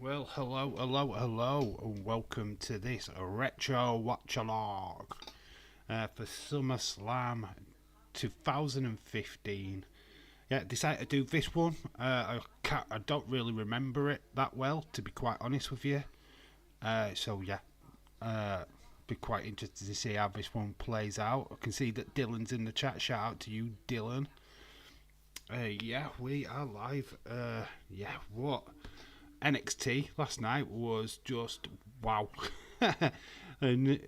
Well, hello, and welcome to this retro watch-along for SummerSlam 2015. Yeah, decided to do this one. I don't really remember it that well, to be quite honest with you. Be quite interested to see how this one plays out. I can see that Dylan's in the chat. Shout out to you, Dylan. Yeah, we are live. What? NXT last night was just wow. And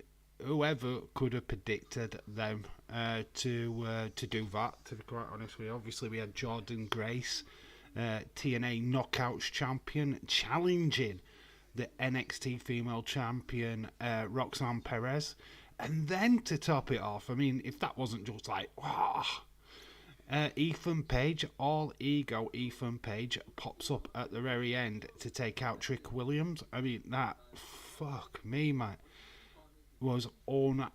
whoever could have predicted them to do that, to be quite honest with you. Obviously, we had Jordan Grace, TNA Knockouts champion, challenging the NXT female champion, Roxanne Perez. And then to top it off, I mean, if that wasn't just like, wow. Ethan Page, all ego Ethan Page, pops up at the very end to take out Trick Williams. I mean, that, fuck me, mate, was unbelievable.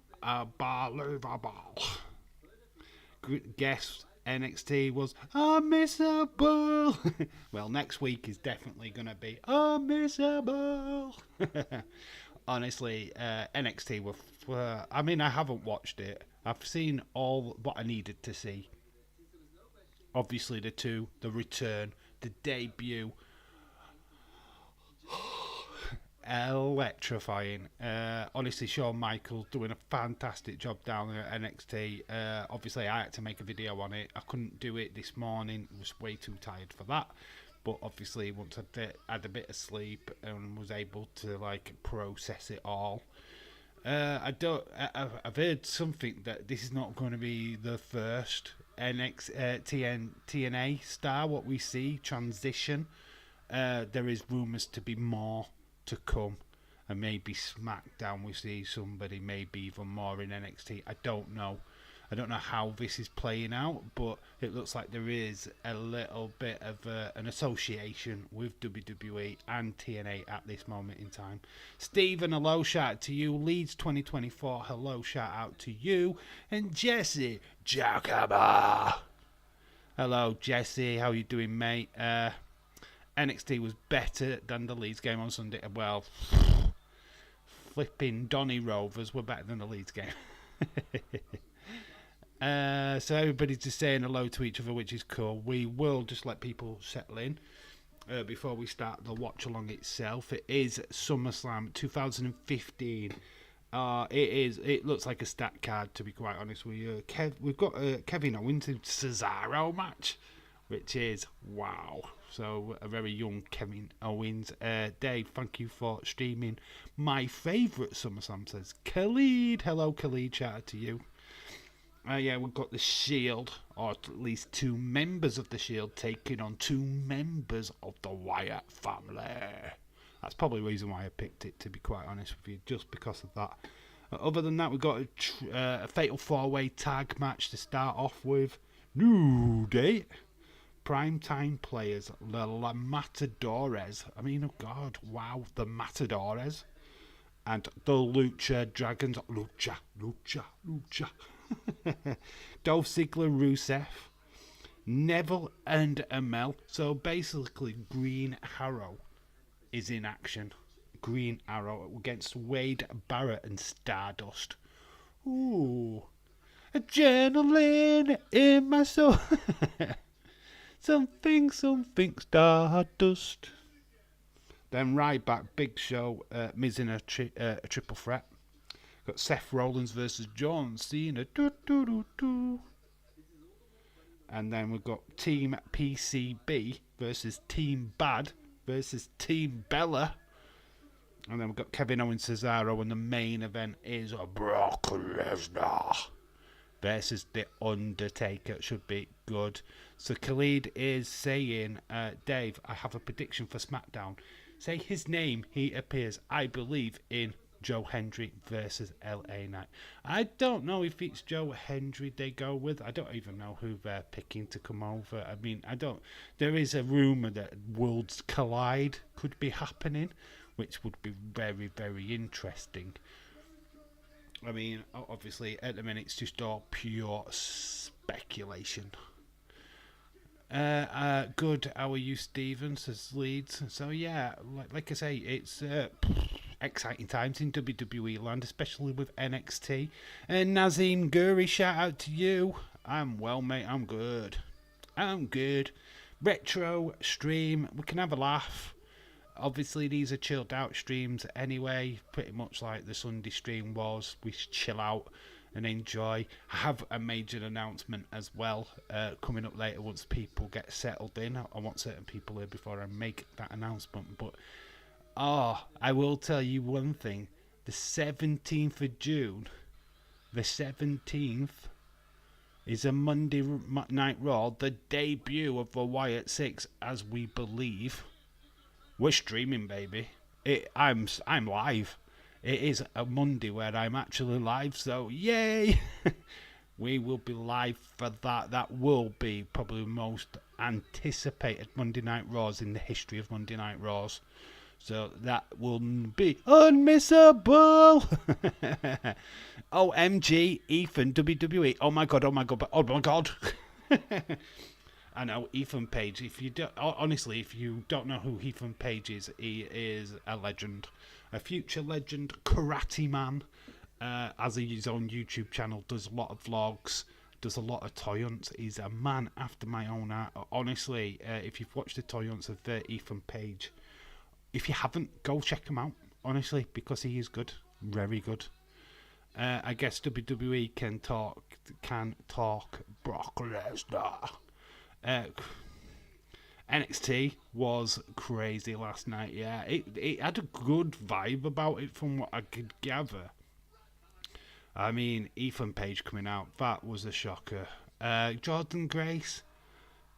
Guess NXT was unmissable. Well, next week is definitely going to be unmissable. Honestly, NXT were, I mean, I haven't watched it. I've seen all what I needed to see. Obviously, the return, the debut, electrifying. Honestly, Shawn Michaels doing a fantastic job down there at NXT. Obviously, I had to make a video on it. I couldn't do it this morning. I was way too tired for that. But obviously, once I had a bit of sleep and was able to process it all. I've heard something that this is not going to be the first TNA star what we see transition. There is rumours to be more to come, and maybe SmackDown we see somebody, maybe even more in NXT. I don't know how this is playing out, but it looks like there is a little bit of an association with WWE and TNA at this moment in time. Stephen, hello, shout out to you. Leeds 2024, hello, shout out to you. And Jesse Giacomo, hello, Jesse, how you doing, mate? NXT was better than the Leeds game on Sunday. Well, flipping Donny Rovers were better than the Leeds game. So everybody's just saying hello to each other, which is cool. We will just let people settle in before we start the watch along itself. It is SummerSlam 2015. It looks like a stat card, to be quite honest with you. We've got Kevin Owens and Cesaro match, which is wow. So a very young Kevin Owens. Dave, thank you for streaming my favourite SummerSlam, says Khalid. Hello, Khalid. Shout out to you. We've got the Shield, or at least two members of the Shield, taking on two members of the Wyatt family. That's probably the reason why I picked it, to be quite honest with you, just because of that. Other than that, we've got a Fatal 4-Way tag match to start off with. New Day. Primetime players, the Matadores. I mean, oh God, wow, the Matadores. And the Lucha Dragons. Lucha. Dolph Ziggler, Rusev, Neville and Amel. So basically, Green Arrow is in action. Green Arrow against Wade Barrett and Stardust. Ooh, adrenaline in my soul. something Stardust. Then right back, Big Show, Miz in a triple threat. Got Seth Rollins versus John Cena. And then we've got Team PCB versus Team Bad versus Team Bella. And then we've got Kevin Owens, Cesaro, and the main event is Brock Lesnar versus The Undertaker. It should be good. So Khalid is saying, Dave, I have a prediction for SmackDown. Say his name, he appears, I believe, in Joe Hendry versus LA Knight. I don't know if it's Joe Hendry they go with. I don't even know who they're picking to come over. I mean, there is a rumour that Worlds Collide could be happening, which would be very, very interesting. I mean, obviously, at the minute, it's just all pure speculation. Good. How are you, Stephen? Says Leeds. So yeah, like I say, it's exciting times in WWE land, especially with NXT. And Nazim Guri, shout out to you. I'm well, mate. I'm good. I'm good. Retro stream. We can have a laugh. Obviously, these are chilled out streams anyway, pretty much like the Sunday stream was. We chill out and enjoy. I have a major announcement as well coming up later once people get settled in. I want certain people here before I make that announcement. But, I will tell you one thing. The 17th of June, the 17th, is a Monday Night Raw, the debut of the Wyatt Six, as we believe. We're streaming, baby. I'm live. It is a Monday where I'm actually live, so yay! We will be live for that. That will be probably the most anticipated Monday Night Raws in the history of Monday Night Raws. So that will be unmissable. OMG, Ethan, WWE. Oh my god, oh my god, oh my god. I know, Ethan Page. If you don't know who Ethan Page is, he is a legend. A future legend, karate man. Has his own YouTube channel, does a lot of vlogs, does a lot of toy hunts. He's a man after my own heart. Honestly, if you've watched the toy hunts of Ethan Page, if you haven't, go check him out, honestly, because he is good. Very good. I guess WWE can talk Brock Lesnar. NXT was crazy last night, yeah. It had a good vibe about it from what I could gather. I mean, Ethan Page coming out, that was a shocker. Jordan Grace,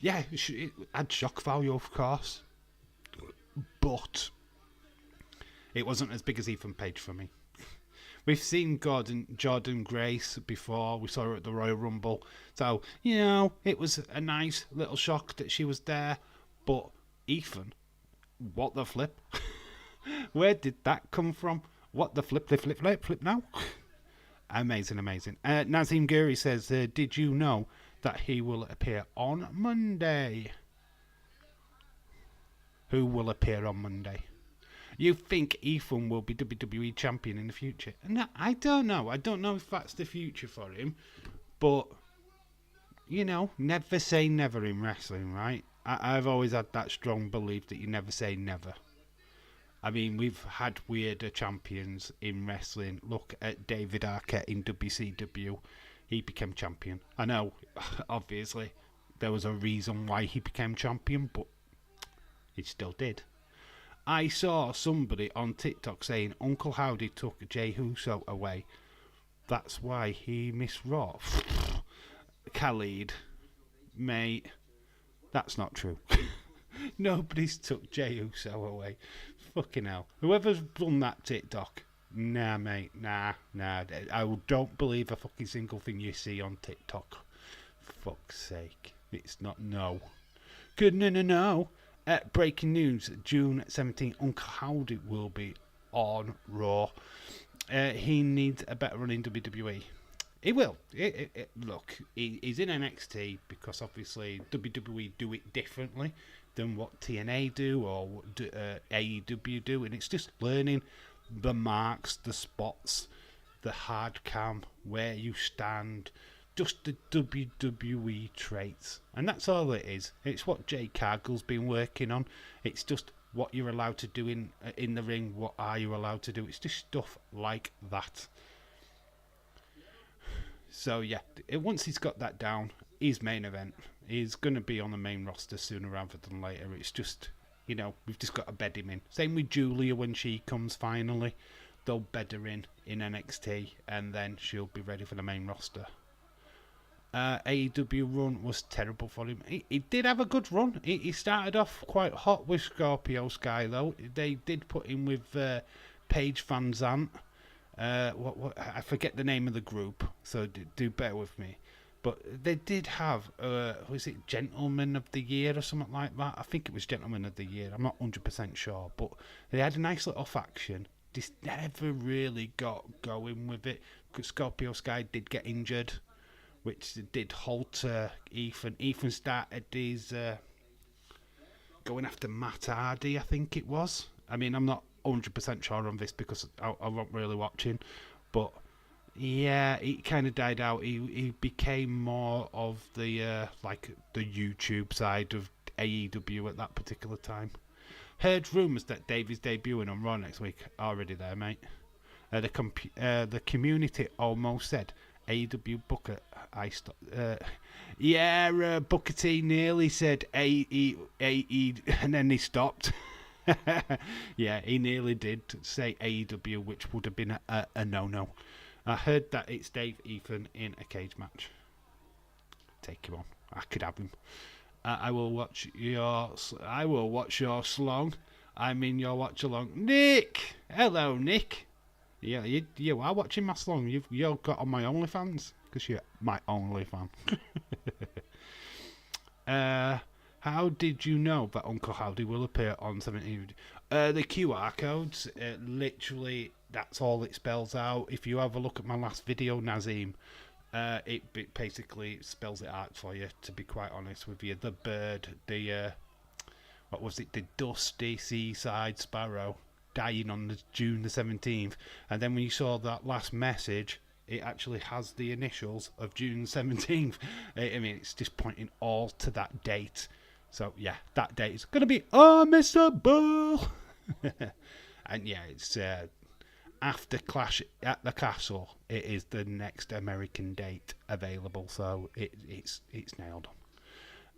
yeah, it had shock value, of course. But it wasn't as big as Ethan Page for me. We've seen Jordan Grace before. We saw her at the Royal Rumble. So, it was a nice little shock that she was there. But Ethan, what the flip? Where did that come from? What the flip now? Amazing. Nazim Guri says, did you know that he will appear on Monday? Who will appear on Monday? You think Ethan will be WWE champion in the future? No, I don't know. I don't know if that's the future for him. But, never say never in wrestling, right? I've always had that strong belief that you never say never. I mean, we've had weirder champions in wrestling. Look at David Arquette in WCW. He became champion. I know, obviously, there was a reason why he became champion, but he still did. I saw somebody on TikTok saying Uncle Howdy took Jey Uso away. That's why he missed Raw. Khalid, mate, that's not true. Nobody's took Jey Uso away. Fucking hell. Whoever's done that TikTok, nah, mate, nah. I don't believe a fucking single thing you see on TikTok. Fuck's sake. It's not, no. Good, no. Breaking news, June 17th, Uncle Howdy will be on Raw. He needs a better run in WWE. He will. Look, he's in NXT because obviously WWE do it differently than what TNA do or what AEW do, and it's just learning the marks, the spots, the hard cam, where you stand, just the WWE traits. And that's all it is. It's what Jay Cargill's been working on. It's just what you're allowed to do in the ring. What are you allowed to do? It's just stuff like that. So, yeah, once he's got that down, his main event is going to be on the main roster sooner rather than later. It's just, we've just got to bed him in. Same with Julia when she comes finally. They'll bed her in NXT, and then she'll be ready for the main roster. AEW run was terrible for him. He did have a good run. He started off quite hot with Scorpio Sky, though. They did put him with Paige Van Zant. I forget the name of the group, so do bear with me. But they did have, was it Gentleman of the Year or something like that? I think it was Gentleman of the Year. I'm not 100% sure. But they had a nice little faction. Just never really got going with it. Scorpio Sky did get injured. which did halter Ethan. Ethan started his going after Matt Hardy, I think it was. I mean, I'm not 100% sure on this because I wasn't really watching, but yeah, he kind of died out. He became more of the like the YouTube side of AEW at that particular time. Heard rumours that Dave is debuting on Raw next week. Already there, mate. The community almost said AEW Booker. Booker T nearly said AE, and then he stopped. Yeah, he nearly did say AEW, which would have been a no-no. I heard that it's Dave Ethan in a cage match. Take him on. I could have him. I will watch your slong. I mean your watch along. Nick! Hello, Nick. Yeah, you are watching my slong. You've got on my OnlyFans because you're my only fan. How did you know that Uncle Howdy will appear on 17? The QR codes, literally, that's all it spells out. If you have a look at my last video, Nazim, it basically spells it out for you, to be quite honest with you. The bird, the, what was it, the dusty seaside sparrow dying on June the 17th. And then when you saw that last message, it actually has the initials of June 17th. I mean, it's just pointing all to that date. So, yeah, that date is going to be unmissable. And, yeah, it's after Clash at the Castle. It is the next American date available. So, it's nailed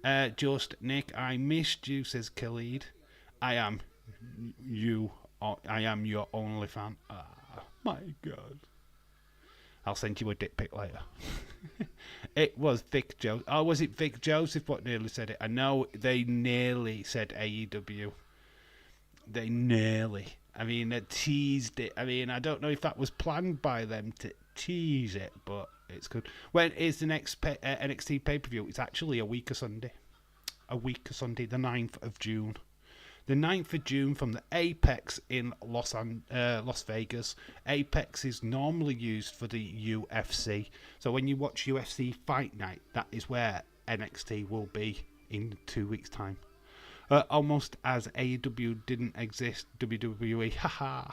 on. Just, Nick, I missed you, says Khalid. I am your only fan. Ah, my God. I'll send you a dick pic later. It was Vic Joseph. Oh, was it Vic Joseph what nearly said it? I know they nearly said AEW. They nearly. I mean, they teased it. I mean, I don't know if that was planned by them to tease it, but it's good. When is the next NXT pay-per-view? It's actually a week of Sunday. The 9th of June. The 9th of June from the Apex in Las Vegas. Apex is normally used for the UFC. So when you watch UFC Fight Night, that is where NXT will be in 2 weeks' time. Almost as AEW didn't exist, WWE, haha.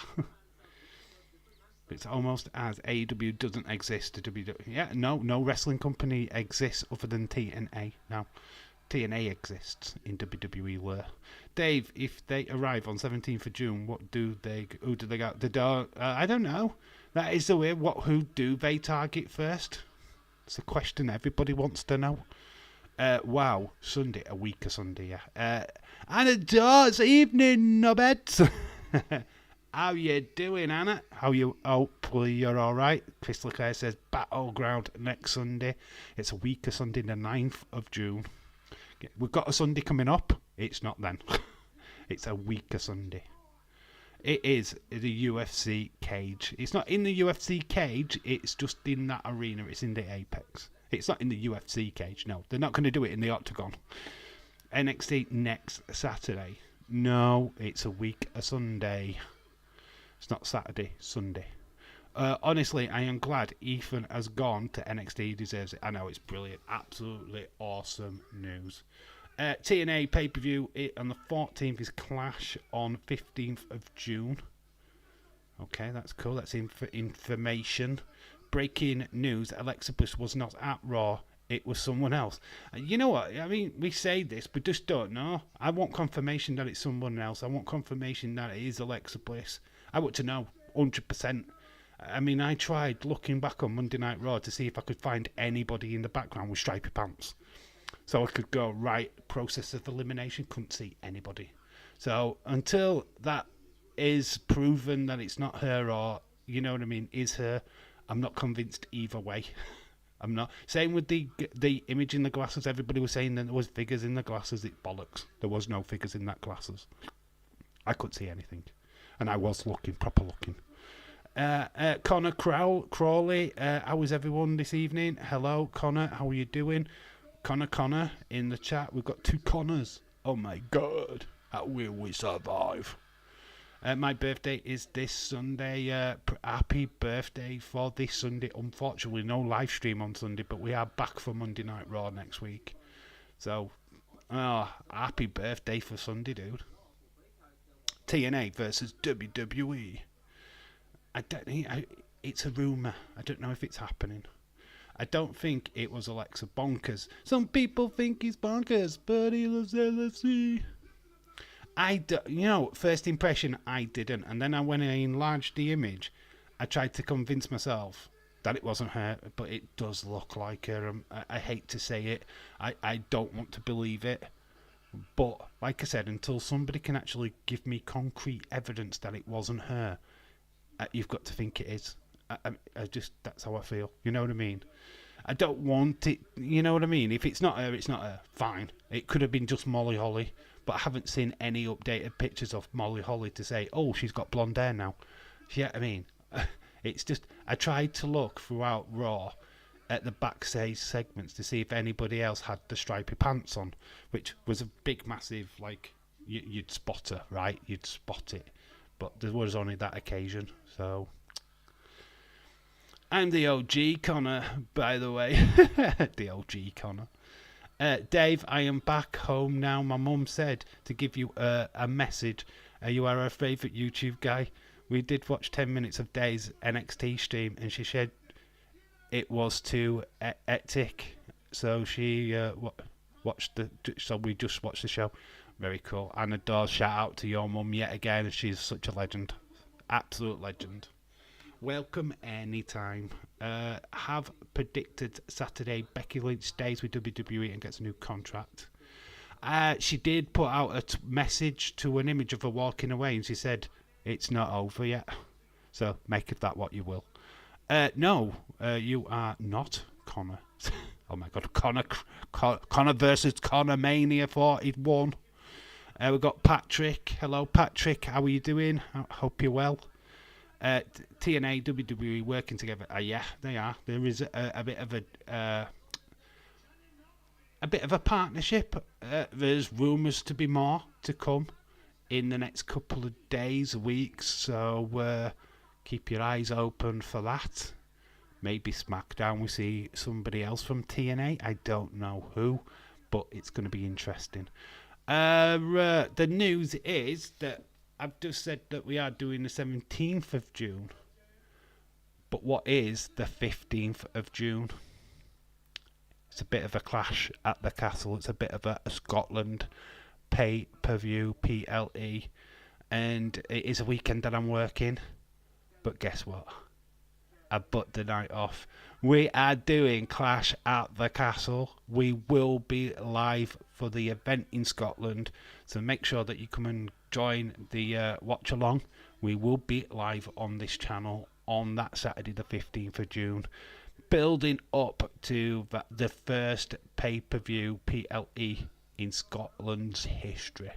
It's almost as AEW doesn't exist to WWE. Yeah, no wrestling company exists other than TNA now. TNA exists in WWE lore. Dave, if they arrive on 17th of June, who do they go? I don't know. That is the way. Who do they target first? It's a question everybody wants to know. Wow, Sunday, a week of Sunday, yeah. Anna Dawes, evening, nubbeds. How you doing, Anna? Hopefully you're all right. Chris Leclerc says Battleground next Sunday. It's a week of Sunday, the 9th of June. We've got a Sunday coming up. It's not then. It's a week of Sunday. It is the UFC cage. It's not in the UFC cage. It's just in that arena. It's in the Apex. It's not in the UFC cage. No, they're not going to do it in the Octagon. NXT next Saturday. No, it's a week of Sunday. It's not Saturday, Sunday. Honestly, I am glad Ethan has gone to NXT. He deserves it. I know, it's brilliant. Absolutely awesome news. TNA pay-per-view on the 14th is Clash on 15th of June. Okay, that's cool. That's information. Breaking news. Alexa Bliss was not at Raw. It was someone else. You know what? I mean, we say this, but just don't know. I want confirmation that it's someone else. I want confirmation that it is Alexa Bliss. I want to know 100%. I mean, I tried looking back on Monday Night Raw to see if I could find anybody in the background with stripy pants. So I could go, right, process of elimination, couldn't see anybody. So until that is proven that it's not her or, you know what I mean, is her, I'm not convinced either way. I'm not. Same with the image in the glasses. Everybody was saying that there was figures in the glasses. It's bollocks. There was no figures in that glasses. I couldn't see anything. And I was looking, proper looking. Connor Crawley, how is everyone this evening? Hello, Connor, how are you doing? Connor in the chat. We've got 2 Connors. Oh my God, how will we survive? My birthday is this Sunday. Happy birthday for this Sunday. Unfortunately, no live stream on Sunday, but we are back for Monday Night Raw next week. So, happy birthday for Sunday, dude. TNA versus WWE. It's a rumour. I don't know if it's happening. I don't think it was Alexa bonkers. Some people think he's bonkers, but he loves LFC. First impression, I didn't. And then when I enlarged the image, I tried to convince myself that it wasn't her, but it does look like her. I hate to say it. I don't want to believe it. But, like I said, until somebody can actually give me concrete evidence that it wasn't her, you've got to think it is. That's how I feel. You know what I mean? I don't want it, you know what I mean? If it's not her, it's not her. Fine. It could have been just Molly Holly. But I haven't seen any updated pictures of Molly Holly to say, oh, she's got blonde hair now. You know what I mean? It's just, I tried to look throughout Raw at the backstage segments to see if anybody else had the stripy pants on, which was a big, massive, you'd spot her, right? You'd spot it. But there was only that occasion, so... I'm the OG Connor, by the way. The OG Connor. Dave, I am back home now. My mum said to give you a message. You are her favourite YouTube guy. We did watch 10 minutes of Dave's NXT stream, and she said it was too hectic. So she watched so we just watched the show. Very cool. Anna Dawes, shout out to your mum yet again. She's such a legend. Absolute legend. Welcome anytime. Have predicted Saturday Becky Lynch stays with WWE and gets a new contract. She did put out a message to an image of her walking away, and she said it's not over yet. So make of that what you will. No, you are not Connor. Oh my God, Connor versus Connor Mania 41. We've got Patrick. Hello, Patrick. How are you doing? I hope you're well. TNA, WWE working together. Yeah, they are. There is a bit of a partnership. There's rumours to be more to come in the next couple of days, weeks. So keep your eyes open for that. Maybe SmackDown we see somebody else from TNA. I don't know who, but it's going to be interesting. The news is that I've just said that we are doing the 17th of June. But what is the 15th of June? It's a bit of a clash at the castle. It's a bit of a Scotland pay-per-view, PLE. And it is a weekend that I'm working. But guess what? I booked the night off. We are doing Clash at the Castle. We will be live for the event in Scotland. So make sure that you come and join the watch along. We will be live on this channel on that Saturday the 15th of June. Building up to the first pay-per-view PLE in Scotland's history.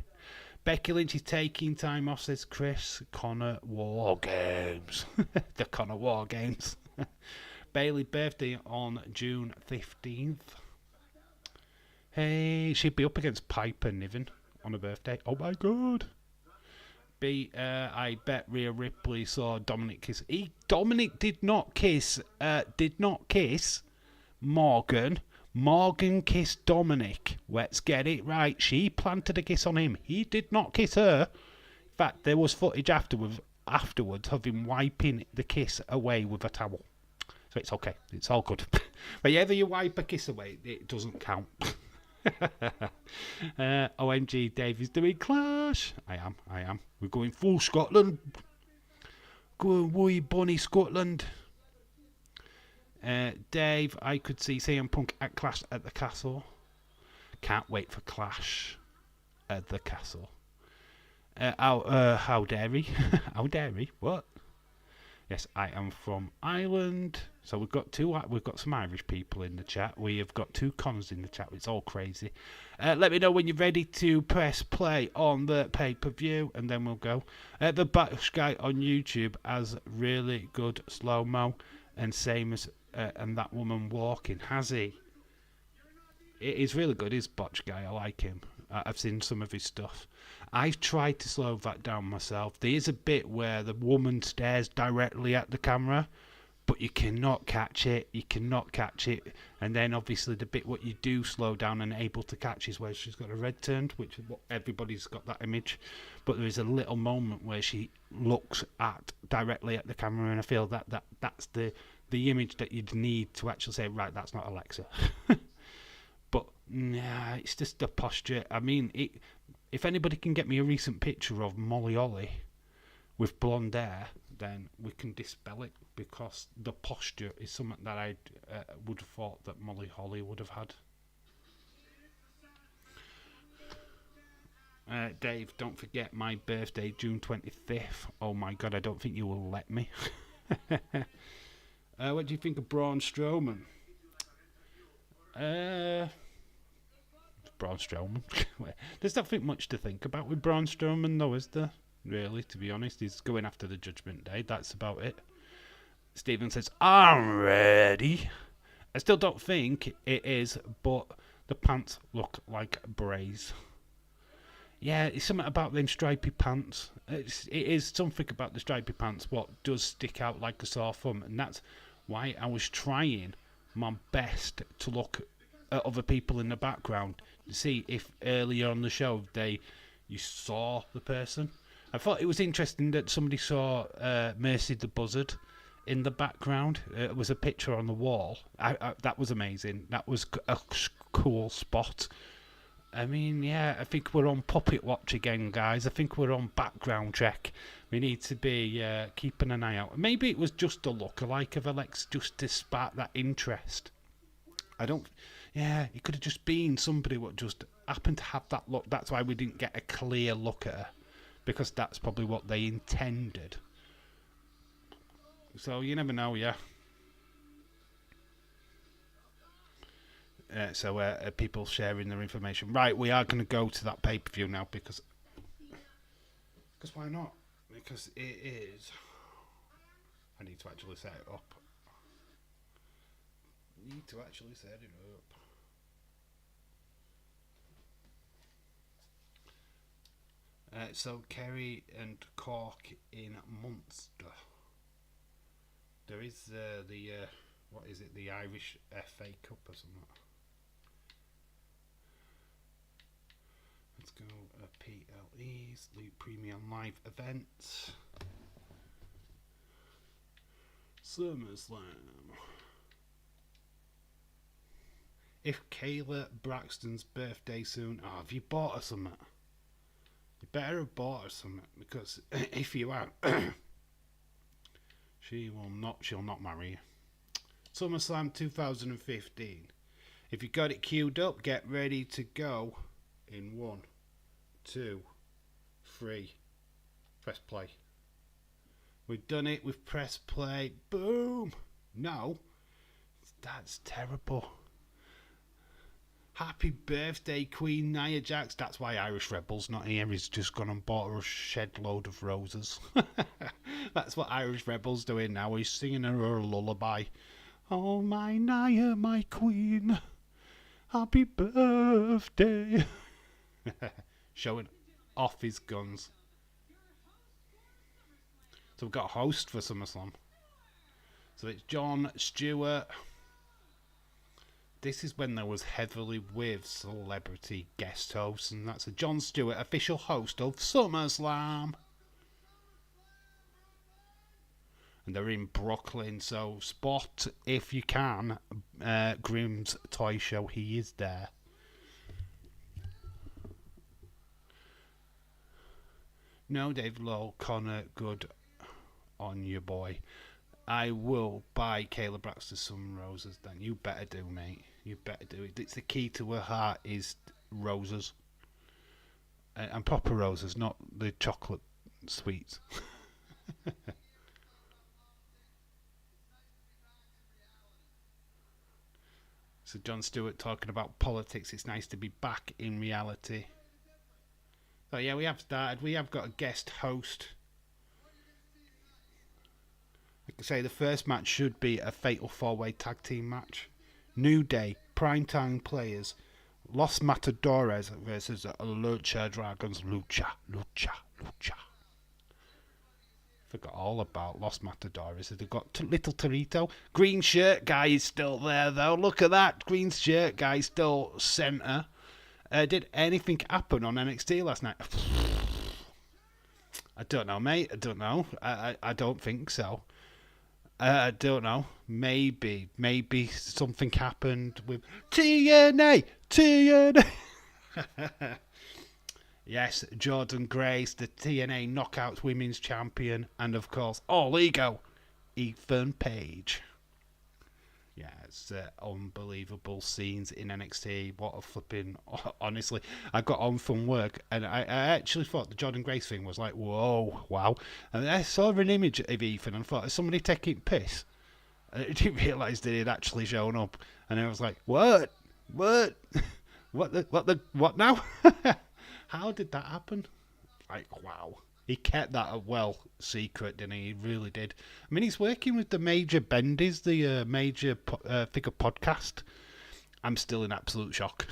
Becky Lynch is taking time off, says Chris. Connor War Games. The Connor War Games. Bailey birthday on June 15th. Hey, she'd be up against Piper Niven on her birthday. Oh my God. I bet Rhea Ripley saw Dominic kiss. Dominic did not kiss Morgan. Morgan kissed Dominic. Let's get it right. She planted a kiss on him. He did not kiss her. In fact, there was footage afterwards of him wiping the kiss away with a towel. So it's okay. It's all good. Whenever you wipe a kiss away, it doesn't count. OMG, Dave is doing Clash. I am. We're going full Scotland. Going wee bunny Scotland. Dave, I could see CM Punk at Clash at the Castle. Can't wait for Clash at the Castle. How dare he? How dare he? What? Yes, I am from Ireland. So we've got some Irish people in the chat. We have got two Connors in the chat. It's all crazy. Let me know when you're ready to press play on the pay-per-view, and then we'll go. The Batch guy on YouTube has really good slow-mo, and same as and that woman walking. Has he? It is really good. His Botch guy. I like him. I've seen some of his stuff. I've tried to slow that down myself. There is a bit where the woman stares directly at the camera, but you cannot catch it. You cannot catch it. And then obviously the bit what you do slow down and able to catch is where she's got her head turned, which is what everybody's got that image. But there is a little moment where she looks at directly at the camera, and I feel that's the image that you'd need to actually say, right, that's not Alexa. But nah, it's just the posture. I mean, if anybody can get me a recent picture of Molly Holly with blonde hair, then we can dispel it, because the posture is something that I would have thought that Molly Holly would have had. Dave, don't forget my birthday, June 25th. Oh my god, I don't think you will let me. What do you think of Braun Strowman? Braun Strowman. There's nothing much to think about with Braun Strowman, though, is there? Really, to be honest, he's going after the Judgment Day. That's about it. Stephen says, I'm ready. I still don't think it is, but the pants look like braise. Yeah, it's something about them stripy pants. It is something about the stripy pants what does stick out like a sore thumb, and that's why I was trying my best to look at other people in the background to see if earlier on the show you saw the person. I thought it was interesting that somebody saw Mercy the Buzzard in the background. It was a picture on the wall. That was amazing. That was a cool spot. I mean, yeah, I think we're on Puppet Watch again, guys. I think we're on background check. We need to be keeping an eye out. Maybe it was just a lookalike of Alex, just to spark that interest. It could have just been somebody what just happened to have that look. That's why we didn't get a clear look at her, because that's probably what they intended. So you never know, yeah. People sharing their information. Right, we are going to go to that pay-per-view now, because why not? Because it is... I need to actually set it up. So Kerry and Cork in Munster. There is the Irish FA Cup or something. Let's go PLEs, the Premium Live Events. SummerSlam. If Kayla Braxton's birthday soon, have you bought her something? You better have bought her something, because if you have, she'll not marry you. SummerSlam 2015. If you got it queued up, get ready to go in 1, 2, 3. Press play. We've done it. We've pressed play. Boom. No. That's terrible. Happy birthday, Queen Nia Jax. That's why Irish Rebel's not here. He's just gone and bought her a shed load of roses. That's what Irish Rebel's doing now. He's singing her a lullaby. Oh, my Nia, my queen. Happy birthday. Showing off his guns. So we've got a host for SummerSlam. So it's Jon Stewart. This is when there was heavily with celebrity guest hosts, and that's a Jon Stewart, official host of SummerSlam. And they're in Brooklyn, so spot, if you can, Grimm's Toy Show. He is there. No, Dave Lowe, Connor, good on you, boy. I will buy Kayla Braxton some roses then. You better do, mate. You better do it. It's the key to her heart is roses. And proper roses, not the chocolate sweets. So Jon Stewart talking about politics. It's nice to be back in reality. So yeah, we have started. We have got a guest host. Like I say, the first match should be a fatal 4-way tag team match. New Day, primetime players, Los Matadores versus Lucha Dragons. Lucha. Forgot all about Los Matadores. They've got Little Torito. Green shirt guy is still there, though. Look at that. Green shirt guy still centre. Did anything happen on NXT last night? I don't know, mate. I don't know. I don't think so. I don't know. Maybe something happened with TNA. Yes, Jordan Grace, the TNA Knockouts Women's Champion, and of course, all ego, Ethan Page. Yeah, it's unbelievable scenes in NXT. What a flipping... Honestly, I got home from work and I actually thought the Jordan Grace thing was like, whoa, wow. And I saw an image of Ethan and thought, is somebody taking piss? And I didn't realise that he'd actually shown up. And I was like, what? What now? How did that happen? Like, wow. He kept that well secret, didn't he? He really did. I mean, he's working with the Major Bendies, the Major Figure podcast. I'm still in absolute shock.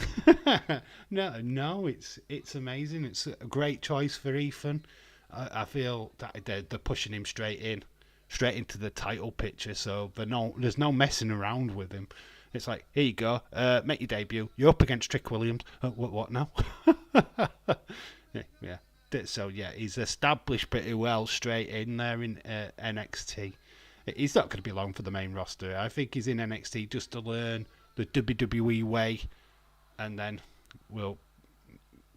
No, it's amazing. It's a great choice for Ethan. I feel that they're pushing him straight into the title picture. So there's no messing around with him. It's like, here you go, make your debut. You're up against Trick Williams. What now? Yeah. So, yeah, he's established pretty well straight in there in NXT. He's not going to be long for the main roster. I think he's in NXT just to learn the WWE way, and then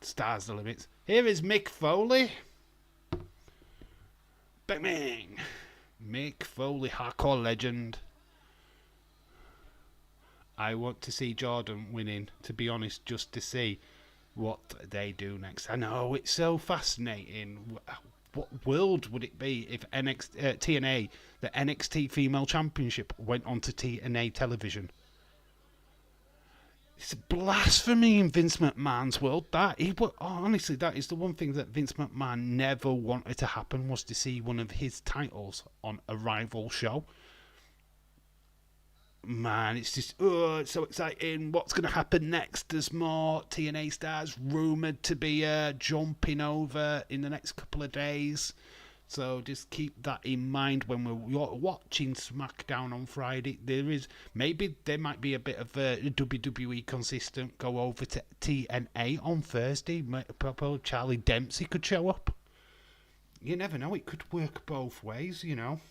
stars the limits. Here is Mick Foley. Bang! Mick Foley, hardcore legend. I want to see Jordan winning, to be honest, just to see what they do next. I know, it's so fascinating. What world would it be if TNA, the NXT Female Championship, went onto TNA television? It's blasphemy in Vince McMahon's world. Honestly, that is the one thing that Vince McMahon never wanted to happen, was to see one of his titles on a rival show. Man, it's just, it's so exciting. What's going to happen next? There's more TNA stars rumoured to be jumping over in the next couple of days. So just keep that in mind when we're watching SmackDown on Friday. There might be a bit of WWE consistent go over to TNA on Thursday. Probably Charlie Dempsey could show up. You never know. It could work both ways, you know.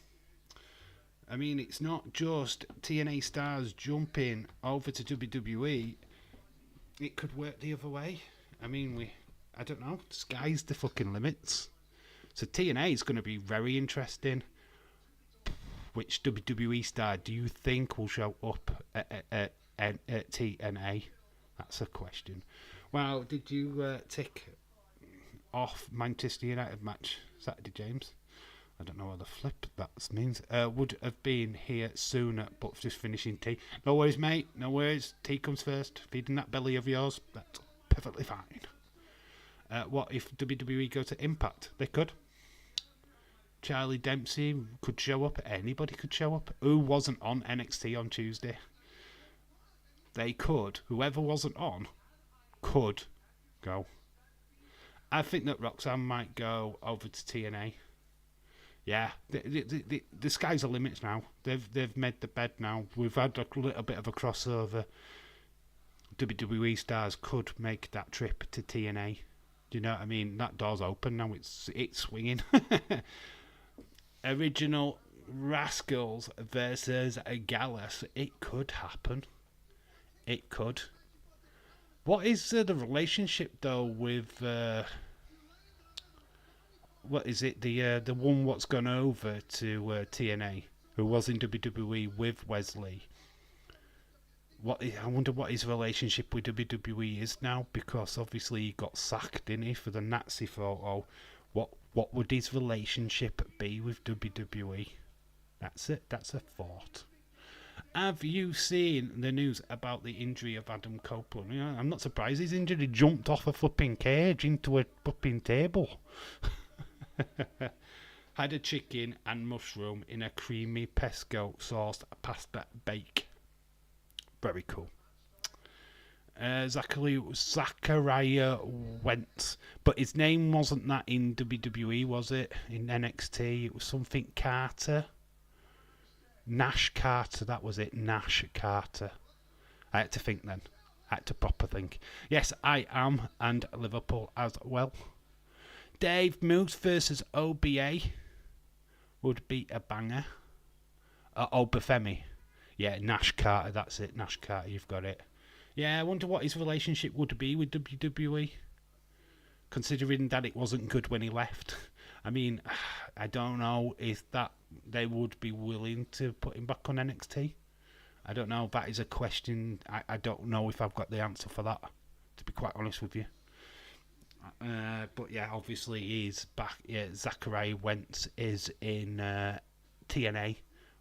I mean, it's not just TNA stars jumping over to WWE. It could work the other way. I mean, I don't know. Sky's the fucking limits. So TNA is going to be very interesting. Which WWE star do you think will show up at TNA? That's a question. Well, did you tick off Manchester United match Saturday, James? I don't know what the flip that means. Would have been here sooner, but just finishing tea. No worries, mate. No worries. Tea comes first. Feeding that belly of yours. That's perfectly fine. What if WWE go to Impact? They could. Charlie Dempsey could show up. Anybody could show up. Who wasn't on NXT on Tuesday? They could. Whoever wasn't on could go. I think that Roxanne might go over to TNA. Yeah, the sky's the limits now. They've made the bed now. We've had a little bit of a crossover. WWE stars could make that trip to TNA. Do you know what I mean? That door's open now. It's swinging. Original Rascals versus Gallus. It could happen. It could. What is the relationship though with? What is it? The one what's gone over to TNA, who was in WWE with Wesley. I wonder what his relationship with WWE is now, because obviously he got sacked, didn't he, for the Nazi photo. What would his relationship be with WWE? That's it. That's a thought. Have you seen the news about the injury of Adam Copeland? You know, I'm not surprised he's injured. He jumped off a flipping cage into a flipping table. Had a chicken and mushroom in a creamy pesco sauce pasta bake. Very cool. Zachariah Wentz, but his name wasn't that in WWE, was it? In NXT, it was something Carter, Nash Carter. That was it, Nash Carter. I had to think then. I had to proper think. Yes, I am, and Liverpool as well. Dave Moose versus OBA would be a banger. Obafemi. Yeah, Nash Carter, that's it. Nash Carter, you've got it. Yeah, I wonder what his relationship would be with WWE, considering that it wasn't good when he left. I mean, I don't know if that they would be willing to put him back on NXT. I don't know. That is a question. I don't know if I've got the answer for that, to be quite honest with you. But yeah, obviously he's back. Yeah, Zachariah Wentz is in TNA,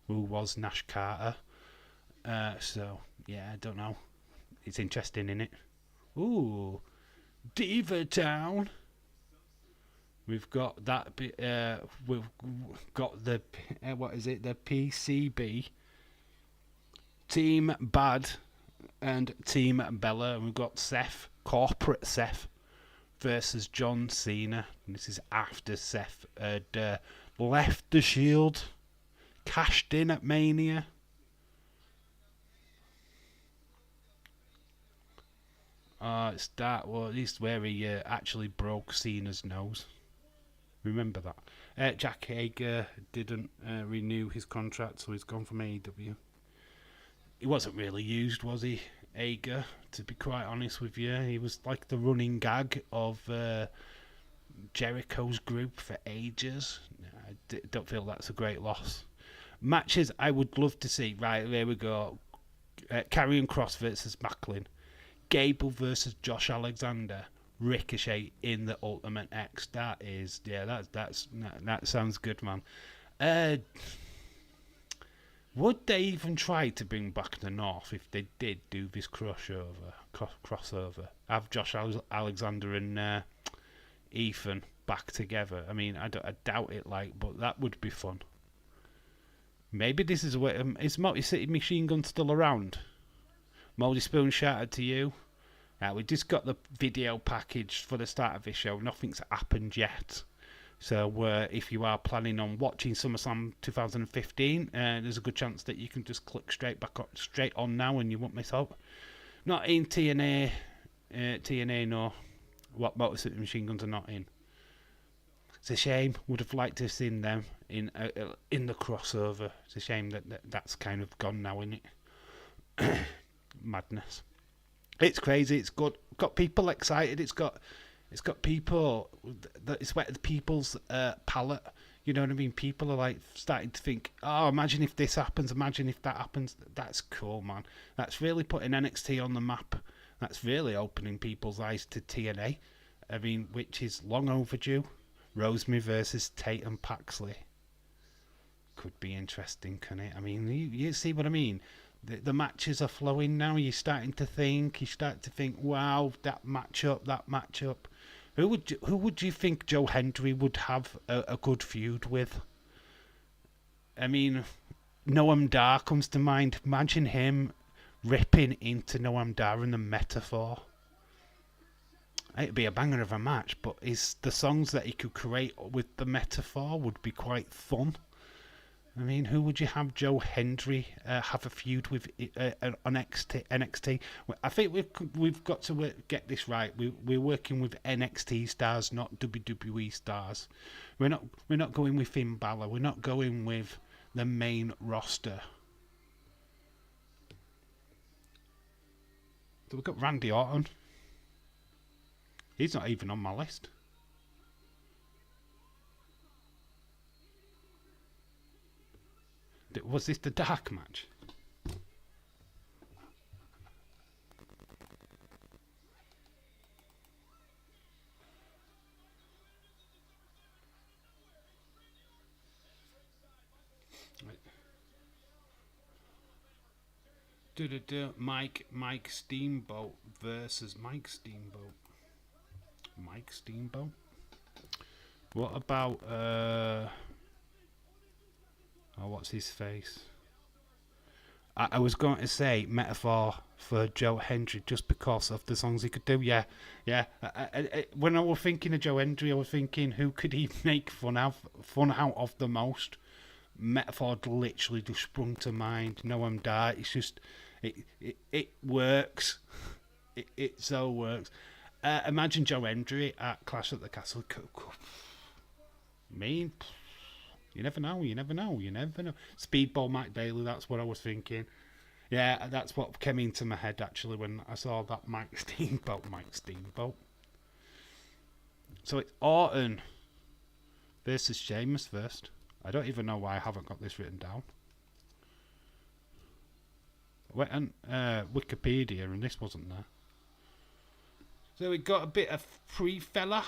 who was Nash Carter. So yeah, I don't know. It's interesting, isn't it? Ooh, Diva Town. We've got that. We've got the what is it? The PCB, Team Bad, and Team Bella. And we've got Seth, Corporate Seth, versus John Cena. And this is after Seth had left the Shield, cashed in at Mania. It's that. Well, this is where he actually broke Cena's nose. Remember that. Jack Hager didn't renew his contract, so he's gone from AEW. He wasn't really used, was he, Hager? To be quite honest with you, he was like the running gag of Jericho's group for ages. I don't feel that's a great loss. Matches I would love to see. Right, there we go. Karrion Kross versus Macklin. Gable versus Josh Alexander. Ricochet in the Ultimate X. That is, yeah, that sounds good, man. Would they even try to bring back the North if they did do this crossover? Have Josh Alexander and Ethan back together? I mean, I doubt it, but that would be fun. Maybe this is where is Multi City Machine Gun still around? Moldy Spoon, shout out to you. We just got the video package for the start of this show. Nothing's happened yet. So if you are planning on watching SummerSlam 2015, there's a good chance that you can just click straight on now and you won't miss out. Not in TNA, no. What Motor City Machine Guns are not in. It's a shame. Would have liked to have seen them in the crossover. It's a shame that that's kind of gone now, isn't it? Madness. It's crazy. It's got people excited. It's got people that it's wet the people's palate. You know what I mean? People are like starting to think, oh, imagine if this happens. Imagine if that happens. That's cool, man. That's really putting NXT on the map. That's really opening people's eyes to TNA. I mean, which is long overdue. Rosemary versus Tatum Paxley. Could be interesting, can it? I mean, you see what I mean? The matches are flowing now. You start to think, wow, that matchup. Who would you think Joe Hendry would have a good feud with? I mean, Noam Dar comes to mind. Imagine him ripping into Noam Dar in the Metaphor. It'd be a banger of a match, but the songs that he could create with the Metaphor would be quite fun. I mean, who would you have Joe Hendry have a feud with on NXT? I think we've got to get this right. We're working with NXT stars, not WWE stars. We're not going with Finn Balor. We're not going with the main roster. So we've got Randy Orton. He's not even on my list. Was this the dark match? Mike Steamboat versus Mike Steamboat. Mike Steamboat? What about what's his face? I was going to say metaphor for Joe Hendry just because of the songs he could do. Yeah, yeah. When I was thinking of Joe Hendry, I was thinking who could he make fun out of the most. Metaphor literally just sprung to mind. No, I'm dark. It's just it works. It so works. Imagine Joe Hendry at Clash at the Castle. Me. You never know. Speedball Mike Bailey, that's what I was thinking. Yeah, that's what came into my head actually when I saw that Mike Steamboat. So it's Orton versus Sheamus first. I don't even know why I haven't got this written down. I went on Wikipedia and this wasn't there. So we got a bit of free fella,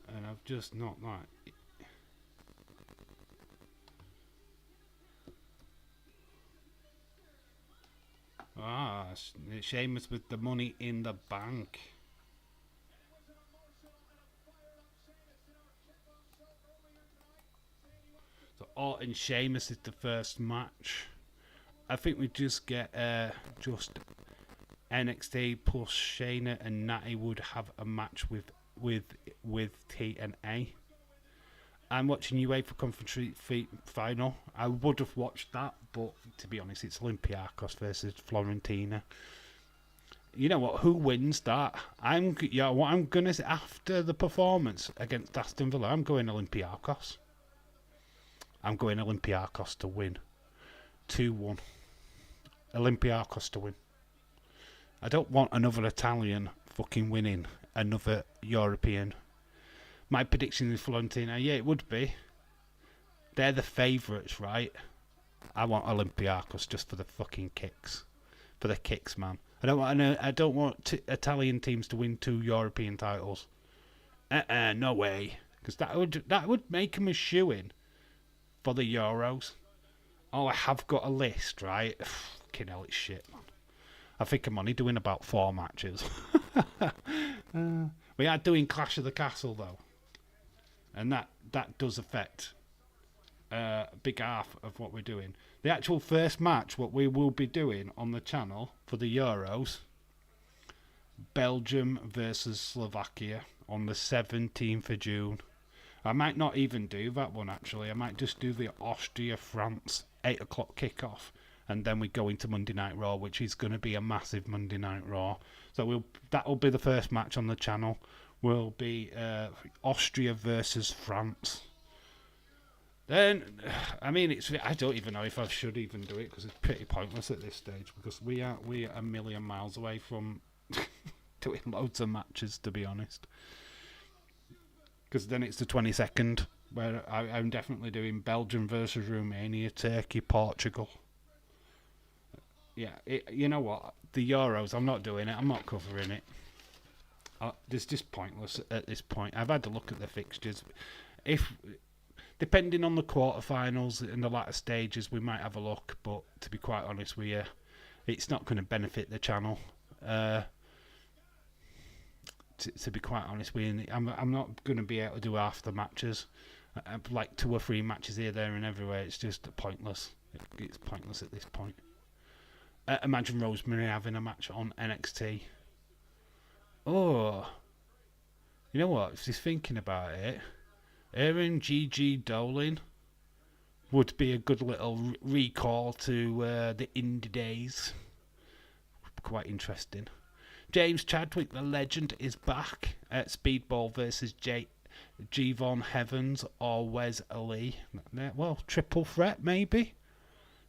and I've just not like. Sheamus with the money in the bank. So Orton Sheamus is the first match. I think we just get just NXT plus Shayna and Natty would have a match with TNA. I'm watching UEFA Conference final. I would have watched that, but to be honest, it's Olympiacos versus Florentina. You know what? Who wins that? What I'm gonna say after the performance against Aston Villa, I'm going Olympiacos. I'm going Olympiacos to win. 2-1. Olympiacos to win. I don't want another Italian fucking winning another European. My prediction is Florentina. Yeah, it would be. They're the favourites, right? I want Olympiacos just for the fucking kicks. For the kicks, man. I don't want Italian teams to win 2 European titles. No way. Because that would make them a shoo-in for the Euros. Oh, I have got a list, right? Fucking hell, it's shit, man. I think I'm only doing about 4 matches. We are doing Clash of the Castle, though. And that does affect a big half of what we're doing. The actual first match, what we will be doing on the channel for the Euros, Belgium versus Slovakia on the 17th of June. I might not even do that one, actually. I might just do the Austria-France 8 o'clock kickoff. And then we go into Monday Night Raw, which is going to be a massive Monday Night Raw. So that will be the first match on the channel. Will be Austria versus France. Then, I mean, I don't even know if I should even do it because it's pretty pointless at this stage because we are a million miles away from doing loads of matches, to be honest. Because then it's the 22nd where I'm definitely doing Belgium versus Romania, Turkey, Portugal. Yeah, you know what? The Euros, I'm not doing it. I'm not covering it. It's just pointless at this point. I've had a look at the fixtures. Depending on the quarterfinals and the latter stages, we might have a look. But to be quite honest with you, it's not going to benefit the channel. To be quite honest with you, I'm not going to be able to do half the matches. Like 2 or 3 matches here, there, and everywhere. It's just pointless. It's pointless at this point. Imagine Rosemary having a match on NXT. Oh, you know what? If he's thinking about it, Aaron G.G. Dolan would be a good little recall to the indie days. Quite interesting. James Chadwick, the legend, is back at Speedball versus Javon Heavens or Wes Ali. Well, triple threat maybe.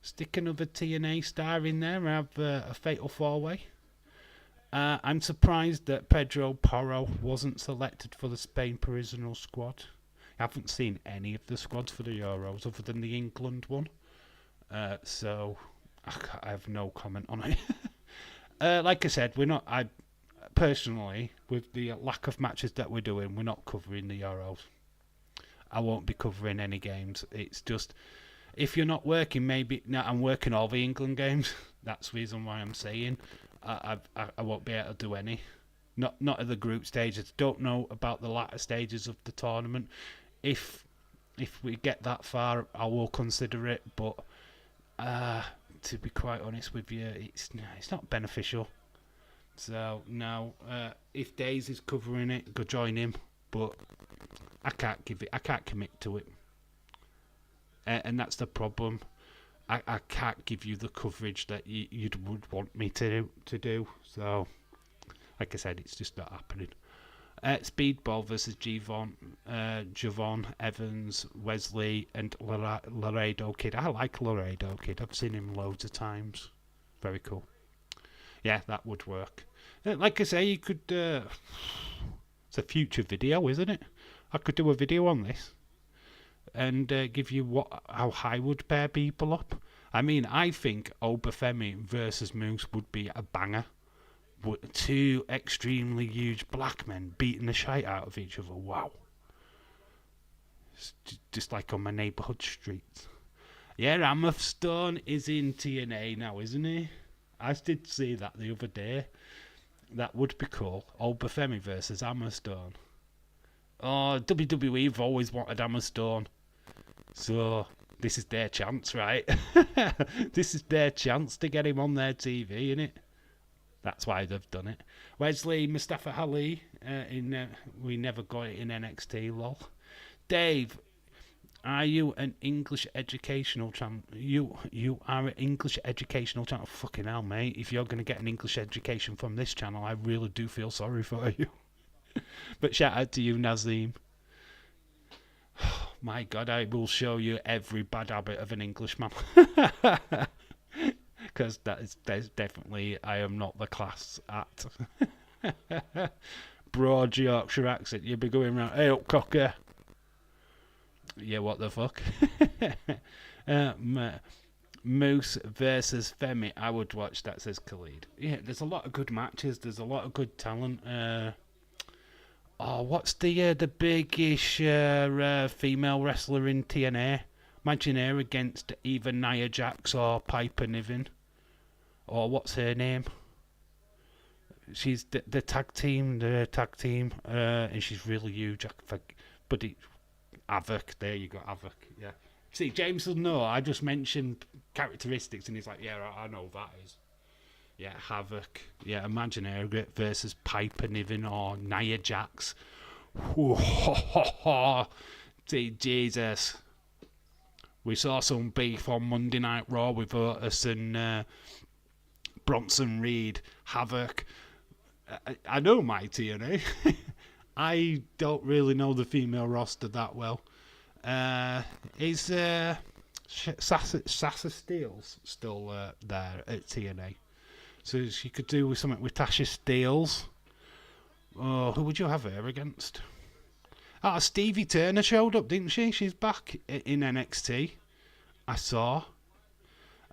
Stick another TNA star in there and have a fatal 4-way. I'm surprised that Pedro Porro wasn't selected for the Spain Provisional squad. I haven't seen any of the squads for the Euros other than the England one. So I have no comment on it. Like I said, I personally, with the lack of matches that we're doing, we're not covering the Euros. I won't be covering any games. It's just, if you're not working, maybe... Now, I'm working all the England games. That's the reason why I'm saying I won't be able to do any. Not at the group stages. Don't know about the latter stages of the tournament. If we get that far, I will consider it. But to be quite honest with you, it's not beneficial. So no, if Days is covering it, go join him. But I can't commit to it, and that's the problem. I can't give you the coverage that you would want me to do. So, like I said, it's just not happening. Speedball versus Javon Evans, Wesley, and Laredo Kid. I like Laredo Kid. I've seen him loads of times. Very cool. Yeah, that would work. Like I say, you could. It's a future video, isn't it? I could do a video on this and give you how I would pair people up. I mean, I think Obafemi versus Moose would be a banger. Two extremely huge black men beating the shite out of each other. Wow. It's just like on my neighbourhood streets. Yeah, Hammerstone is in TNA now, isn't he? I did see that the other day. That would be cool. Obafemi versus Hammerstone. Oh, WWE have always wanted Hammerstone. So, this is their chance, right? This is their chance to get him on their TV, innit? That's why they've done it. Wesley, Mustafa Ali, we never got it in NXT, lol. Dave, are you an English educational channel? You are an English educational channel. Fucking hell, mate. If you're going to get an English education from this channel, I really do feel sorry for you. But shout out to you, Nazim. My God, I will show you every bad habit of an Englishman. Because there's definitely, I am not the class at. Broad Yorkshire accent. You'll be going around, hey up cocker. Yeah, what the fuck? Moose versus Femi. I would watch that, says Khalid. Yeah, there's a lot of good matches. There's a lot of good talent. What's the biggish female wrestler in TNA? Imagine her against either Nia Jax or Piper Niven. Or what's her name? She's the tag team, and she's really huge. But Havoc, there you go, Havoc, yeah. See, James doesn't know, I just mentioned characteristics, and he's like, yeah, I know who that is. Yeah, Havoc. Yeah, imagine her versus Piper Niven or Nia Jax. See, Jesus. We saw some beef on Monday Night Raw with Otis and Bronson Reed. Havoc. I know my TNA. I don't really know the female roster that well. Is Sasha Steels still there at TNA? So she could do with something with Tasha Steels. Oh, who would you have her against? Stevie Turner showed up, didn't she? She's back in NXT. I saw.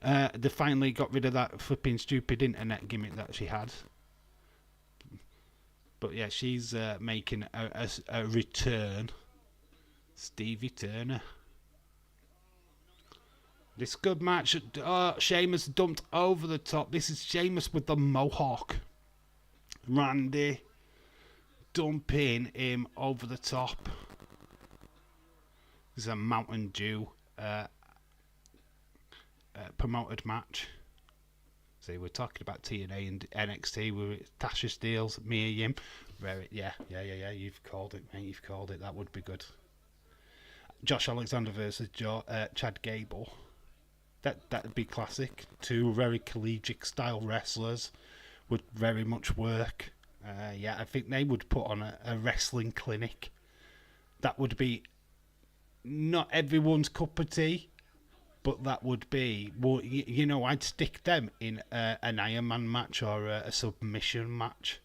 They finally got rid of that flipping stupid internet gimmick that she had. But yeah, she's making a return. Stevie Turner. This good match. Sheamus dumped over the top. This is Sheamus with the mohawk. Randy dumping him over the top. This is a Mountain Dew promoted match. See, we're talking about TNA and NXT with Tasha Steelz, Mia Yim. Yeah. You've called it, mate. You've called it. That would be good. Josh Alexander versus Chad Gable. That'd be classic. Two very collegiate style wrestlers would very much work. Yeah, I think they would put on a wrestling clinic. That would be not everyone's cup of tea, but that would be, well, you know, I'd stick them in an Iron Man match or a submission match.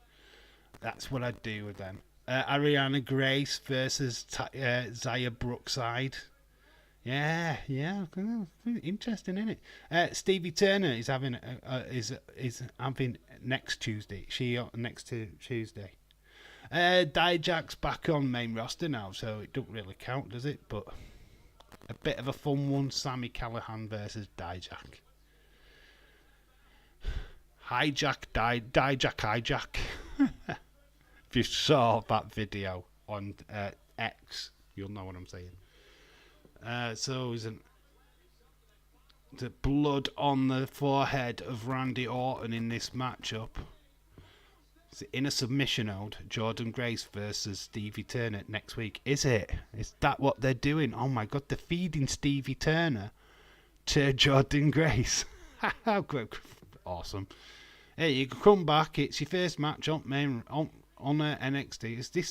That's what I'd do with them. Ariana Grace versus Zaya Brookside. Yeah, interesting, isn't it? Stevie Turner is having is having next Tuesday. Next to Tuesday. Dijak's back on main roster now, so it don't really count, does it? But a bit of a fun one: Sami Callihan versus Dijak. Dijak. If you saw that video on X, you'll know what I'm saying. So isn't The blood on the forehead of Randy Orton in this matchup. In a submission hold, Jordan Grace versus Stevie Turner next week. Is it? Is that what they're doing? Oh my god, they're feeding Stevie Turner to Jordan Grace. Awesome. Hey, you can come back. It's your first match on NXT. Is this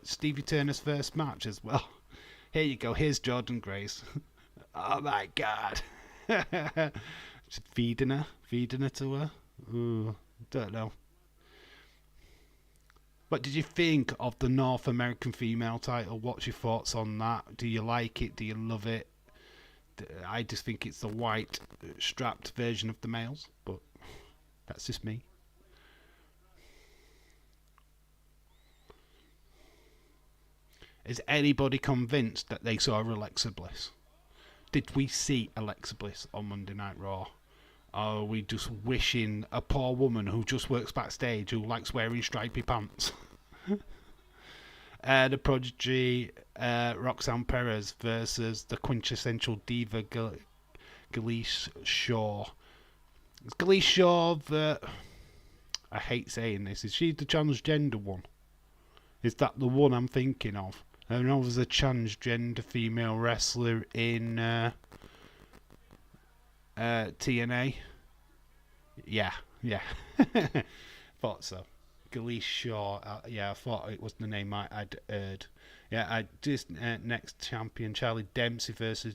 Stevie Turner's first match as well? Here you go. Here's Jordan Grace. Oh my god. Just feeding her to her. Ooh, don't know. What did you think of the North American female title? What's your thoughts on that? Do you like it? Do you love it? I just think it's the white strapped version of the males, but that's just me. Is anybody convinced that they saw Alexa Bliss? Did we see Alexa Bliss on Monday Night Raw? Or are we just wishing a poor woman who just works backstage, who likes wearing stripy pants? The Prodigy, Roxanne Perez versus the quintessential diva, Galeese Shaw. Is Galeese Shaw the... I hate saying this. Is she the transgender one? Is that the one I'm thinking of? I know there's a transgender female wrestler in TNA. Yeah. Thought so. Galeese Shaw. Yeah, I thought it was the name I'd heard. Yeah, I just next champion Charlie Dempsey versus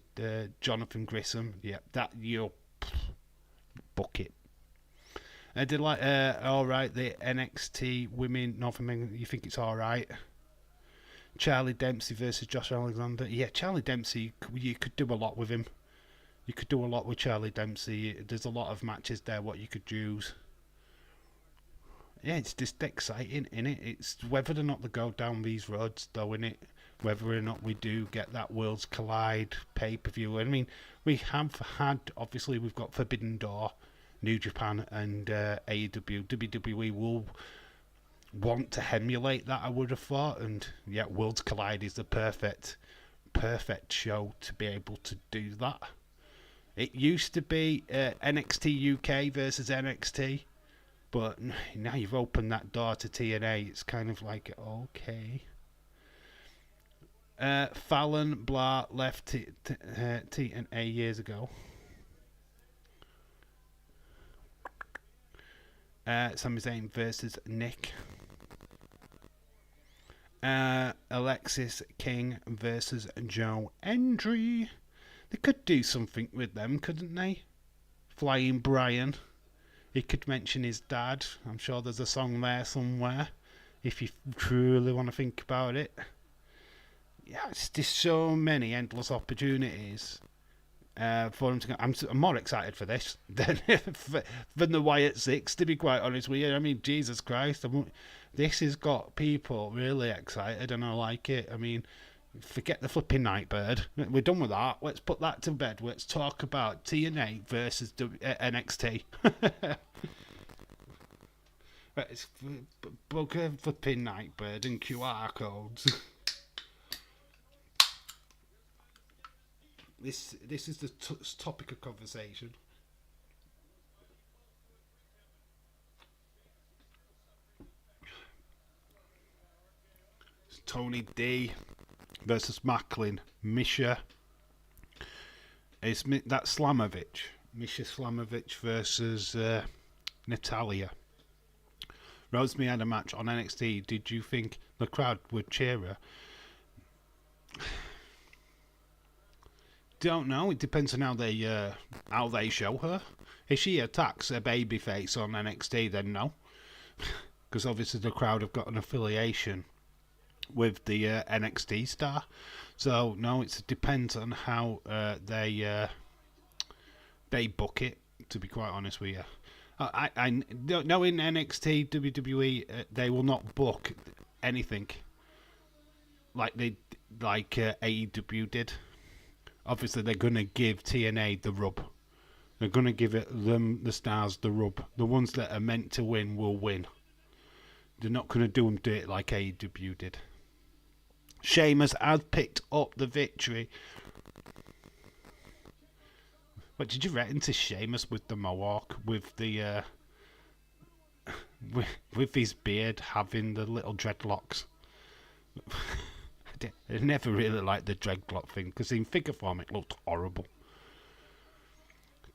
Jonathan Grissom. Yeah, that you book it. I did like all right. The NXT Women North American. You think it's all right? Charlie Dempsey versus Josh Alexander. Yeah, Charlie Dempsey. You could do a lot with him. You could do a lot with Charlie Dempsey. There's a lot of matches there what you could choose. Yeah, it's just exciting, innit? It's whether or not they go down these roads, though, innit? Whether or not we do get that Worlds Collide pay-per-view. I mean, we have had, obviously, we've got Forbidden Door, New Japan, and AEW. WWE will want to emulate that, I would have thought. And, yeah, Worlds Collide is the perfect show to be able to do that. It used to be NXT UK versus NXT, but now you've opened that door to TNA. It's kind of like, okay. Fallon Blah left TNA years ago. Sami Zayn versus Nick. Alexis King versus Joe Hendry. They could do something with them, couldn't they? Flying Brian. He could mention his dad. I'm sure there's a song there somewhere, if you truly want to think about it. Yeah, it's just so many endless opportunities for him to go. I'm more excited for this than the Wyatt Six, to be quite honest with you. I mean, Jesus Christ, this has got people really excited, and I like it. I mean, forget the flipping Nightbird. We're done with that. Let's put that to bed. Let's talk about TNA versus NXT. Let's book a flipping Nightbird and QR codes. This is the topic of conversation. It's Tony D versus Macklin. Misha. It's that Slamovich. Misha Slamovich versus Natalia. Rosemary had a match on NXT. Did you think the crowd would cheer her? Don't know. It depends on how they show her. If she attacks a babyface on NXT, then no, because obviously the crowd have got an affiliation with the NXT star. So no, it depends on how they book it. To be quite honest with you, I know in NXT WWE they will not book anything like AEW did. Obviously, they're going to give TNA the rub. They're going to give the stars the rub. The ones that are meant to win will win. They're not going to do it like AEW did. Sheamus has picked up the victory What did you reckon to Sheamus with the mohawk, with the with his beard having the little dreadlocks? I never really liked the dreadlock thing because in figure form it looked horrible.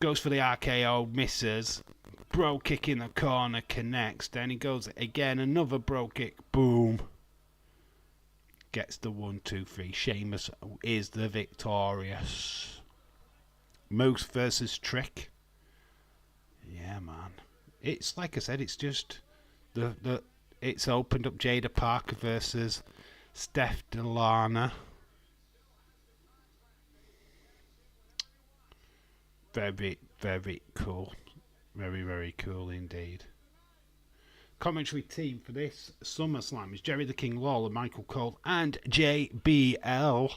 Goes for the RKO, misses. Bro kick in the corner, connects. Then he goes again, another bro kick, boom. Gets the 1, 2, 3. Sheamus is the victorious. Moose versus Trick. Yeah, man. It's like I said, it's just it's opened up Jada Parker versus Steph Delana. Very, very cool. Very, very cool indeed. Commentary team for this SummerSlam is Jerry the King Lawler, Michael Cole, and JBL.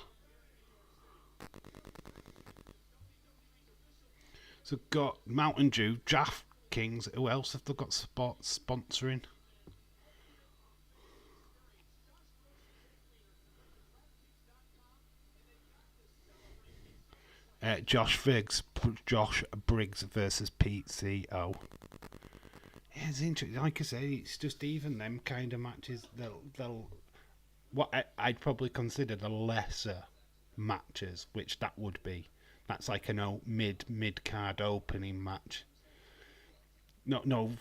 So got Mountain Dew, Draft Kings. Who else have they got sponsoring? Josh Briggs versus Pete CO. Yeah, it's interesting. Like I say, it's just even them kind of matches. They'll what I'd probably consider the lesser matches, which that would be. That's like an mid card opening match. No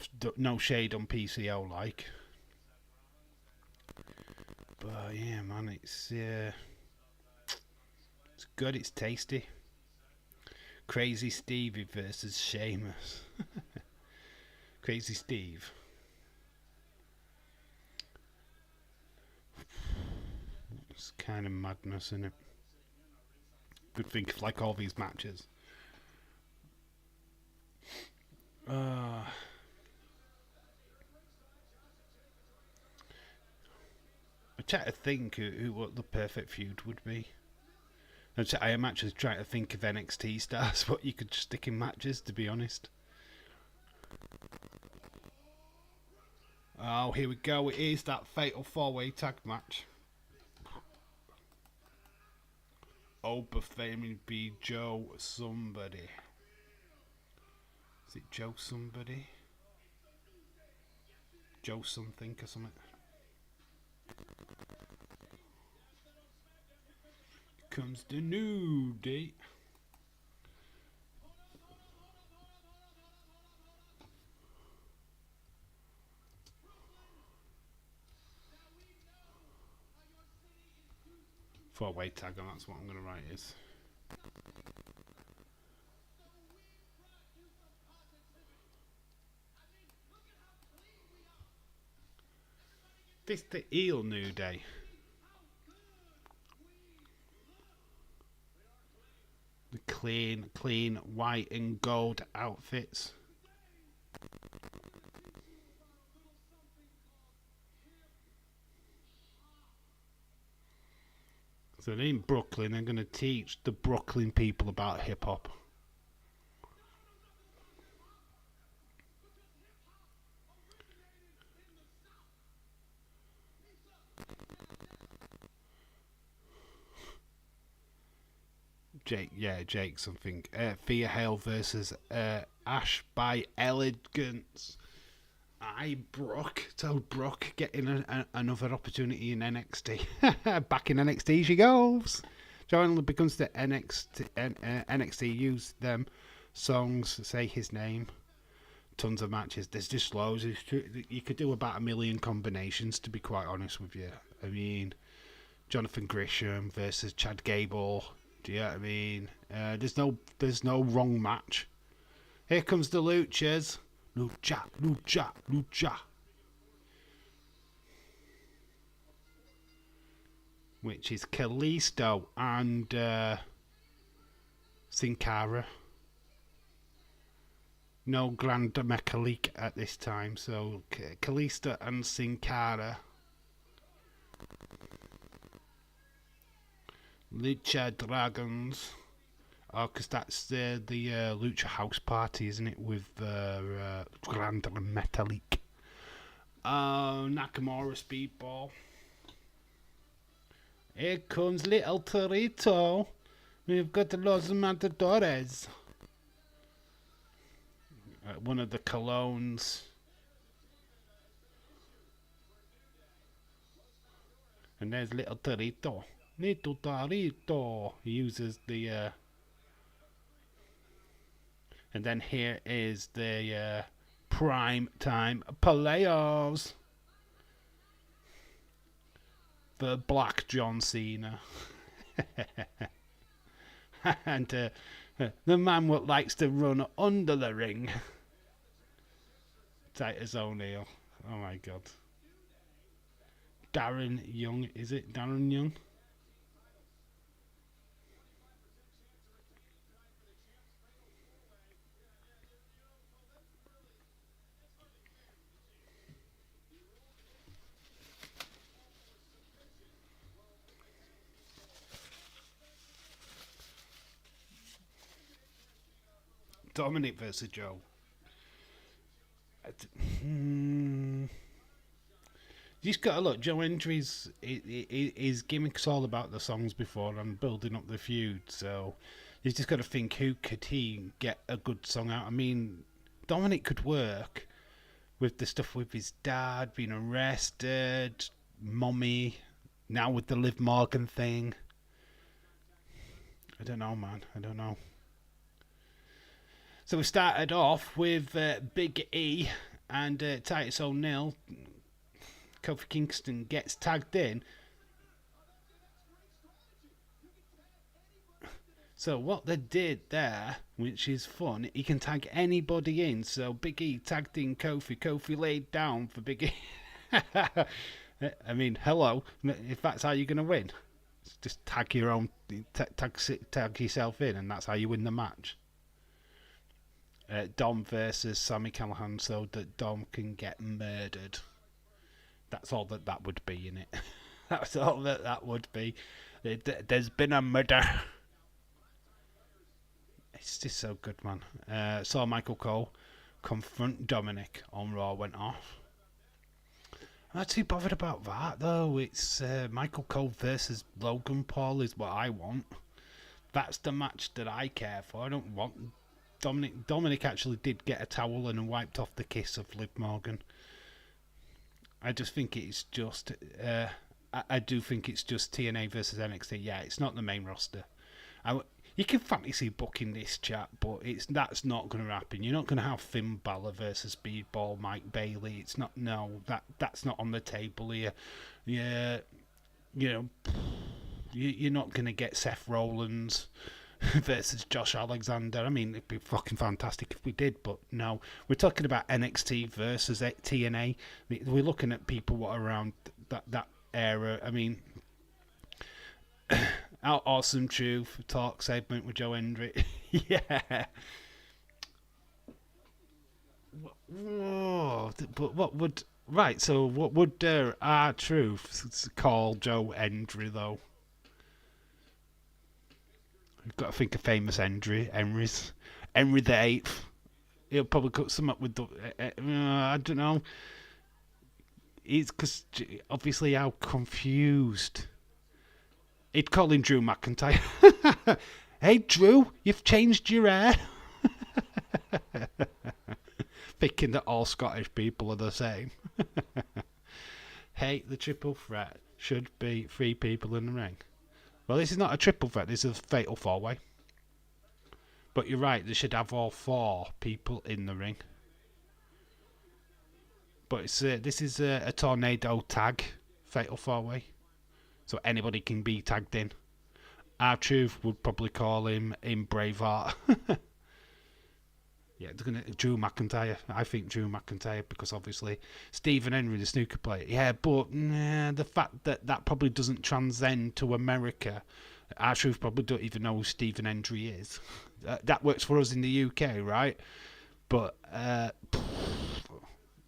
shade on PCO like. But yeah, man, it's good. It's tasty. Crazy Stevie versus Sheamus. Crazy Steve. It's kind of madness, isn't it? Good think of like all these matches. I try to think who what the perfect feud would be. I am actually trying to think of NXT stars, what you could stick in matches, to be honest. Oh, here we go. It is that fatal 4-way tag match. Oba faming be Joe somebody. Is it Joe somebody? Joe something or something? Comes the New Day. Four-way tag, and that's what I'm going to write is. This the heel New Day. The clean white and gold outfits. So in Brooklyn, they're going to teach the Brooklyn people about hip hop. Jake something. Thea Hale versus Ash by Elegance. Brooke told Brooke getting another opportunity in NXT. Back in NXT she goes. Joanna becomes the NXT use them songs, say his name. Tons of matches. There's just loads. You could do about 1 million combinations, to be quite honest with you. I mean, Jonathan Gresham versus Chad Gable. Do you know what I mean? There's no wrong match. Here comes the Luchas. Lucha. Which is Kalisto and Sin Cara. No Grand Metalik at this time, so Kalisto and Sin Cara. Lucha Dragons. Oh, because that's the Lucha House Party, isn't it? With Grand Metalik. Nakamura Speedball. Here comes Little Torito. We've got Los Matadores. One of the colognes. And there's little Torito. Little Torito. He uses the... and then here is the prime time players. The Black John Cena. And the man what likes to run under the ring. Titus O'Neil. Oh my god. Darren Young, is it Darren Young? Dominic versus Joe. You just gotta look. Joe Hendry's his gimmick's all about the songs before and building up the feud. So you just got to think, who could he get a good song out? I mean, Dominic could work with the stuff with his dad being arrested, Mummy, now with the Liv Morgan thing. I don't know, man. I don't know. So we started off with Big E and Titus O'Neil. Kofi Kingston gets tagged in. So what they did there, which is fun, he can tag anybody in. So Big E tagged in Kofi. Kofi laid down for Big E. I mean, hello. If that's how you're going to win, just tag your own, tag yourself in, and that's how you win the match. Dom versus Sami Callihan, so that Dom can get murdered. That's all that would be in it. That's all that would be. There's been a murder. It's just so good, man. Saw Michael Cole confront Dominic on Raw, went off. I'm not too bothered about that, though. It's Michael Cole versus Logan Paul is what I want. That's the match that I care for. I don't want... Dominic actually did get a towel and wiped off the kiss of Liv Morgan. I just think it's just... I do think it's just TNA versus NXT. Yeah, it's not the main roster. You can fantasy booking this chat, but that's not going to happen. You're not going to have Finn Balor versus Speedball Mike Bailey. It's not. No, that's not on the table here. Yeah, you're not going to get Seth Rollins versus Josh Alexander. I mean, it'd be fucking fantastic if we did, but no. We're talking about NXT versus TNA. We're looking at people what are around that era. I mean, our Awesome Truth talk segment with Joe Hendry. Yeah. Whoa. But what would... Right, so what would our Truth call Joe Hendry, though? We've got to think of famous Henrys. Henry the Eighth. He'll probably cut some up with the... I don't know. It's because, obviously, how confused... He'd call him Drew McIntyre. Hey, Drew, you've changed your hair. Thinking that all Scottish people are the same. Hey, the triple threat should be 3 people in the ring. Well, this is not a triple threat. This is a fatal 4-way. But you're right. They should have all 4 people in the ring. But this is a tornado tag fatal 4-way. So anybody can be tagged in. R-Truth would probably call him in Braveheart. Yeah, Drew McIntyre. I think Drew McIntyre because obviously Stephen Henry, the snooker player. Yeah, but the fact that probably doesn't transcend to America. R-Truth probably don't even know who Stephen Henry is. That works for us in the UK, right? But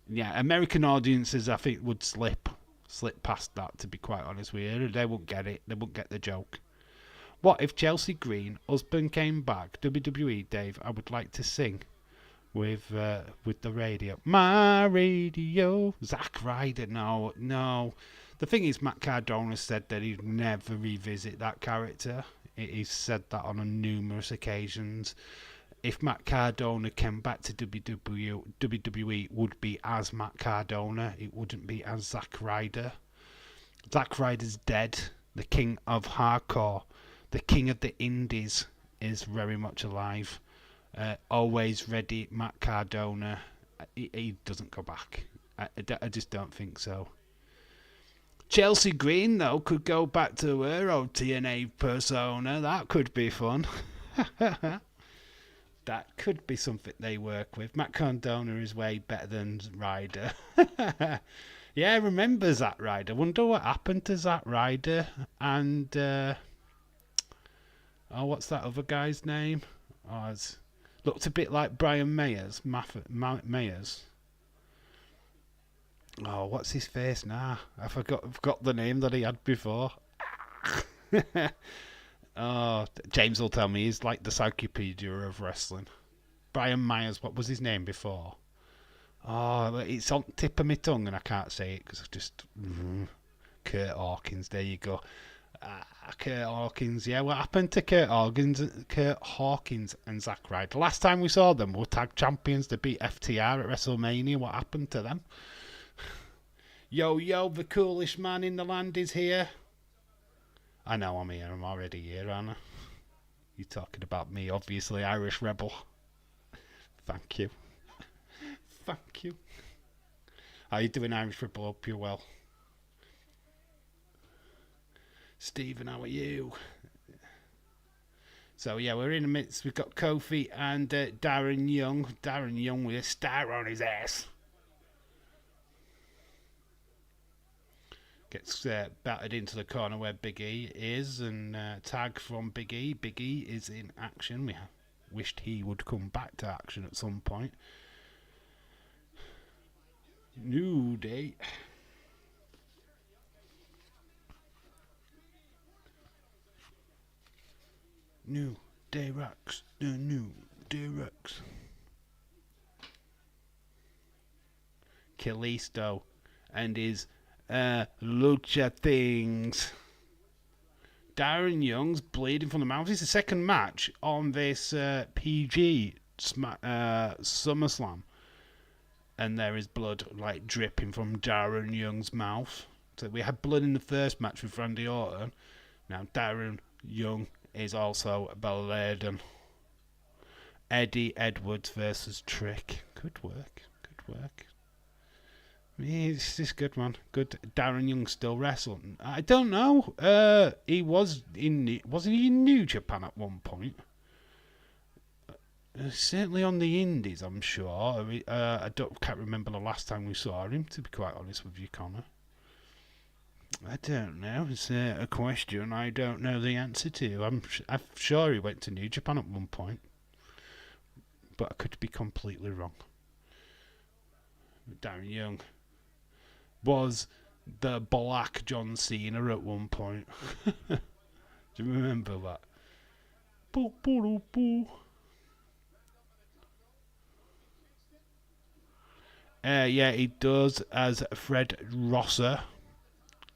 yeah, American audiences I think would slip past that, to be quite honest with you. They won't get it. They won't get the joke. What if Chelsea Green, husband, came back? WWE, Dave, I would like to sing with the radio. My radio. Zack Ryder, no. The thing is, Matt Cardona said that he'd never revisit that character. He's said that on numerous occasions. if Matt Cardona came back to WWE, it would be as Matt Cardona. It wouldn't be as Zack Ryder. Zack Ryder's dead. The king of hardcore, the king of the indies, is very much alive. Always ready, Matt Cardona. He doesn't go back. I just don't think so. Chelsea Green, though, could go back to her old TNA persona. That could be fun. That could be something they work with. Matt Cardona is way better than Ryder. Yeah, I remember Zack Ryder. Wonder what happened to Zack Ryder. And, what's that other guy's name? Oh, it's looked a bit like Brian Mayers. Mayers. Oh, what's his face now? I forgot the name that he had before. Oh, James will tell me he's like the encyclopedia of wrestling. Brian Myers, what was his name before? Oh, it's on the tip of my tongue and I can't say it because I just... Kurt Hawkins, there you go. Kurt Hawkins, yeah. What happened to Kurt Hawkins and Zack Ryder? Last time we saw them were tag champions to beat FTR at WrestleMania. What happened to them? Yo, the coolest man in the land is here. I know I'm here. I'm already here, aren't I? You're talking about me, obviously, Irish Rebel. Thank you. Thank you. How you doing, Irish Rebel? Hope you're well. Stephen, how are you? So, yeah, we're in the midst. We've got Kofi and Darren Young. Darren Young with a star on his ass. Gets battered into the corner where Big E is, and tag from Big E. Big E is in action. We wished he would come back to action at some point. New Day. New Day rocks. The New Day rocks. Kalisto and his lucha things. Darren Young's bleeding from the mouth. It's the second match on this PG SummerSlam, and there is blood like dripping from Darren Young's mouth. So we had blood in the first match with Randy Orton. Now Darren Young is also blooded. Eddie Edwards versus Trick. Good work. It's just good, man. Good. Darren Young still wrestling. I don't know. Wasn't he in New Japan at one point? Certainly on the Indies, I'm sure. Can't remember the last time we saw him, to be quite honest with you, Connor. I don't know. It's a question I don't know the answer to. I'm sure he went to New Japan at one point, but I could be completely wrong. Darren Young was the Black John Cena at one point. Do you remember that? Yeah, he does as Fred Rosser.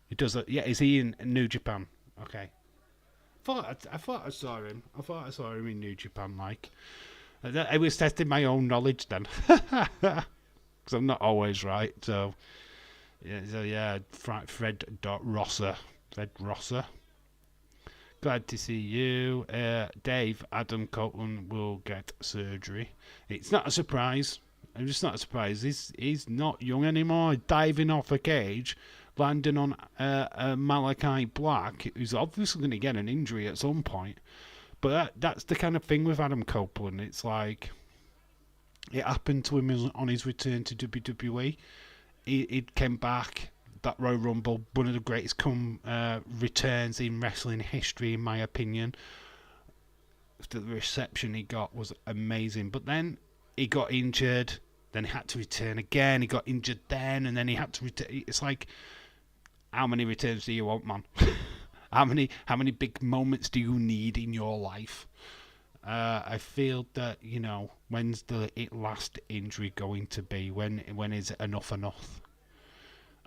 He does. Is he in New Japan? Okay. I thought I saw him. I thought I saw him in New Japan. Like, I was testing my own knowledge then, because I'm not always right. So yeah, Fred Rosser. Fred Rosser. Glad to see you. Dave, Adam Copeland will get surgery. It's not a surprise. I'm just not surprised. He's not young anymore. Diving off a cage, landing on Malachi Black, who's obviously going to get an injury at some point. But that's the kind of thing with Adam Copeland. It's like it happened to him on his return to WWE. He came back. That Royal Rumble, one of the greatest returns in wrestling history, in my opinion. The reception he got was amazing. But then he got injured. Then he had to return again. He got injured then, and then he had to return. It's like, how many returns do you want, man? How many big moments do you need in your life? I feel that, when's the last injury going to be? When is enough enough?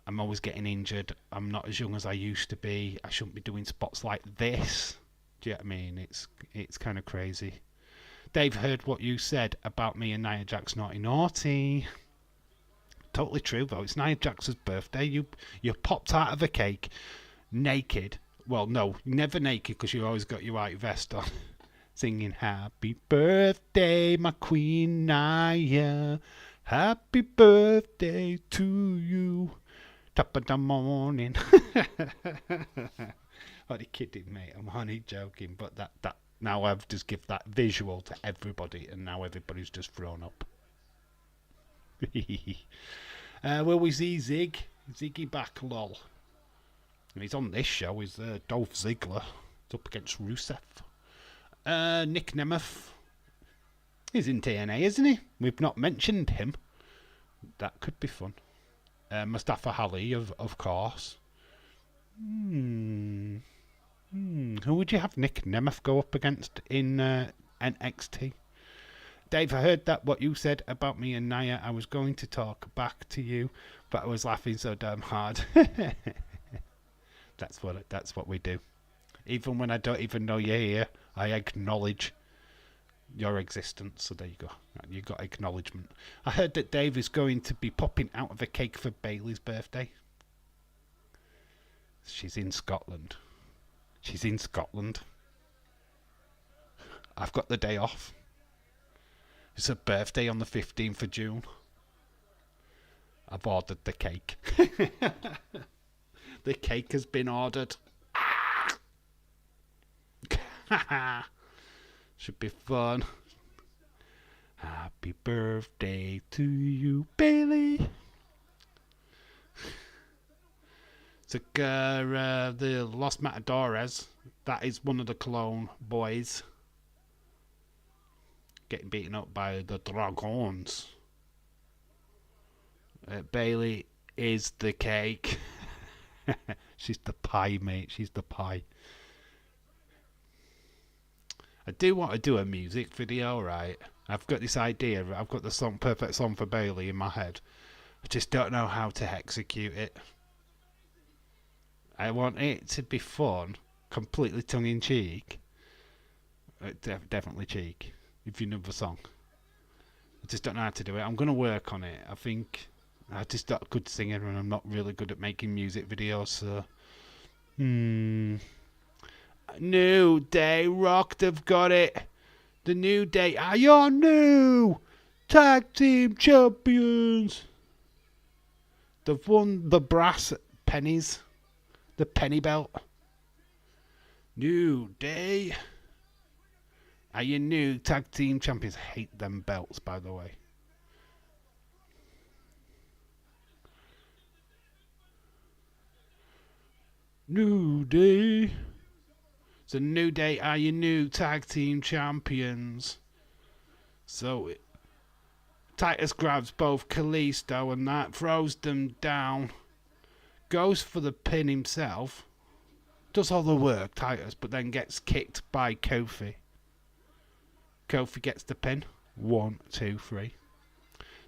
I'm always getting injured. I'm not as young as I used to be. I shouldn't be doing spots like this. Do you know what I mean? It's kind of crazy. Dave heard what you said about me and Nia Jax naughty naughty. Totally true, though. It's Nia Jax's birthday. You popped out of a cake naked. Well, no, never naked because you always got your white vest on. Singing happy birthday, my queen Nia. Happy birthday to you. Top of the morning. Only kidding, mate. I'm only joking. But that now I've just give that visual to everybody, and now everybody's just thrown up. Will we see Ziggy back, lol. And he's on this show. He's Dolph Ziggler. He's up against Rusev. Nick Nemeth. He's in TNA, isn't he? We've not mentioned him. That could be fun. Mustafa Ali, of course. Who would you have Nick Nemeth go up against in NXT? Dave, I heard that what you said about me and Nia. I was going to talk back to you, but I was laughing so damn hard. That's what we do. Even when I don't even know you're here, I acknowledge your existence. So there you go. You got acknowledgement. I heard that Dave is going to be popping out of a cake for Bayley's birthday. She's in Scotland. I've got the day off. It's her birthday on the 15th of June. I've ordered the cake. The cake has been ordered. Should be fun. Happy birthday to you, Bailey. So, the Los Matadores, that is one of the Cologne boys, getting beaten up by the Dragons. Bailey is the cake. She's the pie, mate. She's the pie. I do want to do a music video, right? I've got this idea. I've got the perfect song for Bailey in my head. I just don't know how to execute it. I want it to be fun, completely tongue-in-cheek. Definitely cheek, if you know the song. I just don't know how to do it. I'm going to work on it. I think I'm just not a good singer and I'm not really good at making music videos, so... New Day Rock, they've got it. The New Day are your new tag team champions. They've won the brass pennies, the penny belt. New Day are your new tag team champions. I hate them belts, by the way. New Day. So New Day are your new tag team champions. So Titus grabs both Kalisto and that, throws them down, goes for the pin himself, does all the work, Titus, but then gets kicked by Kofi. Kofi gets the pin. 1, 2, 3.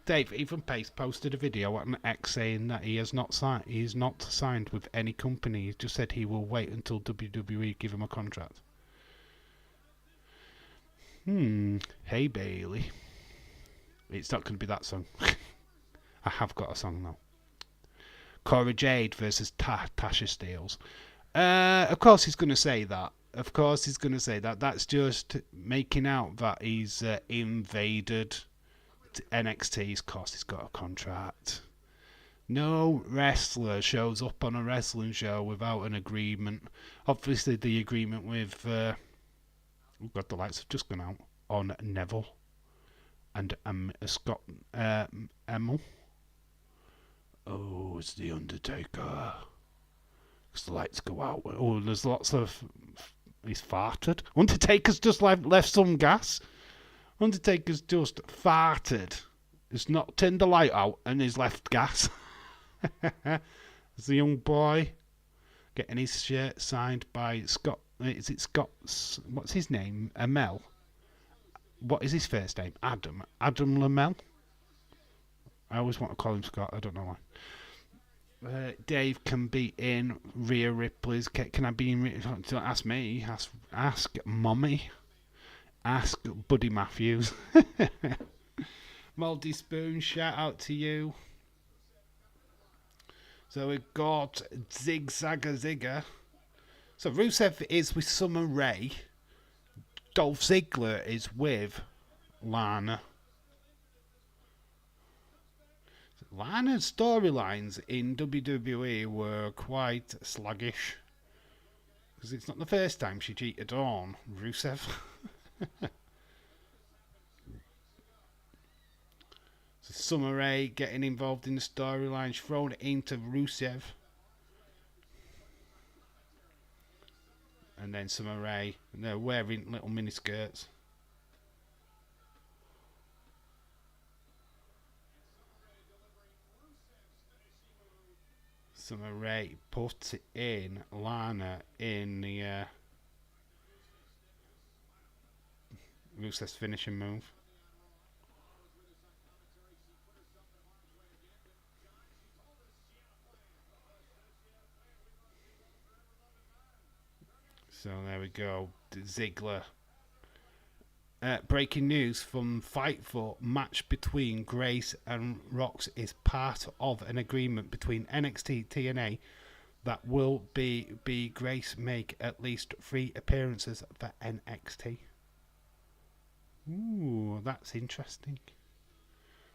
Dave, Ethan Pace posted a video on X saying that he is not signed with any company. He's just said he will wait until WWE give him a contract. Hey Bailey. It's not going to be that song. I have got a song though. Cora Jade versus Tasha Steelz. Of course he's going to say that. Of course he's going to say that. That's just making out that he's invaded NXT. Of course he's got a contract. No wrestler shows up on a wrestling show without an agreement. Obviously the agreement with God, the lights have just gone out on Neville and Scott Emmel. Oh, it's the Undertaker. Because the lights go out. Oh, there's lots of... He's farted. Undertaker's just left some gas. Undertaker's just farted. He's not turned the light out and he's left gas. There's the young boy getting his shirt signed by Scott. Is it Scott? What's his name? Amel. What is his first name? Adam. Adam Lamel. I always want to call him Scott. I don't know why. Dave can be in Rhea Ripley's. Can I be in? Don't ask me. Ask Mommy. Ask Buddy Matthews. Moldy Spoon, shout out to you. So we've got Zigzagger Zigger. So Rusev is with Summer Rae. Dolph Ziggler is with Lana. Lana's storylines in WWE were quite sluggish. Because it's not the first time she cheated on Rusev. So Summer Rae getting involved in the storyline, thrown it into Rusev. And then Summer Rae, they're wearing little miniskirts. Summer Rae put in Lana in the Rusev's finishing move. So there we go. Ziggler. Breaking news from Fightful: match between Grace and Rox is part of an agreement between NXT TNA that will be Grace make at least 3 appearances for NXT. Ooh, that's interesting.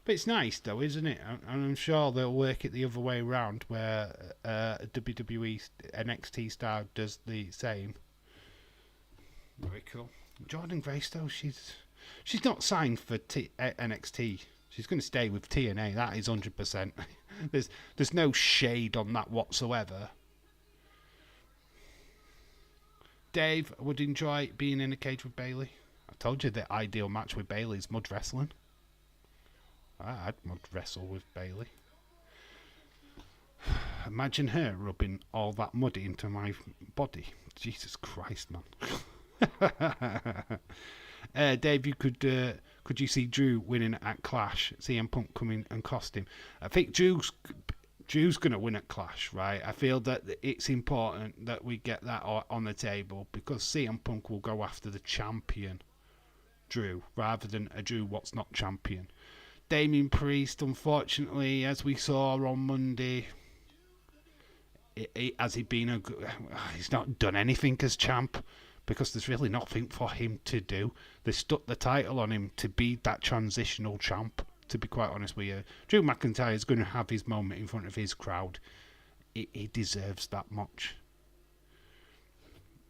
But it's nice though, isn't it? And I'm sure they'll work it the other way around, where WWE NXT star does the same. Very cool. Jordan Grace though, she's not signed for NXT. She's going to stay with TNA. That is 100%. There's no shade on that whatsoever. Dave would enjoy being in a cage with Bayley. I told you the ideal match with Bayley is mud wrestling. I'd mud wrestle with Bayley. Imagine her rubbing all that mud into my body. Jesus Christ, man. Dave, could you see Drew winning at Clash? CM Punk coming and cost him. I think Drew's going to win at Clash, right? I feel that it's important that we get that on the table, because CM Punk will go after the champion Drew rather than a Drew what's not champion. Damien Priest, unfortunately, as we saw on Monday, has he been he's not done anything as champ, because there's really nothing for him to do. They stuck the title on him to be that transitional champ, to be quite honest with you. Drew McIntyre is going to have his moment in front of his crowd. He deserves that much.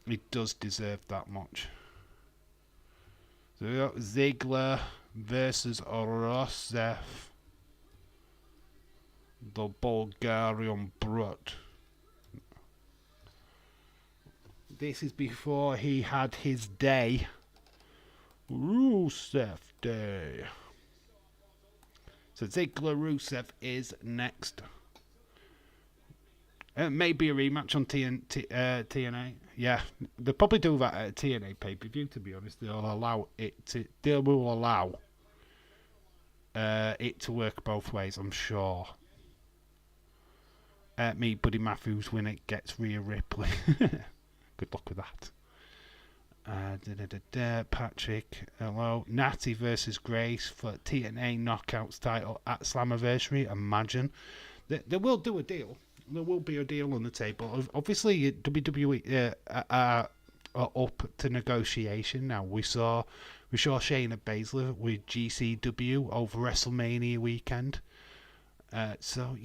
He does deserve that much. So we got Ziggler versus Rusev, the Bulgarian Brut. This is before he had his day. Rusev Day. So Ziggler Rusev is next. Maybe a rematch on TNA. Yeah, they'll probably do that at a TNA pay-per-view, to be honest. They will allow it to work both ways, I'm sure. Me, Buddy Matthews, when it gets Rhea Ripley. Good luck with that. Patrick, hello. Natty versus Grace for TNA Knockouts title at Slammiversary. Imagine. They will do a deal. There will be a deal on the table. Obviously, WWE are up to negotiation now. We saw Shayna Baszler with GCW over WrestleMania weekend. So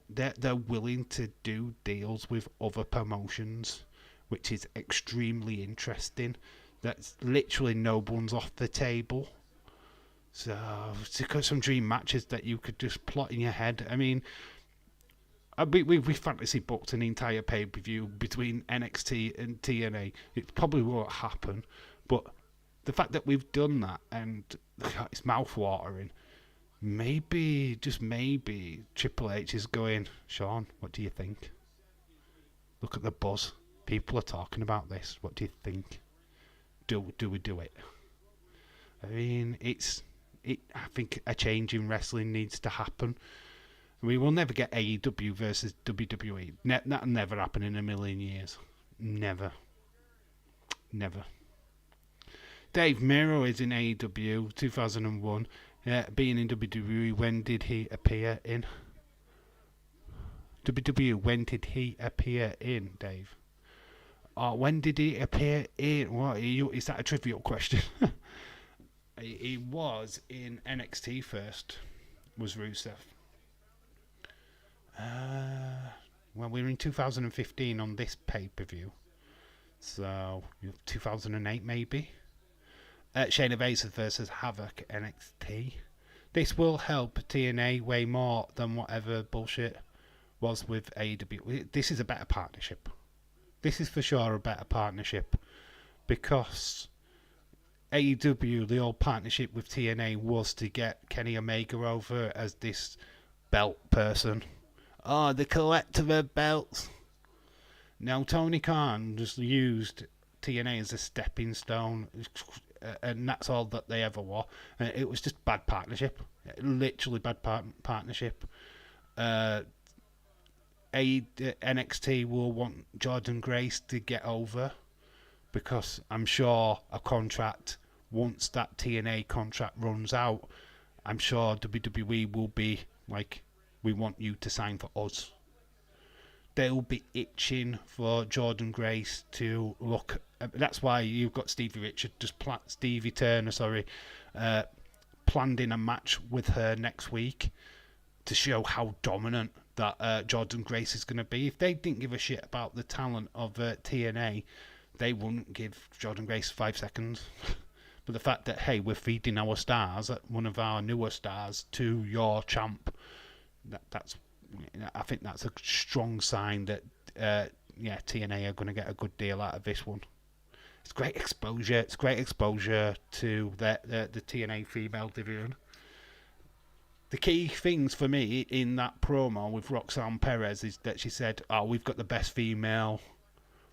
they're willing to do deals with other promotions, which is extremely interesting. That's literally no one's off the table. So to got some dream matches that you could just plot in your head. I mean, we fantasy booked an entire pay-per-view between NXT and TNA. It probably won't happen, but the fact that we've done that, and it's mouth-watering, maybe, just maybe, Triple H is going, Sean, what do you think? Look at the buzz. People are talking about this. What do you think? Do we do it? I mean, I think a change in wrestling needs to happen. We will never get AEW versus WWE. That'll never happen in a million years. Never. Dave Miro is in AEW 2001. Being in WWE, when did he appear in? WWE, when did he appear in, Dave? Oh, when did he appear in? What? Is that a trivial question? He was in NXT first, was Rusev. Well, we're in 2015 on this pay-per-view. So, 2008 maybe? Shayna Baszler versus Havoc NXT. This will help TNA way more than whatever bullshit was with AEW. This is a better partnership. This is for sure a better partnership. Because AEW, the old partnership with TNA was to get Kenny Omega over as this belt person. Oh, the collector of belts. Now, Tony Khan just used TNA as a stepping stone, and that's all that they ever were. It was just bad partnership. Literally bad partnership. NXT will want Jordan Grace to get over, because I'm sure a contract, once that TNA contract runs out, I'm sure WWE will be like, we want you to sign for us. They'll be itching for Jordan Grace to look. That's why you've got Stevie Turner, planned in a match with her next week to show how dominant that Jordan Grace is going to be. If they didn't give a shit about the talent of TNA, they wouldn't give Jordan Grace 5 seconds. But the fact that, hey, we're feeding our stars, one of our newer stars, to your champ, I think that's a strong sign that TNA are going to get a good deal out of this one. It's great exposure. It's great exposure to the TNA female division. The key things for me in that promo with Roxanne Perez is that she said, "Oh, we've got the best female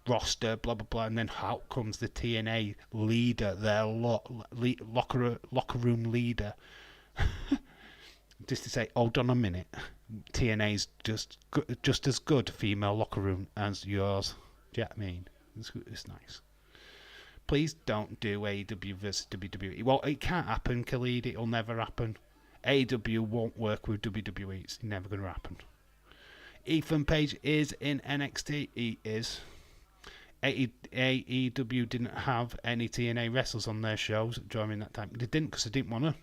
roster, blah blah blah," and then out comes the TNA leader, their locker room leader. Just to say, hold on a minute, TNA's just as good female locker room as yours. Do you know what I mean? It's nice. Please don't do AEW versus WWE. Well, it can't happen, Khalid. It'll never happen. AEW won't work with WWE. It's never going to happen. Ethan Page is in NXT. He is. AEW didn't have any TNA wrestlers on their shows during that time. They didn't, because they didn't want to.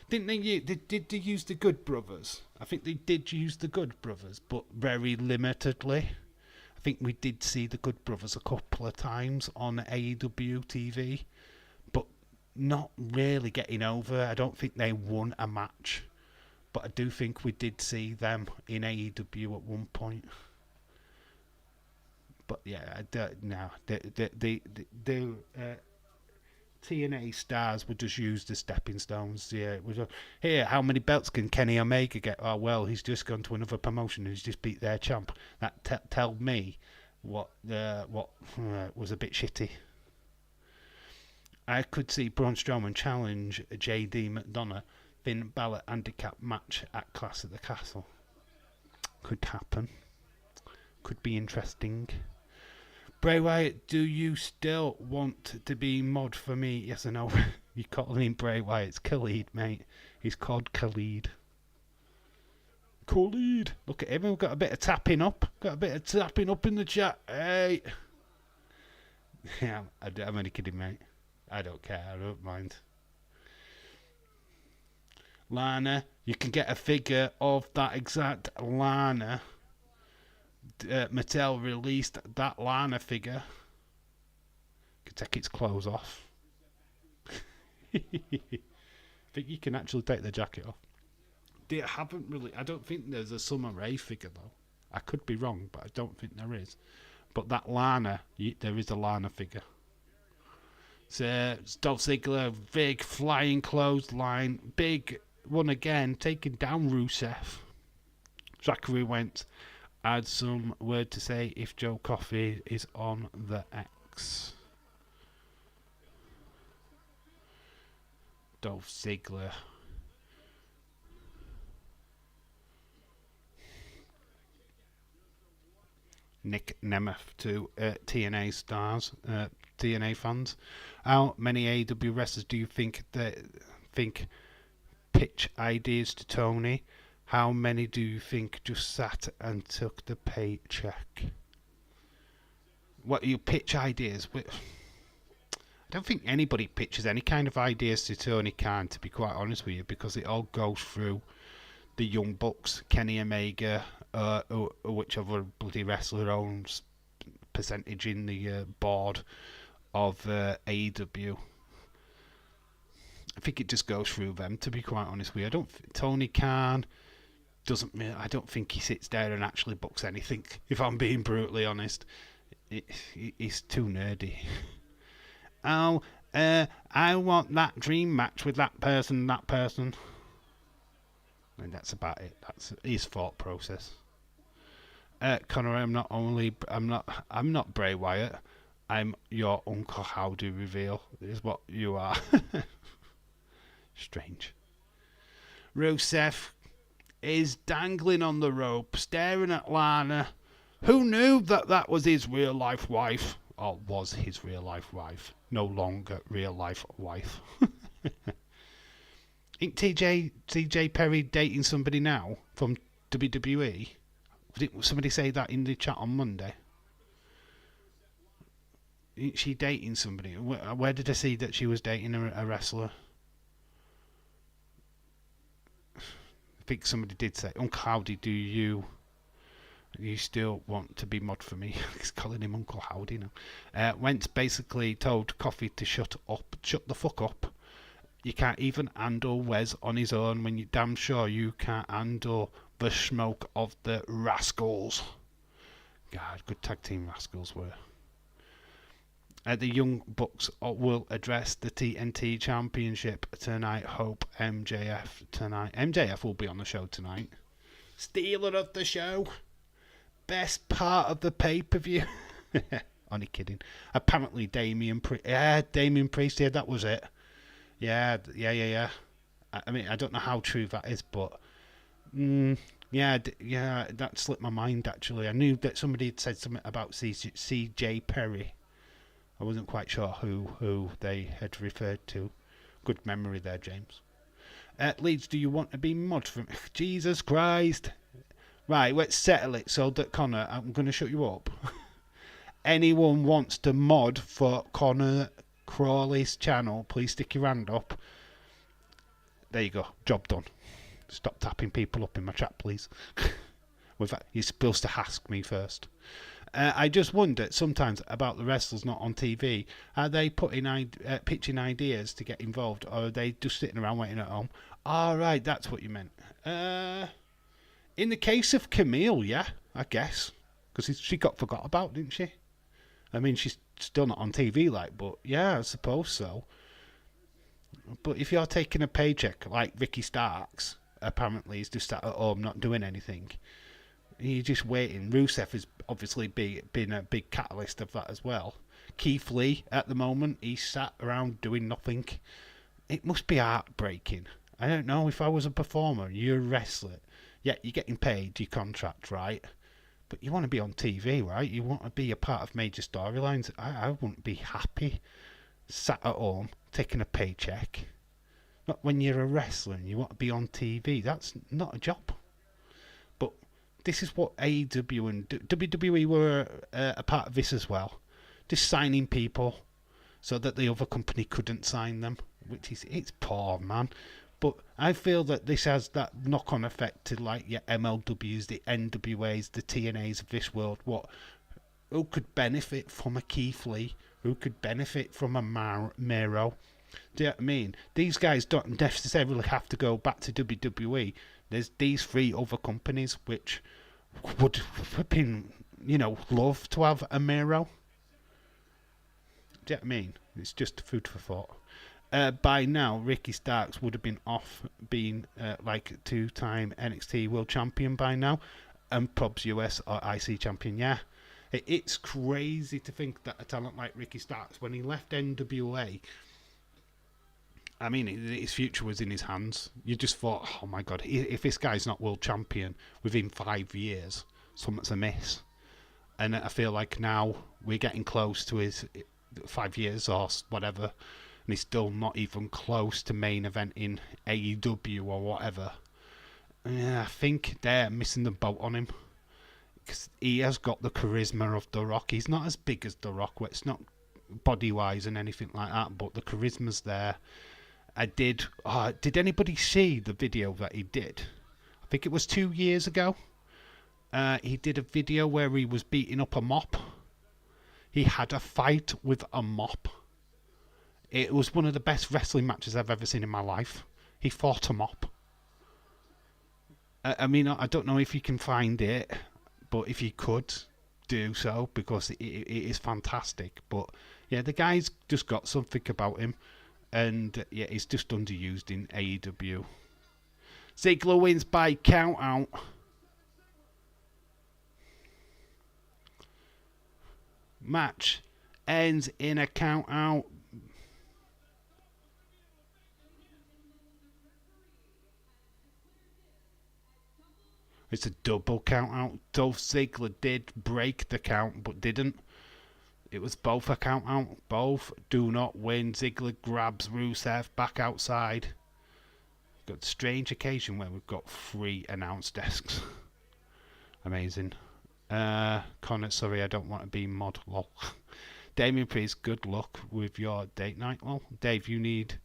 Didn't they? Did they use the Good Brothers? I think they did use the Good Brothers, but very limitedly. I think we did see the Good Brothers a couple of times on AEW TV, but not really getting over. I don't think they won a match, but I do think we did see them in AEW at one point. But yeah, the TNA stars were just used as stepping stones. Yeah, it was here. How many belts can Kenny Omega get? Oh well, he's just gone to another promotion and he's just beat their champ. That tell me what was a bit shitty. I could see Braun Strowman challenge JD McDonough Finn Balor handicap match at Clash at the Castle. Could happen. Could be interesting. Bray Wyatt, do you still want to be mod for me? Yes or no? You calling him Bray Wyatt? It's Khalid, mate. He's called Khalid. Khalid. Look at him. We've got a bit of tapping up. Got a bit of tapping up in the chat. Hey. Yeah, I'm only kidding, mate. I don't care. I don't mind. Lana, you can get a figure of that exact Lana. Mattel released that Lana figure. You can take its clothes off. I think you can actually take the jacket off. They haven't really. I don't think there's a Summer Rae figure though. I could be wrong, but I don't think there is. But that Lana, there is a Lana figure. So Dolph Ziggler, big flying clothesline, big one again, taking down Rusev. Zachary went. Add some word to say if Joe Coffey is on the X. Dolph Ziggler. Nick Nemeth to TNA stars. TNA fans. How many AEW wrestlers do you think pitch ideas to Tony? How many do you think just sat and took the paycheck? What you pitch ideas? I don't think anybody pitches any kind of ideas to Tony Khan, to be quite honest with you, because it all goes through the Young Bucks, Kenny Omega, or whichever bloody wrestler owns percentage in the board of AEW. I think it just goes through them, to be quite honest with you. Tony Khan doesn't. I don't think he sits there and actually books anything. If I'm being brutally honest, he's too nerdy. Oh, I want that dream match with that person, and that's about it. That's his thought process. Connor, I'm not Bray Wyatt. I'm your Uncle Howdy reveal. Is what you are. Strange. Rusev is dangling on the rope, staring at Lana. Who knew that was his real life wife? Or was his real life wife? No longer real life wife. Ain't TJ Perry dating somebody now from WWE? Did somebody say that in the chat on Monday? Ain't she dating somebody? Where did I see that she was dating a wrestler? I think somebody did say, Uncle Howdy, do you still want to be mod for me? He's calling him Uncle Howdy now. Wentz basically told Coffey to shut the fuck up. You can't even handle Wes on his own when you're damn sure you can't handle the smoke of the Rascals. God, good tag team Rascals were. The Young Bucks will address the TNT Championship tonight. Hope MJF tonight. MJF will be on the show tonight. Stealer of the show. Best part of the pay-per-view. Only kidding. Apparently Damian Priest. Yeah, Damian Priest. Yeah, that was it. Yeah. I mean, I don't know how true that is, but yeah, that slipped my mind actually. I knew that somebody had said something about CJ Perry. I wasn't quite sure who they had referred to. Good memory there, James. Leeds, do you want to be mod from... Jesus Christ. Right, let's settle it so that Connor, I'm going to shut you up. Anyone wants to mod for Connor Crawley's channel, please stick your hand up. There you go, job done. Stop tapping people up in my chat, please. You're supposed to ask me first. I just wonder sometimes about the wrestlers not on TV. Are they pitching ideas to get involved, or are they just sitting around waiting at home? All right, that's what you meant. In the case of Camille, yeah, I guess, because she got forgot about, didn't she? I mean, she's still not on TV, but yeah, I suppose so. But if you're taking a paycheck like Ricky Starks, apparently he's just sat at home not doing anything. You're just waiting. Rusev has obviously been a big catalyst of that as well. Keith Lee, at the moment, he's sat around doing nothing. It must be heartbreaking. I don't know, if I was a performer, you're a wrestler, yeah, you're getting paid your contract, right? But you want to be on TV, right? You want to be a part of major storylines. I wouldn't be happy sat at home taking a paycheck. Not when you're a wrestler and you want to be on TV. That's not a job. But this is what AEW and WWE were a part of this as well. Just signing people so that the other company couldn't sign them, it's poor, man. But I feel that this has that knock-on effect to like your MLWs, the NWAs, the TNAs of this world. Who could benefit from a Keith Lee? Who could benefit from a Miro? Do you know what I mean? These guys don't necessarily have to go back to WWE. There's these three other companies which would flipping, love to have a Miro. Do you know what I mean? It's just food for thought. By now, Ricky Starks would have been off being like two-time NXT World Champion by now, and Probs US or IC Champion. Yeah, it's crazy to think that a talent like Ricky Starks, when he left NWA, I mean, his future was in his hands. You just thought, oh my God, if this guy's not World Champion within 5 years, something's amiss. And I feel like now we're getting close to 5 years or whatever, and he's still not even close to main event in AEW or whatever. Yeah, I think they're missing the boat on him. Because he has got the charisma of The Rock. He's not as big as The Rock, where it's not body-wise and anything like that, but the charisma's there. Did anybody see the video that he did? I think it was 2 years ago. He did a video where he was beating up a mop. He had a fight with a mop. It was one of the best wrestling matches I've ever seen in my life. He fought a mop. I mean, I don't know if you can find it, but if you could, do so, because it is fantastic. But yeah, the guy's just got something about him, and yeah, he's just underused in AEW. Ziggler wins by count out. Match ends in a count out. It's a double count out. Dolph Ziggler did break the count, but didn't. It was both a count out. Both do not win. Ziggler grabs Rusev back outside. Got a strange occasion where we've got 3 announce desks. Amazing. Connor, sorry, I don't want to be mod. Lol. Damien Priest, good luck with your date night. Well, Dave, read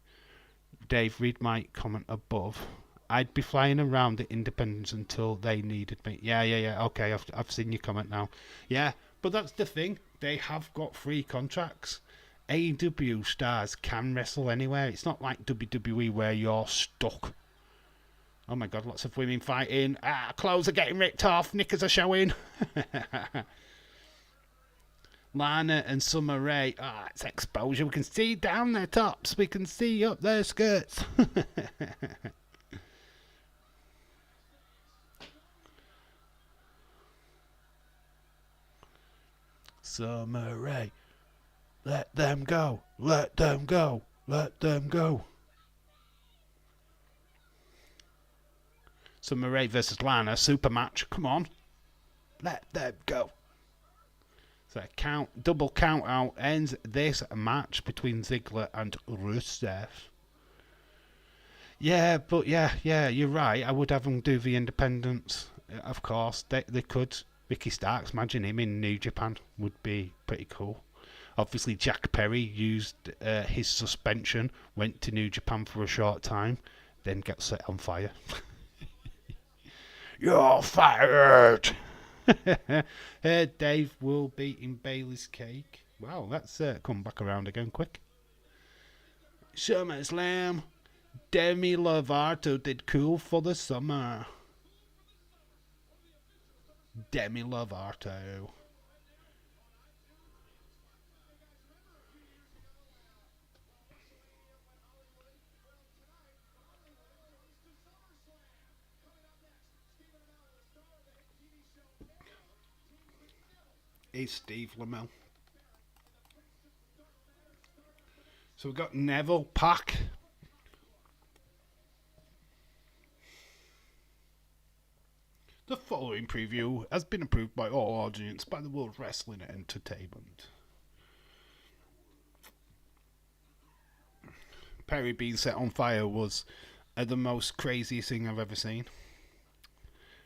my comment above. I'd be flying around the Independence until they needed me. Yeah. Okay, I've seen your comment now. Yeah, but that's the thing. They have got 3 contracts. AEW stars can wrestle anywhere. It's not like WWE where you're stuck. Oh my god, lots of women fighting. Clothes are getting ripped off. Knickers are showing. Lana and Summer Rae. It's exposure. We can see down their tops. We can see up their skirts. Summer Rae. Let them go. Let them go. Let them go. Summer Rae versus Lana. Super match. Come on. Let them go. So double count out ends this match between Ziggler and Rusev. Yeah, but yeah, you're right. I would have them do the Independence. Of course, they could. Ricky Starks, imagine him in New Japan, would be pretty cool. Obviously, Jack Perry used his suspension, went to New Japan for a short time, then got set on fire. You're fired! Dave will be in Bailey's cake. Wow, that's come back around again quick. SummerSlam. Demi Lovato did cool for the summer. Demi Lovato. Is Steve Lamel. So we've got Neville Pack. The following preview has been approved by all audience by the World Wrestling Entertainment. Perry being set on fire was the most craziest thing I've ever seen.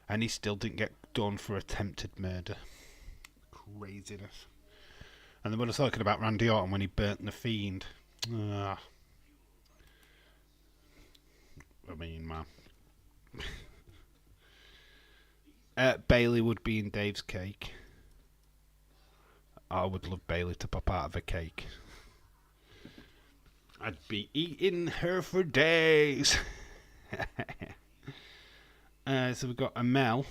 And he still didn't get done for attempted murder. Craziness. And then we're talking about Randy Orton when he burnt the Fiend. I mean, man. Bailey would be in Dave's cake. I would love Bailey to pop out of a cake. I'd be eating her for days. So we've got Amel.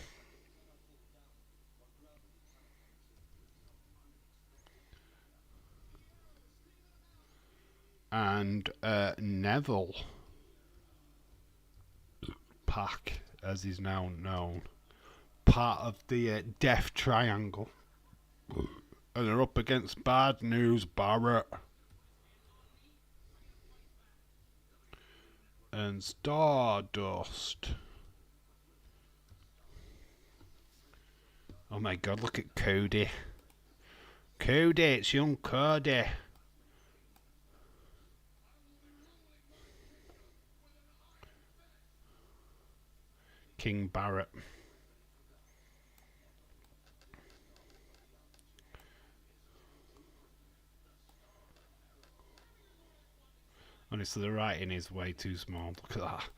And Neville Pack, as he's now known, part of the Death Triangle, and they're up against Bad News Barrett and Stardust. Oh my god, look at Cody. Cody, it's young Cody. King Barrett. Honestly, the writing is way too small. Look at that.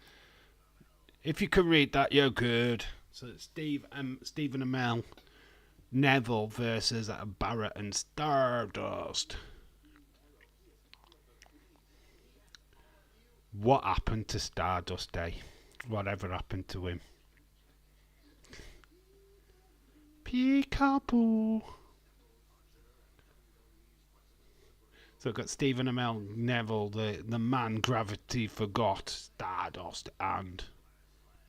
If you can read that, you're good. So it's Stephen Amell, Neville versus Barrett and Stardust. What happened to Stardust Day? Whatever happened to him? Peekaboo. So we've got Stephen Amell, Neville, the man gravity forgot, Stardust, and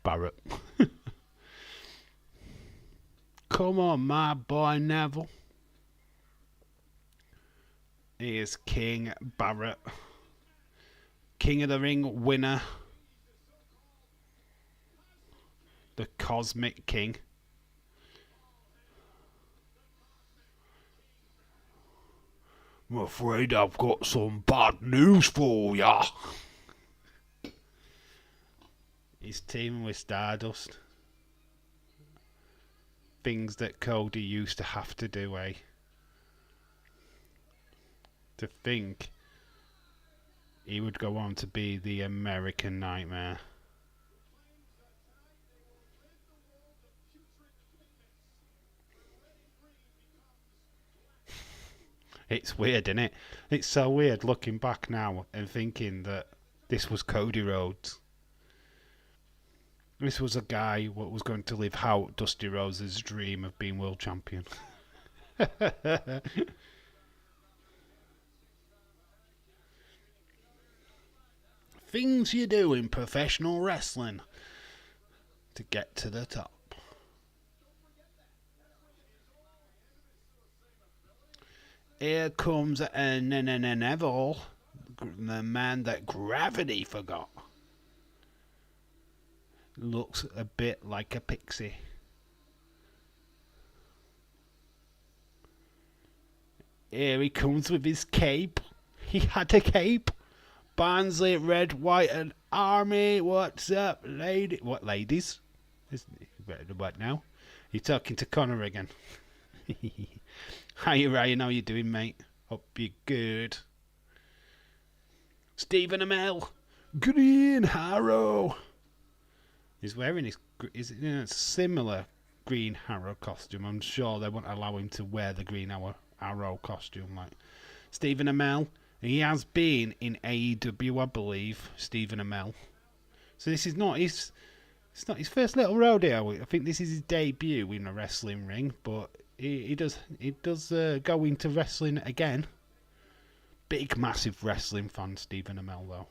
Barrett. Come on, my boy Neville. He is King Barrett. King of the Ring winner. The Cosmic King. I'm afraid I've got some bad news for ya. He's teaming with Stardust. Things that Cody used to have to do, eh? To think he would go on to be the American Nightmare. It's weird, isn't it? It's so weird looking back now and thinking that this was Cody Rhodes. This was a guy what was going to live out Dusty Rhodes' dream of being world champion. Things you do in professional wrestling to get to the top. Here comes Neville, the man that gravity forgot. Looks a bit like a pixie. Here he comes with his cape. He had a cape. Barnsley, red, white, and army. What's up, lady? What ladies? What now? You're talking to Connor again. Hi Ryan, how you doing, mate? Hope you're good. Stephen Amell, Green Harrow. He's wearing his similar Green Arrow costume. I'm sure they won't allow him to wear the Green Arrow costume like Stephen Amell. He has been in AEW, I believe. Stephen Amell. So this is not his. It's not his first little rodeo. I think this is his debut in a wrestling ring, but he does go into wrestling again. Big, massive wrestling fan, Stephen Amell, though.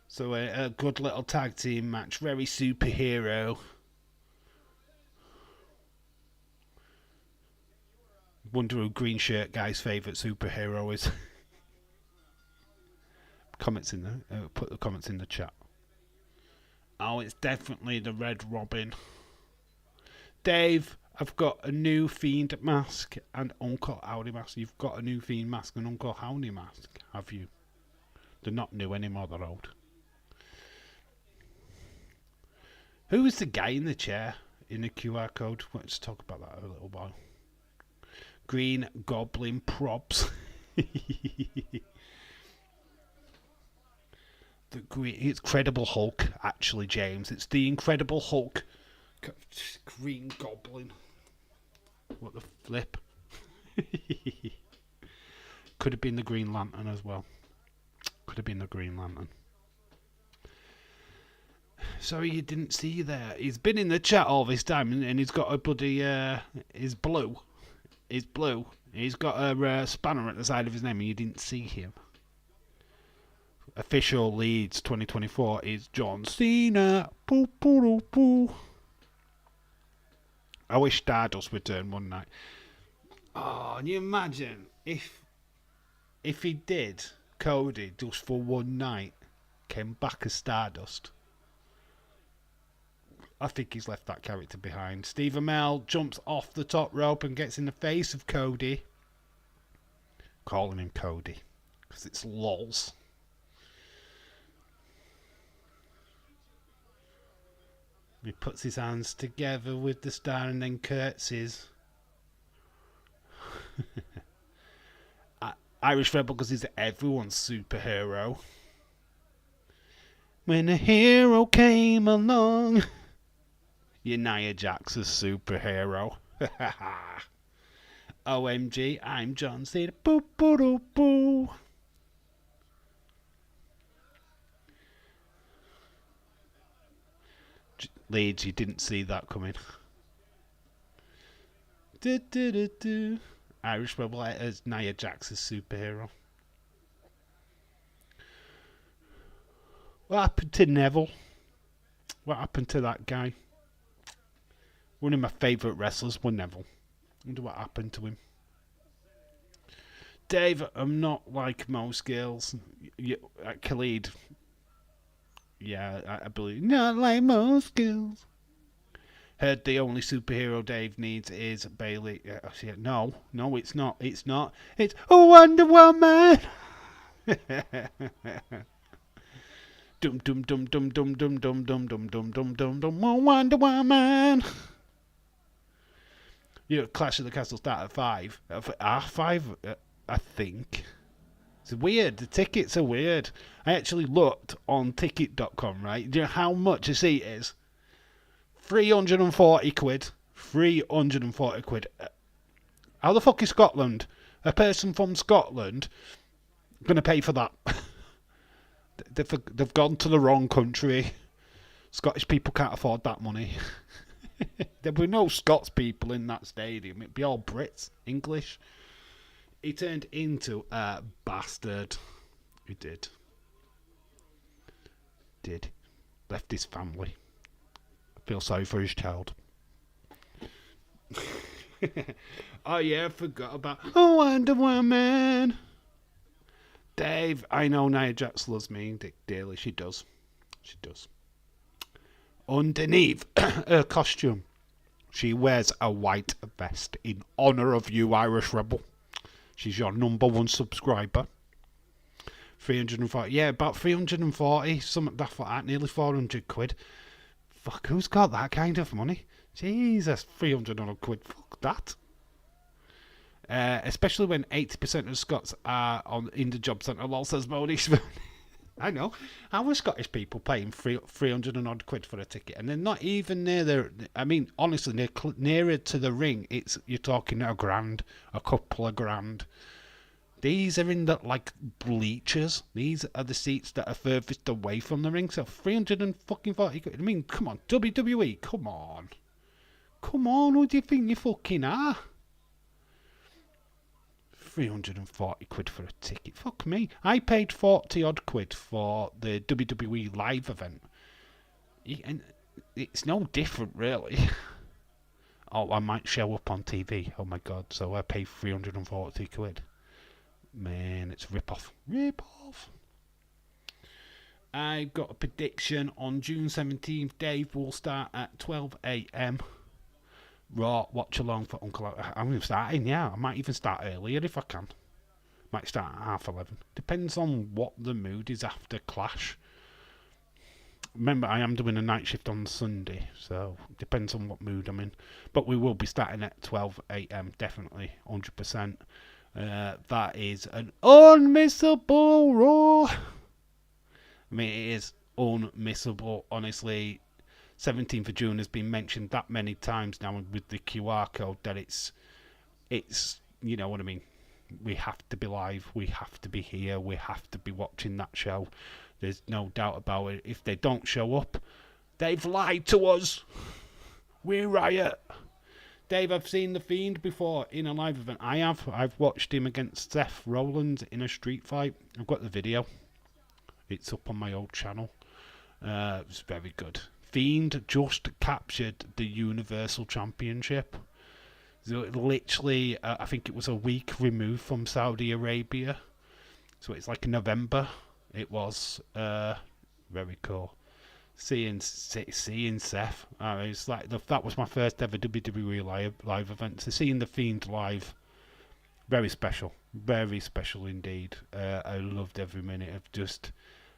So a good little tag team match, very superhero. Wonder who Green Shirt Guy's favourite superhero is. Comments in the put the comments in the chat. Oh, it's definitely the Red Robin. Dave, I've got a new Fiend mask and Uncle Howdy mask. You've got a new Fiend mask and Uncle Howdy mask, have you? They're not new anymore, they're old. Who was the guy in the chair in the QR code? Let's talk about that a little while. Green Goblin props. It's Incredible Hulk, actually, James. It's the Incredible Hulk. Green Goblin. What the flip? Could have been the Green Lantern as well. Could have been the Green Lantern. Sorry you didn't see you there. He's been in the chat all this time and he's got a bloody... he's blue. He's blue. He's got a spanner at the side of his name and you didn't see him. Official Leeds 2024 is John Cena. Boo, boo, boo, boo. I wish Stardust returned one night. Oh, can you imagine if he did Cody just for one night, came back as Stardust? I think he's left that character behind. Steve Amell jumps off the top rope and gets in the face of Cody. Calling him Cody because it's lols. He puts his hands together with the star and then curtsies. Irish Rebel because he's everyone's superhero. When a hero came along, you're Nia Jax's superhero. OMG, I'm John Cena. Boo boo doo boo. Leeds, you didn't see that coming. Irish Rebel as Nia Jax's superhero. What happened to Neville? What happened to that guy? One of my favourite wrestlers was Neville. I wonder what happened to him. Dave, I'm not like most girls. Khalid. Yeah, I believe. Not like most girls. Heard the only superhero Dave needs is Bailey. No, it's not. It's not. It's Wonder Woman. Dum dum dum dum dum dum dum dum dum dum dum dum dum. Wonder Woman. Clash of the Castle start at 5. 5, I think. It's weird. The tickets are weird. I actually looked on ticket.com, right? Do you know how much a seat is? 340 quid. 340 quid. How the fuck is Scotland? A person from Scotland going to pay for that? They've gone to the wrong country. Scottish people can't afford that money. There were no Scots people in that stadium. It'd be all Brits, English. He turned into a bastard. He did. Left his family. I feel sorry for his child. Oh yeah, I forgot about Wonder Woman. Dave, I know Nia Jax loves me dearly. She does. Underneath her costume, she wears a white vest in honour of you, Irish Rebel. She's your number 1 subscriber. 340. Yeah, about 340. Something like that. Nearly 400 quid. Fuck, who's got that kind of money? Jesus, 300 quid. Fuck that. Especially when 80% of Scots are in the job centre. Lol says Moni. I know. How are Scottish people paying 300 and odd quid for a ticket? And they're not even near the... I mean, honestly, nearer to the ring, you're talking a grand, a couple of grand. These are in the, bleachers. These are the seats that are furthest away from the ring. So 340 quid. I mean, come on, WWE, come on. Come on, who do you think you fucking are? 340 quid for a ticket. Fuck me. I paid 40 odd quid for the WWE live event. And it's no different, really. Oh, I might show up on TV. Oh my god. So I paid 340 quid. Man, it's rip-off. Rip-off. I've got a prediction on June 17th. Dave will start at 12 a.m. Raw watch along for Uncle. I'm starting, yeah. I might even start earlier if I can. Might start at 11:30. Depends on what the mood is after Clash. Remember, I am doing a night shift on Sunday, so depends on what mood I'm in. But we will be starting at 12 a.m. Definitely, 100%. That is an unmissable Raw. I mean, it is unmissable, honestly. 17th of June has been mentioned that many times now with the QR code that it's you know what I mean. We have to be live. We have to be here. We have to be watching that show. There's no doubt about it. If they don't show up, they've lied to us. We riot. Dave, I've seen The Fiend before in a live event. I have. I've watched him against Seth Rollins in a street fight. I've got the video. It's up on my old channel. It's very good. Fiend just captured the Universal Championship. So literally, I think it was a week removed from Saudi Arabia. So it's like November. It was very cool. Seeing Seth. It's like that was my first ever WWE live event. So seeing The Fiend live, very special. Very special indeed. I loved every minute of just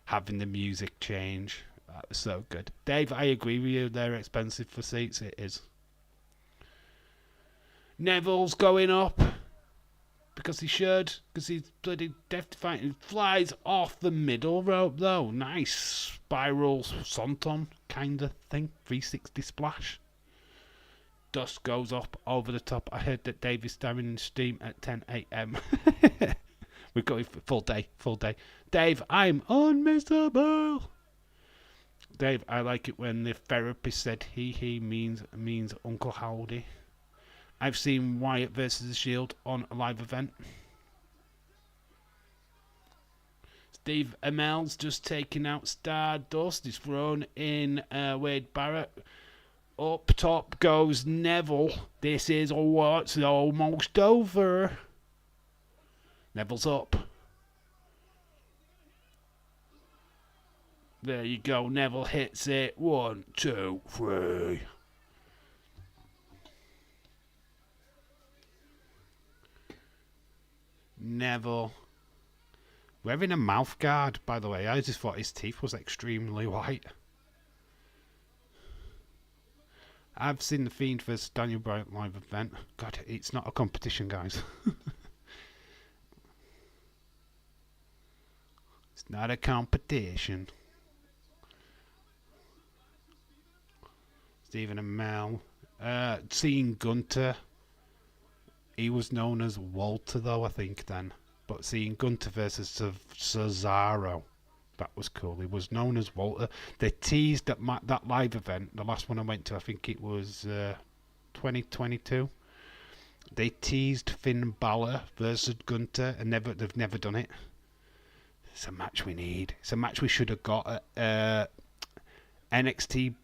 having the music change. That was so good. Dave, I agree with you. They're expensive for seats. It is. Neville's going up because he should. Because he's bloody death defying. He flies off the middle rope though. Nice spiral senton kind of thing. 360 splash. Dust goes up over the top. I heard that Dave is staring in steam at 10 a.m. We're going for full day. Dave, I'm unmissable. Dave, I like it when the therapist said he means Uncle Howdy. I've seen Wyatt versus the Shield on a live event. Steve Amell's just taking out Stardust. He's thrown in Wade Barrett. Up top goes Neville. This is what's almost over. Neville's up. There you go. Neville hits it. 1, 2, 3. Neville. Wearing a mouth guard, by the way. I just thought his teeth was extremely white. I've seen The Fiend vs Daniel Bryan live event. God, it's not a competition, guys. It's not a competition. Stephen Amell. Seeing Gunter. He was known as Walter, though, I think, then. But seeing Gunter versus Cesaro, that was cool. He was known as Walter. They teased at that live event, the last one I went to, I think it was 2022. They teased Finn Balor versus Gunter, and they've never done it. It's a match we need. It's a match we should have got at NXT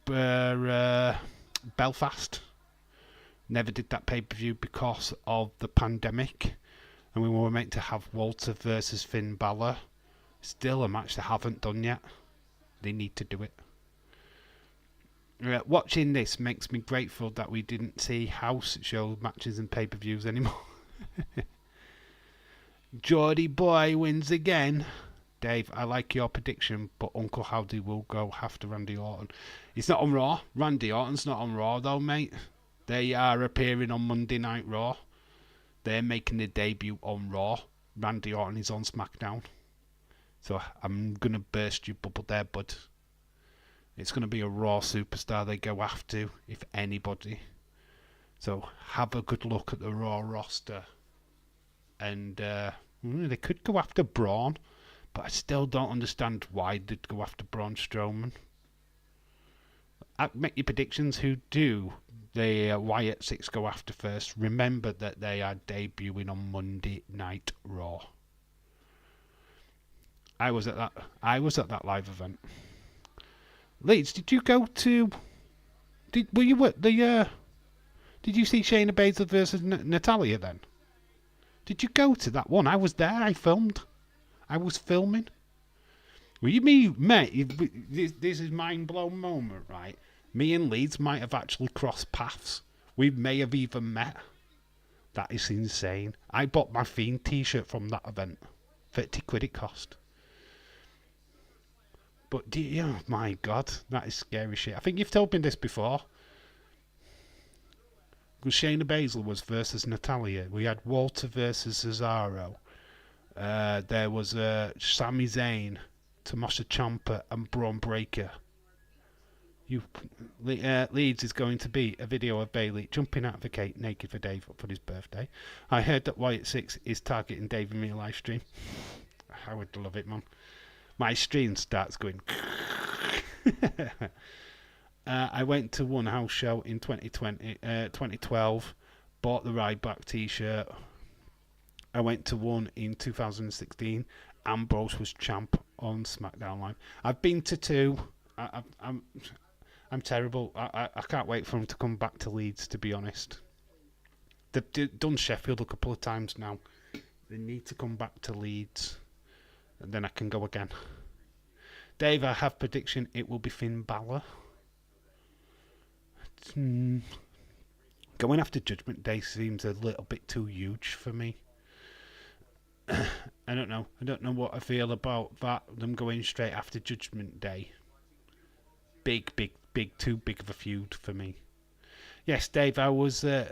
Belfast. Never did that pay-per-view because of the pandemic. And we were meant to have Walter versus Finn Balor. Still a match they haven't done yet. They need to do it. Watching this makes me grateful that we didn't see house show matches and pay-per-views anymore. Geordie Boy wins again. Dave, I like your prediction, but Uncle Howdy will go after Randy Orton. He's not on Raw. Randy Orton's not on Raw though, mate. They are appearing on Monday Night Raw. They're making their debut on Raw. Randy Orton is on SmackDown. So I'm going to burst your bubble there, bud. It's going to be a Raw superstar they go after, if anybody. So have a good look at the Raw roster. And they could go after Braun, but I still don't understand why they'd go after Braun Strowman. Make your predictions. Who do the Wyatt Six go after first? Remember that they are debuting on Monday Night Raw. I was at that live event. Leeds, did you go to? Were you at the? Did you see Shayna Baszler versus Natalia then? Did you go to that one? I was there. I filmed. I was filming. Well, you mean, mate? This is mind blown moment, right? Me and Leeds might have actually crossed paths. We may have even met. That is insane. I bought my Fiend t-shirt from that event. 30 quid it cost. But, oh my God, that is scary shit. I think you've told me this before. Because Shayna Baszler was versus Natalia. We had Walter versus Cesaro. There was Sami Zayn, Tommaso Ciampa, and Braun Breaker. Leeds is going to be a video of Bayley jumping out of a cake naked for Dave for his birthday. I heard that Wyatt Six is targeting Dave in my live stream. I would love it, man. My stream starts going. I went to one house show in 2012, bought the Ryback t-shirt. I went to one in 2016. Ambrose was champ on SmackDown Live. I've been to two. I'm terrible. I can't wait for him to come back to Leeds, to be honest. They've done Sheffield a couple of times now. They need to come back to Leeds. And then I can go again. Dave, I have prediction it will be Finn Balor. Going after Judgment Day seems a little bit too huge for me. I don't know. I don't know what I feel about that. Them going straight after Judgment Day. too big of a feud for me. Yes, Dave, it was a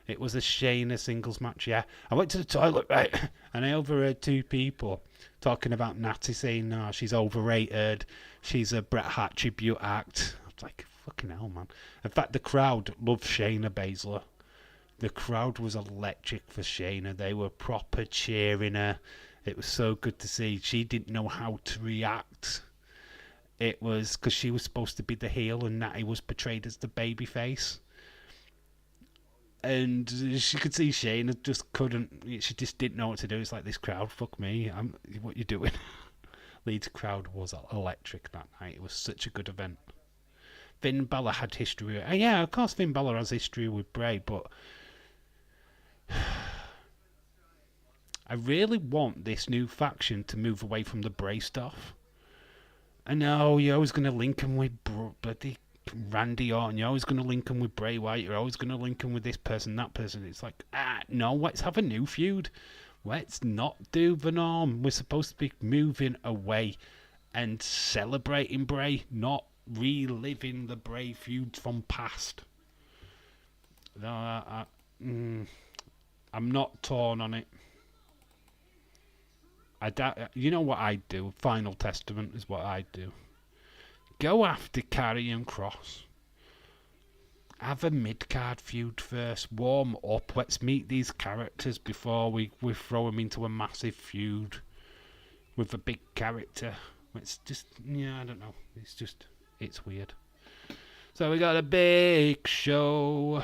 Shayna singles match, yeah. I went to the toilet, right, and I overheard two people talking about Natty saying, no, she's overrated, she's a Bret Hart tribute act. I was like, fucking hell, man. In fact, the crowd loved Shayna Baszler. The crowd was electric for Shayna. They were proper cheering her. It was so good to see. She didn't know how to react. It was because she was supposed to be the heel and Natty was portrayed as the babyface. And she could see Shayna just couldn't. She just didn't know what to do. It's like, this crowd, fuck me. What you doing? Leeds crowd was electric that night. It was such a good event. Finn Balor had history. Yeah, of course Finn Balor has history with Bray, but I really want this new faction to move away from the Bray stuff. I know you're always going to link him with bloody Randy Orton. You're always going to link him with Bray Wyatt. You're always going to link him with this person, that person. It's like, no, let's have a new feud. Let's not do the norm. We're supposed to be moving away and celebrating Bray, not reliving the Bray feuds from past. I'm not torn on it. You know what I'd do? Final Testament is what I'd do. Go after Karrion Kross. Have a mid-card feud first. Warm up. Let's meet these characters before we throw them into a massive feud with a big character. It's just, I don't know. It's weird. So we got a big show.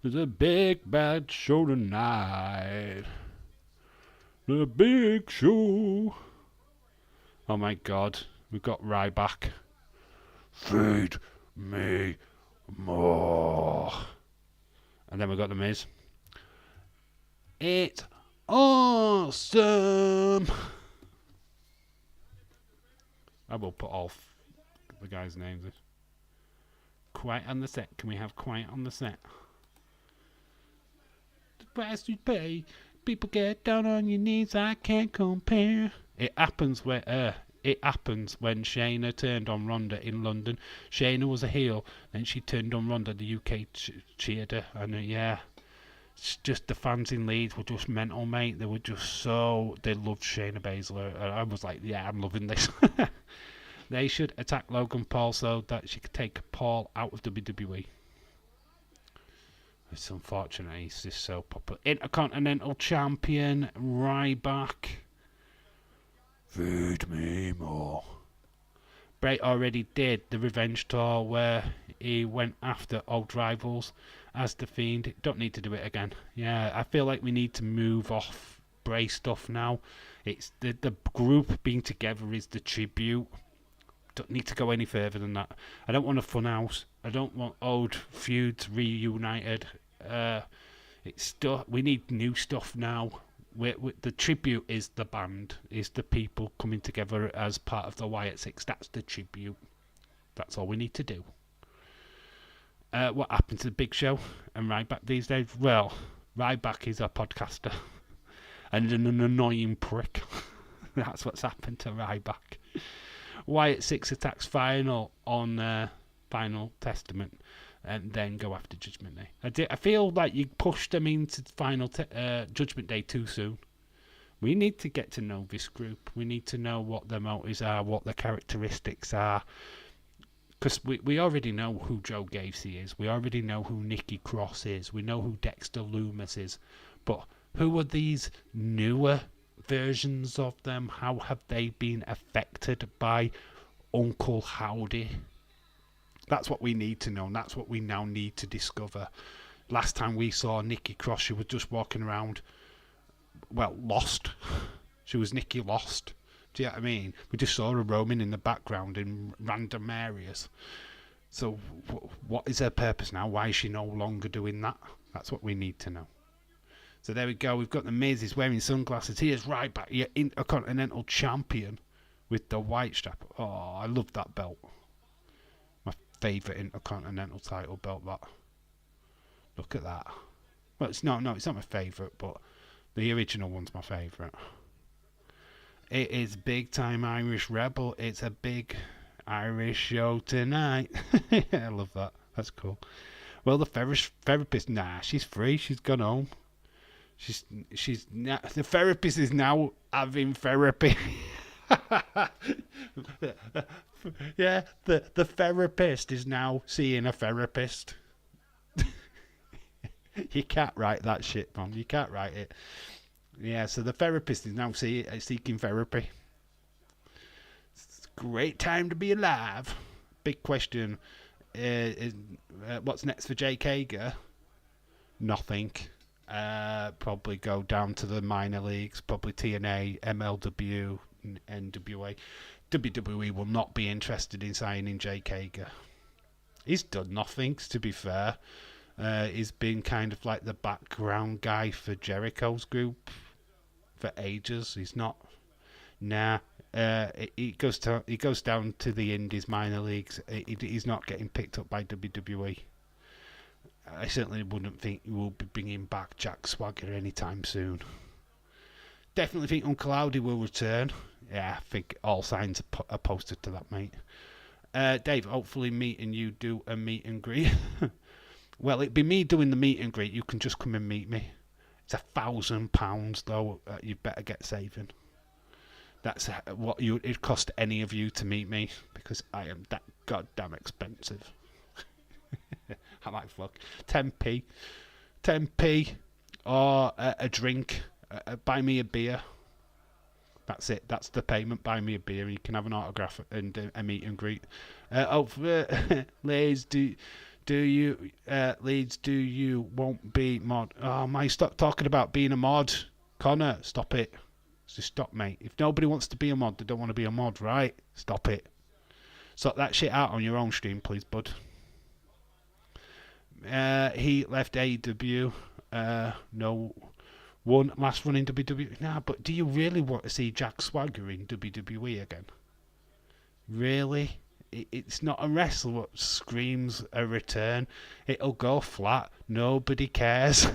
There's a big bad show tonight. The big show. Oh my god. We've got Ryback. Feed me more. And then we've got The Miz. It's awesome. I will put all the guys' names in. Quiet on the set. Can we have quiet on the set? The price you pay. People get down on your knees, I can't compare. It happens when Shayna turned on Ronda in London. Shayna was a heel, then she turned on Ronda. The UK cheered her, and it's just the fans in Leeds were just mental, mate. They were just they loved Shayna Baszler. And I was like, yeah, I'm loving this. They should attack Logan Paul so that she could take Paul out of WWE. It's unfortunate he's just so popular. Intercontinental Champion Ryback. Feed me more. Bray already did the Revenge Tour where he went after old rivals as The Fiend. Don't need to do it again. Yeah, I feel like we need to move off Bray stuff now. It's the group being together is the tribute. Don't need to go any further than that. I don't want a funhouse. I don't want old feuds reunited. We need new stuff now. The tribute is the band, is the people coming together as part of the Wyatt Six. That's the tribute. That's all we need to do. What happened to the Big Show and Ryback these days? Well, Ryback is a podcaster and an annoying prick. That's what's happened to Ryback. Wyatt Six attacks Final on Final Testament and then go after Judgment Day. I feel like you pushed them into Final Judgment Day too soon. We need to get to know this group. We need to know what their motives are, what their characteristics are. Because we already know who Joe Gacy is. We already know who Nikki Cross is. We know who Dexter Lumis is. But who are these newer versions of them? How have they been affected by Uncle Howdy? That's what we need to know, and that's what we now need to discover. Last time we saw Nikki Cross, she was just walking around, lost. She was Nikki Lost. Do you know what I mean? We just saw her roaming in the background in random areas. So what is her purpose now? Why is she no longer doing that? That's what we need to know. So there we go. We've got The Miz. He's wearing sunglasses. He is Ryback, your Intercontinental Champion with the white strap. Oh, I love that belt. My favourite Intercontinental title belt, that. Look at that. Well, it's not my favourite, but the original one's my favourite. It is big time Irish Rebel. It's a big Irish show tonight. I love that. That's cool. Well, the therapist, nah, she's free. She's gone home. The therapist is now having therapy. Yeah, the therapist is now seeing a therapist. You can't write that shit, man. You can't write it. Yeah, so the therapist is now seeking therapy. It's a great time to be alive. Big question. What's next for Jake Hager? Nothing. Probably go down to the minor leagues. Probably TNA, MLW, NWA. WWE will not be interested in signing Jake Hager. He's done nothing, to be fair. He's been kind of like the background guy for Jericho's group for ages. He's not. Nah. He goes down to the Indies minor leagues. He's not getting picked up by WWE. I certainly wouldn't think we'll be bringing back Jack Swagger anytime soon. Definitely think Uncle Howdy will return. Yeah, I think all signs are posted to that, mate. Dave, hopefully me and you do a meet and greet. Well, it'd be me doing the meet and greet. You can just come and meet me. It's £1,000 though. You better get saving. That's what it'd cost any of you to meet me, because I am that goddamn expensive. I'm like, fuck. 10p, or a drink. Buy me a beer. That's it. That's the payment. Buy me a beer. You can have an autograph and a meet and greet. Leeds, do you won't be mod? Oh my! Stop talking about being a mod, Connor. Stop it. Just stop, mate. If nobody wants to be a mod, they don't want to be a mod, right? Stop it. Sort that shit out on your own stream, please, bud. He left AEW. No one last run in WWE. Nah, but do you really want to see Jack Swagger in WWE again? Really? It's not a wrestler that screams a return. It'll go flat. Nobody cares.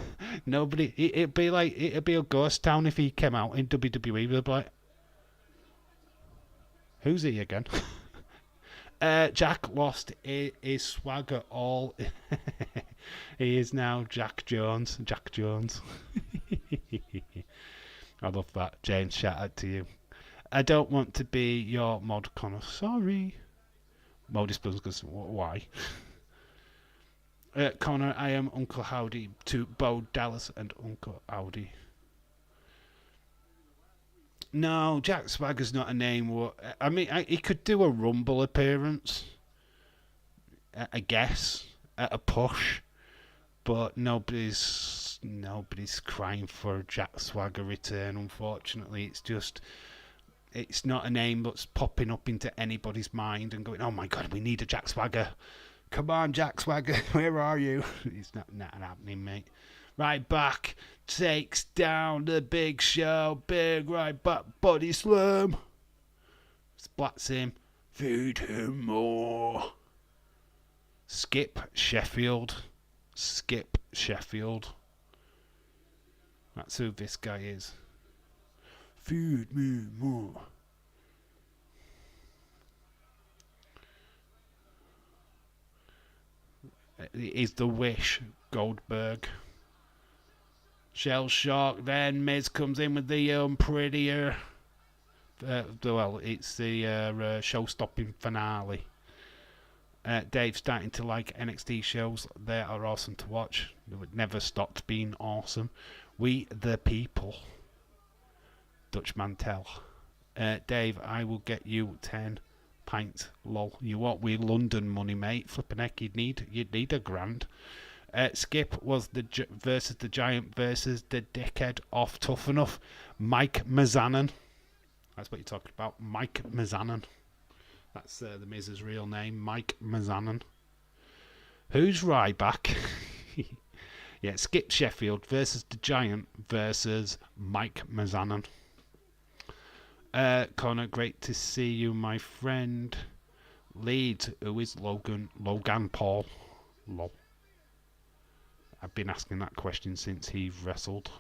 Nobody. It'd be a ghost town if he came out in WWE. They'd be like, who's he again? Jack lost his swagger all. He is now Jack Jones. Jack Jones. I love that. James, shout out to you. I don't want to be your mod, Connor. Sorry. Modus goes, why? Connor, I am Uncle Howdy to Bo Dallas and Uncle Howdy. No, Jack Swagger's not a name. I mean, he could do a Rumble appearance, I guess, at a push, but nobody's crying for a Jack Swagger return. Unfortunately, it's not a name that's popping up into anybody's mind and going, oh my god, we need a Jack Swagger. Come on, Jack Swagger, where are you? It's not happening, mate. Right back takes down the Big Show. Big right back body slam. Splats him. Feed him more. Skip Sheffield. That's who this guy is. Feed me more. It is the Wish, Goldberg. Shell Shock, then Miz comes in with the prettier. It's the show-stopping finale. Dave starting to like NXT shows. They are awesome to watch. They would never stopped being awesome. We the people. Dutch Mantel. Dave, I will get you 10 pints. Lol. You want we London money, mate? Flipping heck, you'd need a grand. Skip was versus the Giant versus the dickhead off Tough Enough. Mike Mizanin. That's what you're talking about. Mike Mizanin. That's the Miz's real name. Mike Mizanin. Who's Ryback? Yeah, Skip Sheffield versus the Giant versus Mike Mizanin. Connor, great to see you, my friend. Leeds, who is Logan Paul? Lol. I've been asking that question since he wrestled.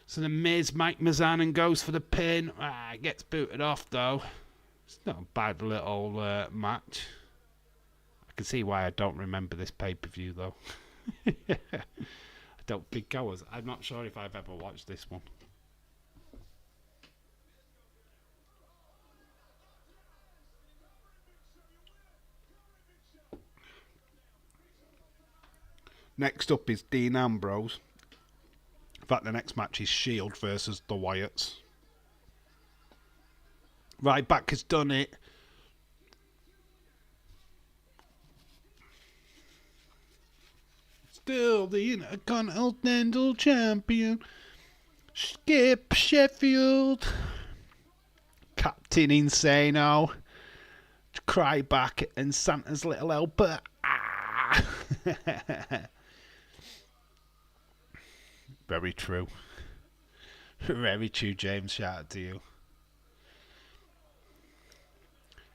So the Miz, Mike Mizanin goes for the pin. Gets booted off though. It's not a bad little match. I can see why I don't remember this pay-per-view though. I don't think I was. I'm not sure if I've ever watched this one. Next up is Dean Ambrose. In fact, the next match is Shield versus the Wyatts. Ryback has done it. Still the Intercontinental Champion. Skip Sheffield. Captain Insano. Ryback and Santa's little helper. Very true. Very true, James. Shout out to you.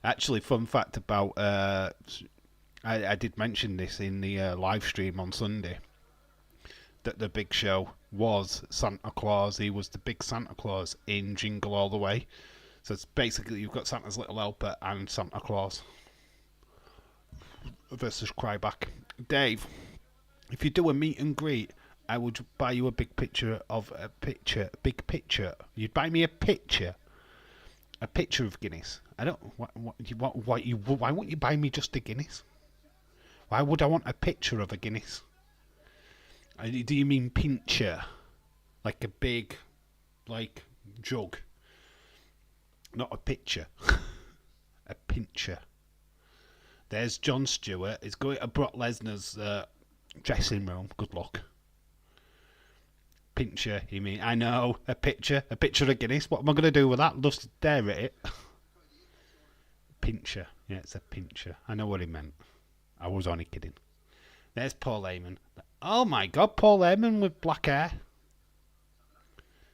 Actually, fun fact about... I did mention this in the live stream on Sunday. That the Big Show was Santa Claus. He was the big Santa Claus in Jingle All the Way. So it's basically you've got Santa's little helper and Santa Claus. Versus Ryback. Dave, if you do a meet and greet... I would buy you a big picture. You'd buy me a picture of Guinness. I don't. Why won't you buy me just a Guinness? Why would I want a picture of a Guinness? Do you mean pincher, like a big, like jug? Not a pitcher. A pincher. There's Jon Stewart. He's going to Brock Lesnar's dressing room. Good luck. Pincher, you mean? I know, a picture of Guinness. What am I going to do with that? Just stare at it. Pincher, yeah, it's a pincher. I know what he meant. I was only kidding. There's Paul Heyman. Oh my God, Paul Heyman with black hair.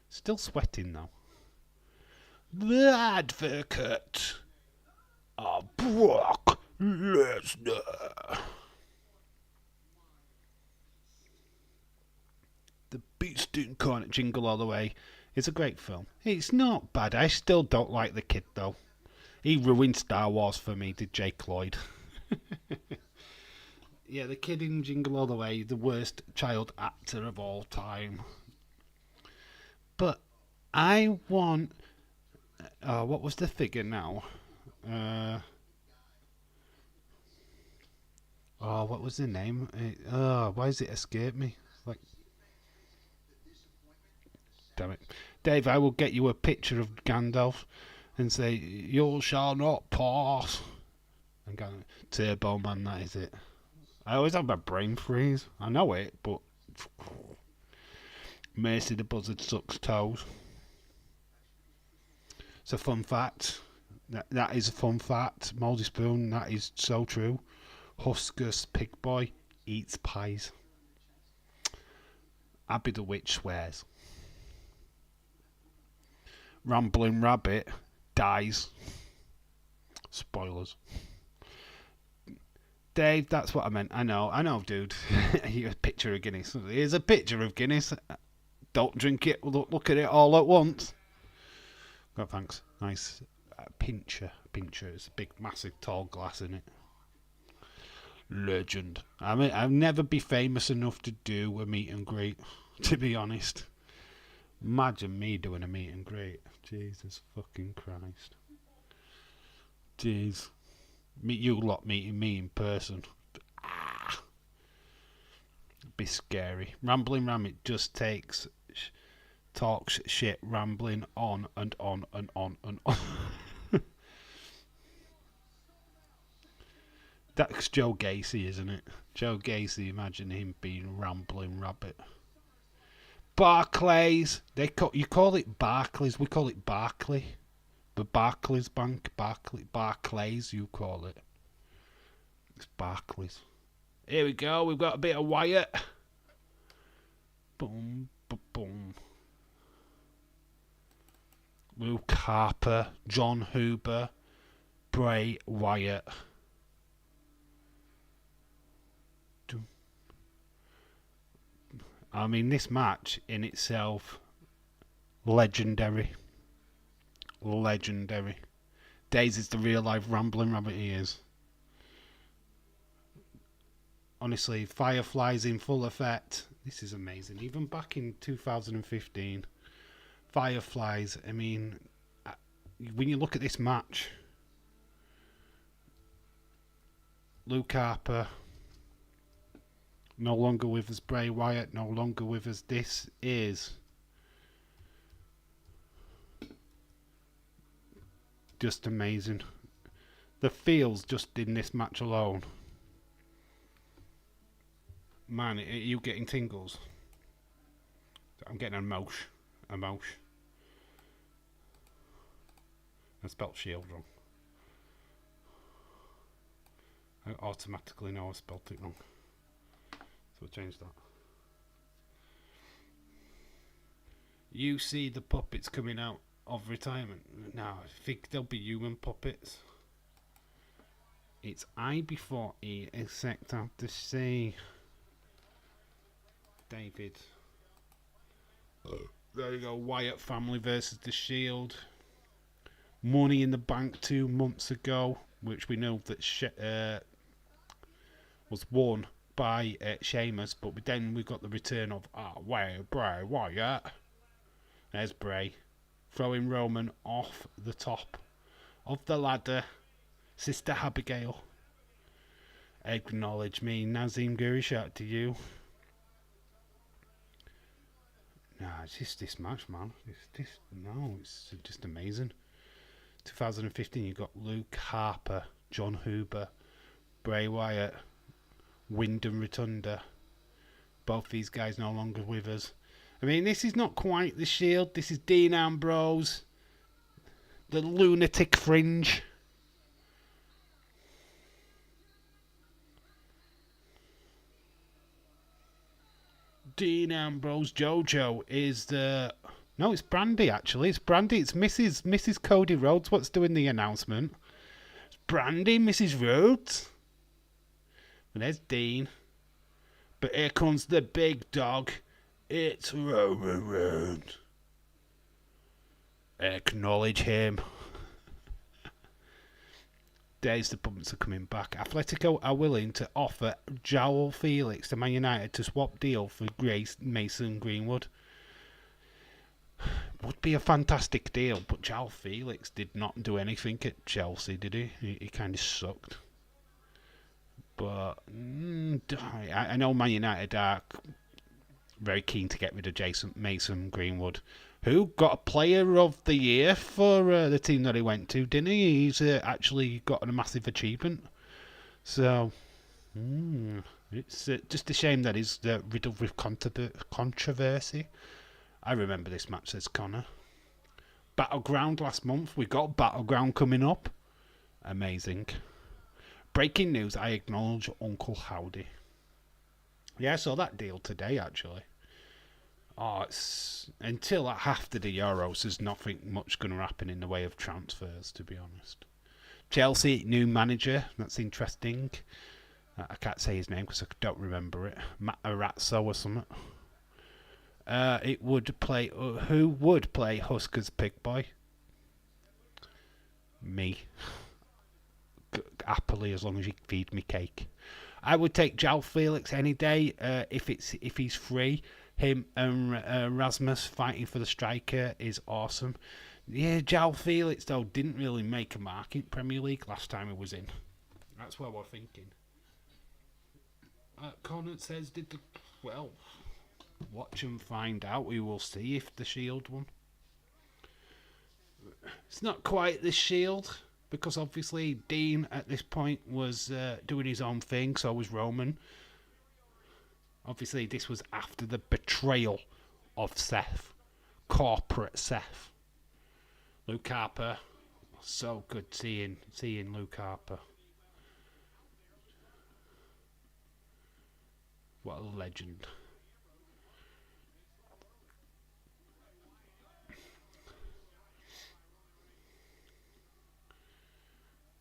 Still sweating though. The Advocate of Brock Lesnar. The Beast Incarnate Jingle All the Way is a great film. It's not bad. I still don't like the kid though. He ruined Star Wars for me, did Jake Lloyd. Yeah, the kid in Jingle All the Way, the worst child actor of all time. But I want... what was the figure now? What was the name? Why does it escape me? Like... Damn it. Dave, I will get you a picture of Gandalf and say, you shall not pass. And go, Turbo Man, that is it. I always have my brain freeze. I know it, but... Macy the Buzzard sucks toes. It's a fun fact. That is a fun fact. Mouldy Spoon, that is so true. Huskus Pig Boy eats pies. Abby the Witch swears. Rambling Rabbit dies. Spoilers. Dave, that's what I meant. I know, dude. Here's a picture of Guinness. Here's a picture of Guinness. Don't drink it. Look at it all at once. God, thanks. Nice. Pincher. It's a big, massive, tall glass in it. Legend. I mean, I'll never be famous enough to do a meet and greet, to be honest. Imagine me doing a meet and greet. Jesus fucking Christ. Jeez. You lot meeting me in person. Be scary. Rambling Rabbit just talks shit, rambling on and on and on and on. That's Joe Gacy, isn't it? Joe Gacy, imagine him being Rambling Rabbit. Barclays. You call it Barclays. We call it Barclay. The Barclays Bank. Barclays, you call it. It's Barclays. Here we go. We've got a bit of Wyatt. Boom, boom, boom. Luke Harper. John Huber. Bray Wyatt. I mean, this match in itself Legendary. Legendary. Days is the real life rambling rabbit he is. Honestly, Firefly's in full effect. This is amazing. Even back in 2015, Fireflies, I mean, when you look at this match, Luke Harper, no longer with us, Bray Wyatt, no longer with us. This is just amazing. The feels just in this match alone. Man, are you getting tingles? I'm getting a mosh. I spelled shield wrong. I automatically know I spelled it wrong. So we'll change that. You see the puppets coming out of retirement. Now, I think they'll be human puppets. It's I before E, except I have to say David. There you go. Wyatt family versus the Shield. Money in the Bank 2 months ago, which we know that was won by Sheamus, but then we got the return of Bray Wyatt. There's Bray throwing Roman off the top of the ladder. Sister Abigail, acknowledge me. Nazim Guri, shout to you. Nah, it's just this match, man. It's just amazing. 2015, you got Luke Harper, John Huber, Bray Wyatt, Wyndham Rotunda. Both these guys no longer with us. I mean, this is not quite the Shield. This is Dean Ambrose, the Lunatic Fringe. Dean Ambrose. JoJo is the... No, it's Brandy, actually. It's Brandy. It's Mrs. Cody Rhodes. What's doing the announcement? It's Brandy, Mrs. Rhodes. And there's Dean. But here comes the big dog. It's Roman Reigns. Acknowledge him. Days the puppets are coming back. Atletico are willing to offer João Felix to Man United to swap deal for Grace Mason Greenwood. Would be a fantastic deal, but João Felix did not do anything at Chelsea, did he? He kind of sucked. But I know Man United are very keen to get rid of Mason Greenwood, who got a Player of the Year for the team that he went to, didn't he? He's actually got a massive achievement. So, it's just a shame that he's riddled with controversy. I remember this match, says Connor. Battleground last month. We got Battleground coming up. Amazing. Breaking news, I acknowledge Uncle Howdy. Yeah, I saw that deal today, actually. Oh, it's until after the Euros, there's nothing much going to happen in the way of transfers, to be honest. Chelsea, new manager. That's interesting. I can't say his name because I don't remember it. Matarazzo or something. It would play... who would play Huskers Pig Boy? Me. Happily, as long as you feed me cake. I would take João Felix any day if he's free. Him and Rasmus fighting for the striker is awesome. Yeah, João Felix though didn't really make a mark in Premier League last time he was in. That's what we're thinking. Connor says, well, watch and find out. We will see if the Shield won. It's not quite the Shield, because obviously Dean at this point was doing his own thing, so was Roman. Obviously this was after the betrayal of Seth. Corporate Seth. Luke Harper. So good seeing Luke Harper. What a legend.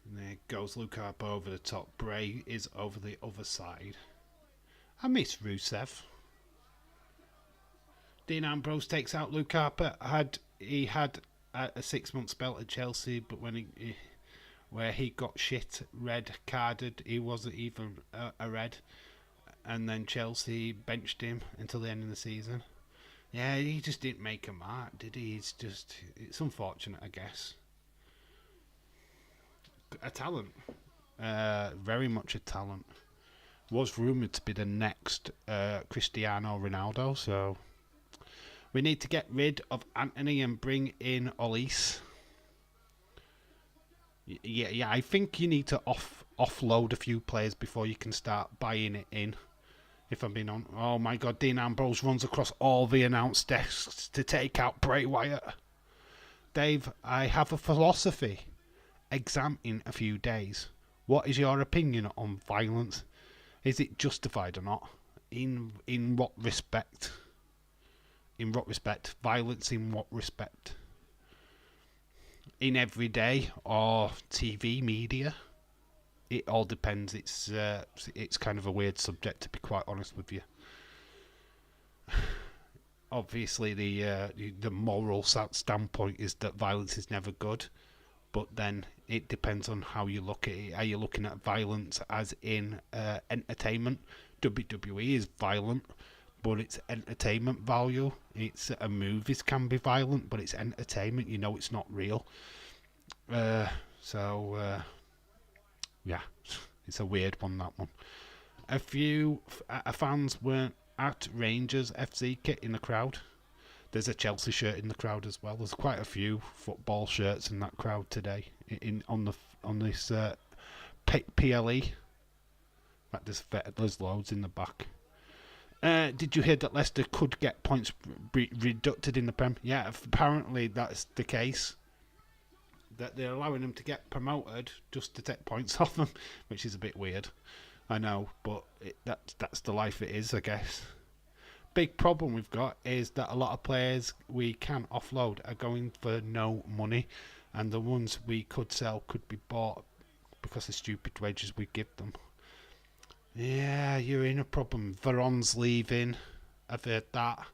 And there goes Luke Harper over the top. Bray is over the other side. I miss Rusev. Dean Ambrose takes out Luke Harper. He had a 6 month spell at Chelsea, but when where he got shit red carded, he wasn't even a red, and then Chelsea benched him until the end of the season. Yeah, he just didn't make a mark, did he? It's unfortunate, I guess. A talent, very much a talent. Was rumoured to be the next Cristiano Ronaldo, so we need to get rid of Anthony and bring in Olise. Yeah, I think you need to offload a few players before you can start buying it in. If I'm being on, oh my God, Dean Ambrose runs across all the announced desks to take out Bray Wyatt. Dave, I have a philosophy. Exam in a few days. What is your opinion on violence? Is it justified or not? In what respect? In what respect? Violence in what respect? In everyday or TV media? It all depends. It's kind of a weird subject, to be quite honest with you. Obviously, the moral standpoint is that violence is never good, but then it depends on how you look at it. Are you looking at violence as in entertainment? WWE is violent, but it's entertainment value. It's movies can be violent, but it's entertainment. You know, it's not real. Yeah, it's a weird one, that one. A few fans weren't at Rangers FC kit in the crowd. There's a Chelsea shirt in the crowd as well. There's quite a few football shirts in that crowd today. On this PLE. In fact, there's loads in the back. Did you hear that Leicester could get points reducted in the Prem? Yeah, apparently that's the case. That they're allowing them to get promoted just to take points off them, which is a bit weird. I know, but that's the life it is, I guess. Big problem we've got is that a lot of players we can offload are going for no money, and the ones we could sell could be bought because of stupid wages we give them. Yeah, you're in a problem. Veron's leaving. I've heard that.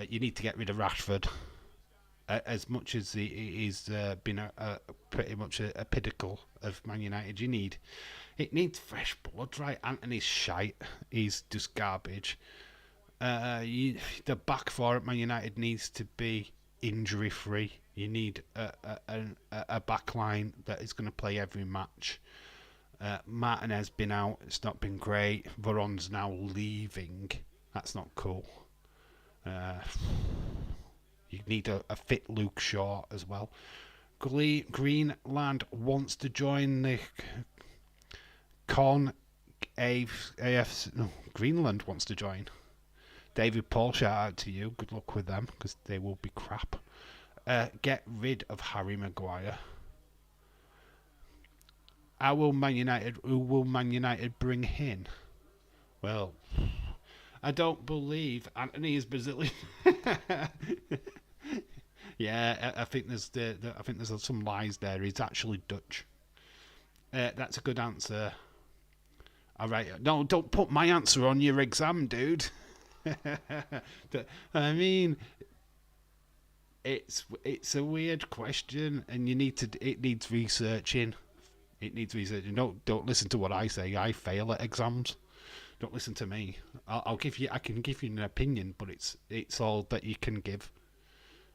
You need to get rid of Rashford. As much as he's been a pretty much a pinnacle of Man United, it needs fresh blood, right? Anthony's shite. He's just garbage. The back four at Man United needs to be injury free. You need a back line that is going to play every match. Martinez been out. It's not been great. Veron's now leaving. That's not cool. You need a fit Luke Shaw as well. Greenland wants to join the Greenland wants to join. David Paul, shout out to you. Good luck with them, because they will be crap. Get rid of Harry Maguire. Who will Man United bring in? Well, I don't believe Anthony is Brazilian. Yeah, I think there's some lies there. He's actually Dutch. That's a good answer. All right. No, don't put my answer on your exam, dude. I mean, it's a weird question, and it needs researching. It needs researching. Don't listen to what I say. I fail at exams. Don't listen to me. I can give you an opinion, but it's all that you can give.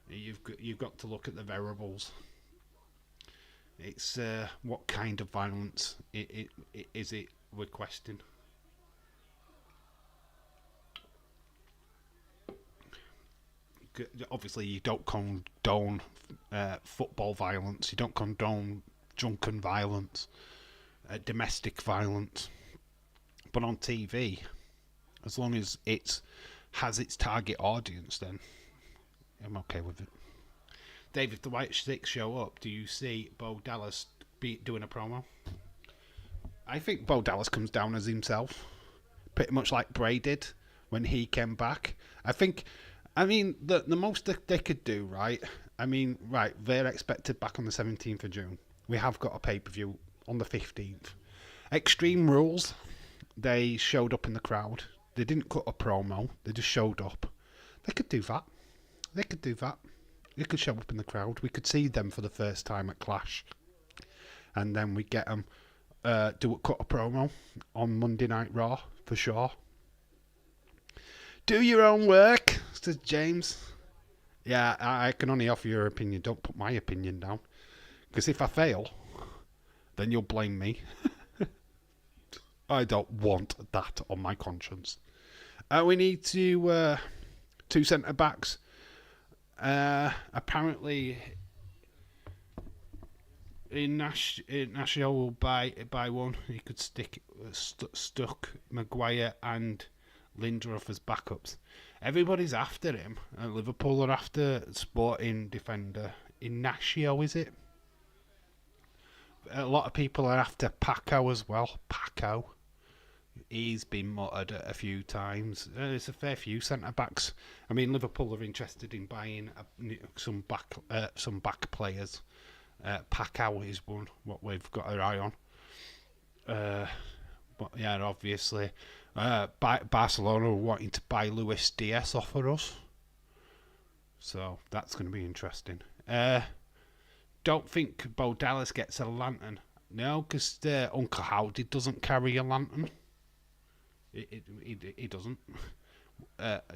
You've got to look at the variables. It's what kind of violence is it requesting? Obviously, you don't condone football violence. You don't condone drunken violence, domestic violence. But on TV, as long as it has its target audience, then I'm okay with it. Dave, if the White Sticks show up, do you see Bo Dallas doing a promo? I think Bo Dallas comes down as himself, pretty much like Bray did when he came back. I mean, the most that they could do, right? They're expected back on the 17th of June. We have got a pay-per-view on the 15th. Extreme Rules, they showed up in the crowd. They didn't cut a promo. They just showed up. They could do that. They could do that. They could show up in the crowd. We could see them for the first time at Clash. And then we get them cut a promo on Monday Night Raw, for sure. Do your own work, says James. Yeah, I can only offer your opinion. Don't put my opinion down. Because if I fail, then you'll blame me. I don't want that on my conscience. We need to 2 centre backs. Apparently, Ignacio will buy one. He could stuck Maguire and Lindelof as backups. Everybody's after him. Liverpool are after sporting defender Ignacio, is it? A lot of people are after Paco as well. Paco. He's been muttered a few times. There's a fair few centre backs. I mean, Liverpool are interested in buying some back players. Paco is one what we've got our eye on. But yeah, obviously, Barcelona are wanting to buy Luis Diaz off of us, so that's going to be interesting. Don't think Bo Dallas gets a lantern. No, because Uncle Howdy doesn't carry a lantern. He doesn't.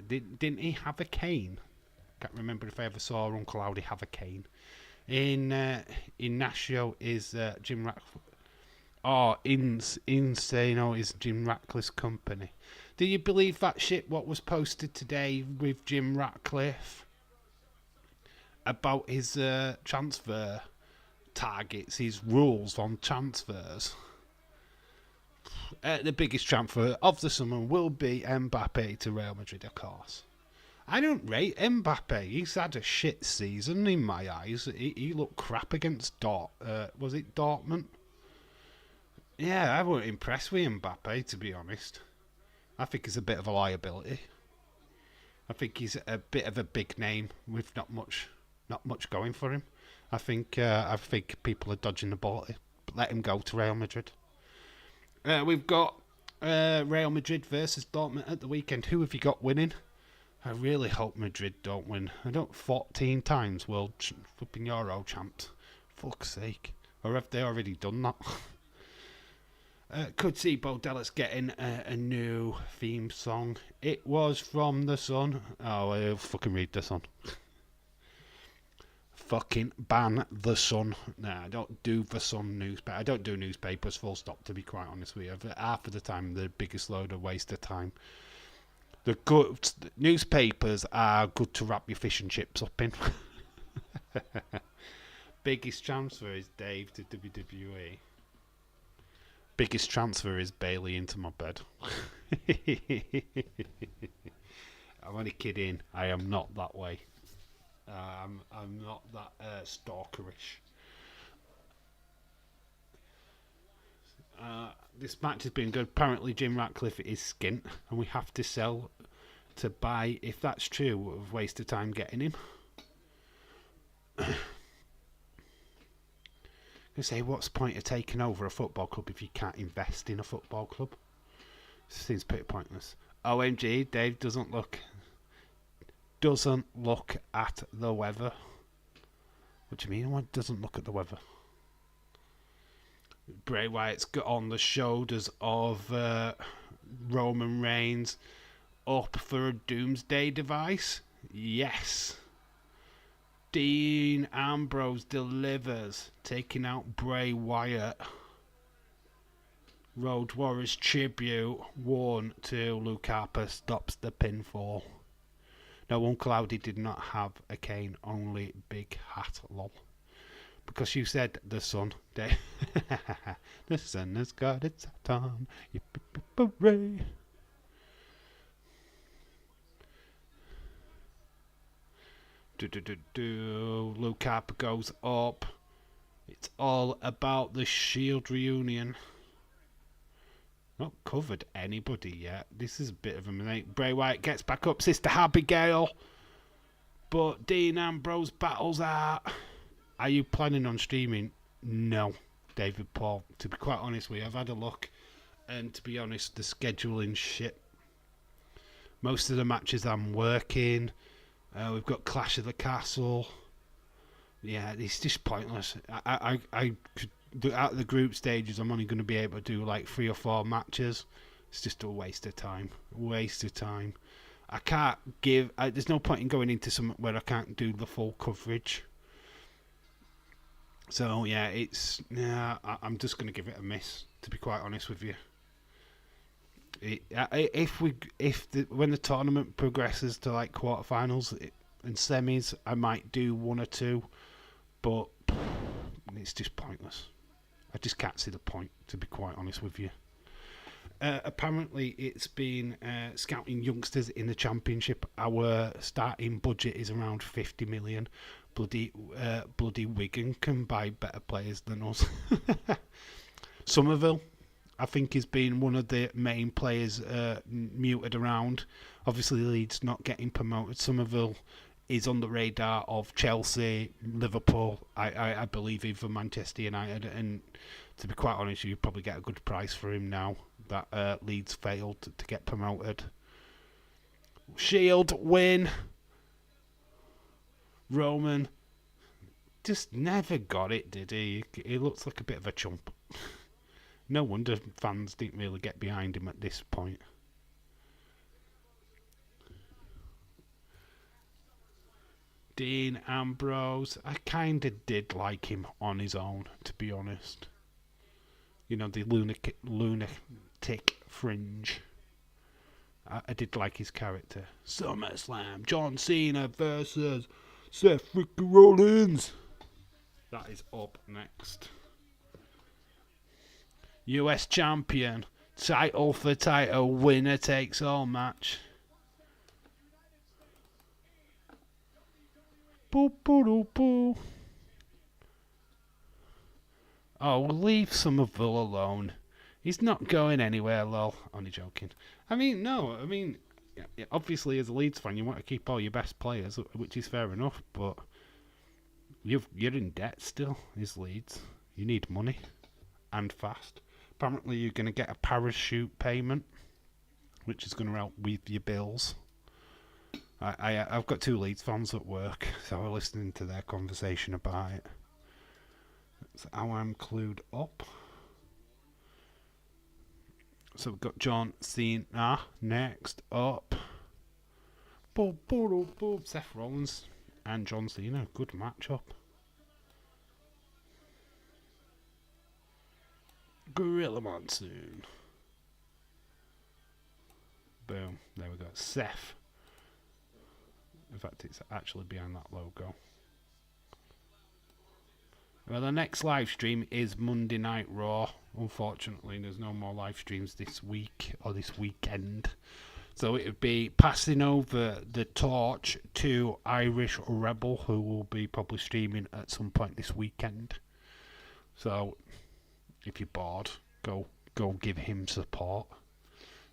Didn't he have a cane? Can't remember if I ever saw Uncle Howdy have a cane. In Nashville is Jim Ratcliffe. Oh, Insano is Jim Ratcliffe's company. Do you believe that shit what was posted today with Jim Ratcliffe about his transfer targets, his rules on transfers? The biggest transfer of the summer will be Mbappe to Real Madrid, of course. I don't rate Mbappe. He's had a shit season in my eyes. He looked crap against was it Dortmund? Yeah, I wasn't impressed with Mbappe, to be honest. I think he's a bit of a liability. I think he's a bit of a big name with not much going for him. I think people are dodging the ball. Let him go to Real Madrid. We've got Real Madrid versus Dortmund at the weekend. Who have you got winning? I really hope Madrid don't win. I don't 14 times world flipping Euro champs. Fuck's sake. Or have they already done that? Could see Bo Dallas getting a new theme song. It was from The Sun. Oh, I'll fucking read The Sun. Fucking ban The Sun. Nah, I don't do The Sun newspaper. I don't do newspapers, full stop, to be quite honest with you. Half of the time, the biggest load of waste of time. The good newspapers are good to wrap your fish and chips up in. Biggest transfer is Dave to WWE. Biggest transfer is Bailey into my bed. I'm only kidding. I am not that way. I'm not that stalkerish. This match has been good. Apparently Jim Ratcliffe is skint and we have to sell to buy. If that's true, we've wasted time getting him. I say, what's the point of taking over a football club if you can't invest in a football club? Seems pretty pointless. OMG, Dave doesn't look at the weather. What do you mean? What doesn't look at the weather? Bray Wyatt's got on the shoulders of Roman Reigns, up for a doomsday device. Yes. Dean Ambrose delivers, taking out Bray Wyatt. Road Warriors tribute 1-2. Luke Harper stops the pinfall. No, Uncle Howdy did not have a cane, only big hat, lol. Because you said the sun. The sun has got its hat on. Yippee-pee-hooray. Luke Harper goes up. It's all about the Shield reunion. Not covered anybody yet. This is a bit of a mistake. Bray Wyatt gets back up. Sister Abigail. But Dean Ambrose battles out. Are you planning on streaming? No, David Paul. To be quite honest with you, I've had a look. And to be honest, the scheduling shit. Most of the matches I'm working. We've got Clash of the Castle. Yeah, it's just pointless. I could, out of the group stages, I'm only going to be able to do like 3 or 4 matches. It's just a waste of time. Waste of time. I can't give. There's no point in going into something where I can't do the full coverage. So yeah, I'm just going to give it a miss. To be quite honest with you. When the tournament progresses to like quarterfinals and semis, I might do 1 or 2, but it's just pointless. I just can't see the point, to be quite honest with you. Apparently, it's been scouting youngsters in the championship. Our starting budget is around 50 million. Bloody Wigan can buy better players than us. Somerville, I think, has been one of the main players muted around. Obviously, Leeds not getting promoted. Somerville is on the radar of Chelsea, Liverpool, I believe even Manchester United. And to be quite honest, you probably get a good price for him now that Leeds failed to get promoted. Shield win. Roman just never got it, did he? He looks like a bit of a chump. No wonder fans didn't really get behind him at this point. Dean Ambrose, I kind of did like him on his own, to be honest. You know, the lunatic fringe. I did like his character. SummerSlam, John Cena versus Seth freaking Rollins. That is up next. US champion, title for title, winner takes all match. Boo boo doo boo. Oh, leave Somerville alone. He's not going anywhere, lol. Only joking. I mean, no, obviously as a Leeds fan you want to keep all your best players, which is fair enough, but you're in debt still, is Leeds. You need money, and fast. Apparently you're going to get a parachute payment, which is going to help with your bills. I've got 2 Leeds fans at work, so we're listening to their conversation about it. That's how I'm clued up. So we've got John Cena next up. Seth Rollins and John Cena, good matchup. Gorilla Monsoon. Boom, there we go. Seth. In fact, it's actually behind that logo. Well, the next live stream is Monday Night Raw. Unfortunately, there's no more live streams this week or this weekend. So it would be passing over the torch to Irish Rebel, who will be probably streaming at some point this weekend. So if you're bored, go give him support.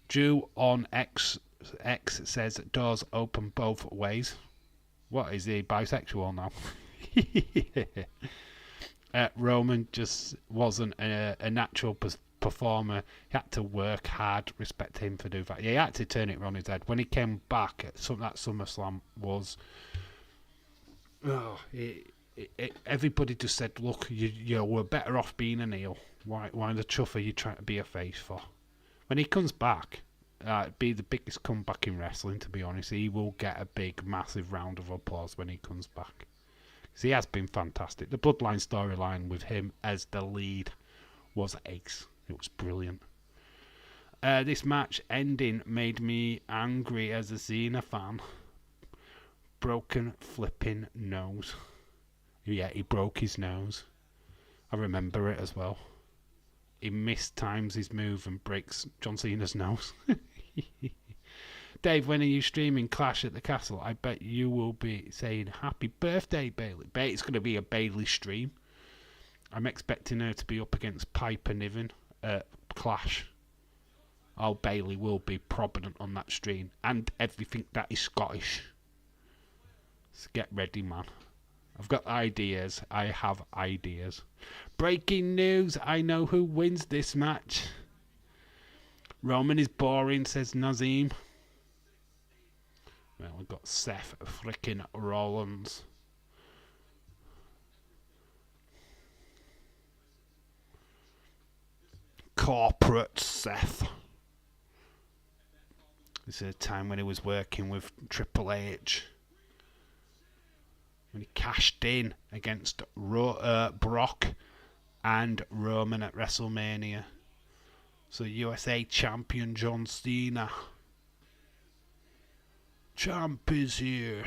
Drew on X says doors open both ways. What, is he bisexual now? Roman just wasn't a natural performer. He had to work hard. Respect him for doing that. Yeah, he had to turn it on his head. When he came back, that SummerSlam was... everybody just said, look, you we're better off being an heel. Why the chuff are you trying to be a face for? When he comes back, it'd be the biggest comeback in wrestling, to be honest. He will get a big, massive round of applause when he comes back. Because he has been fantastic. The Bloodline storyline with him as the lead was ace. It was brilliant. This match ending made me angry as a Cena fan. Broken flipping nose. Yeah, he broke his nose. I remember it as well. He mistimes his move and breaks John Cena's nose. Dave, when are you streaming Clash at the Castle? I bet you will be saying happy birthday, Bailey. Bet it's going to be a Bailey stream. I'm expecting her to be up against Piper Niven at Clash. Oh, Bailey will be prominent on that stream. And everything that is Scottish. So get ready, man. I've got ideas. I have ideas. Breaking news. I know who wins this match. Roman is boring, says Nazim. Well, we've got Seth frickin' Rollins. Corporate Seth. This is a time when he was working with Triple H. When he cashed in against Brock and Roman at WrestleMania. So USA Champion John Cena. Champ is here.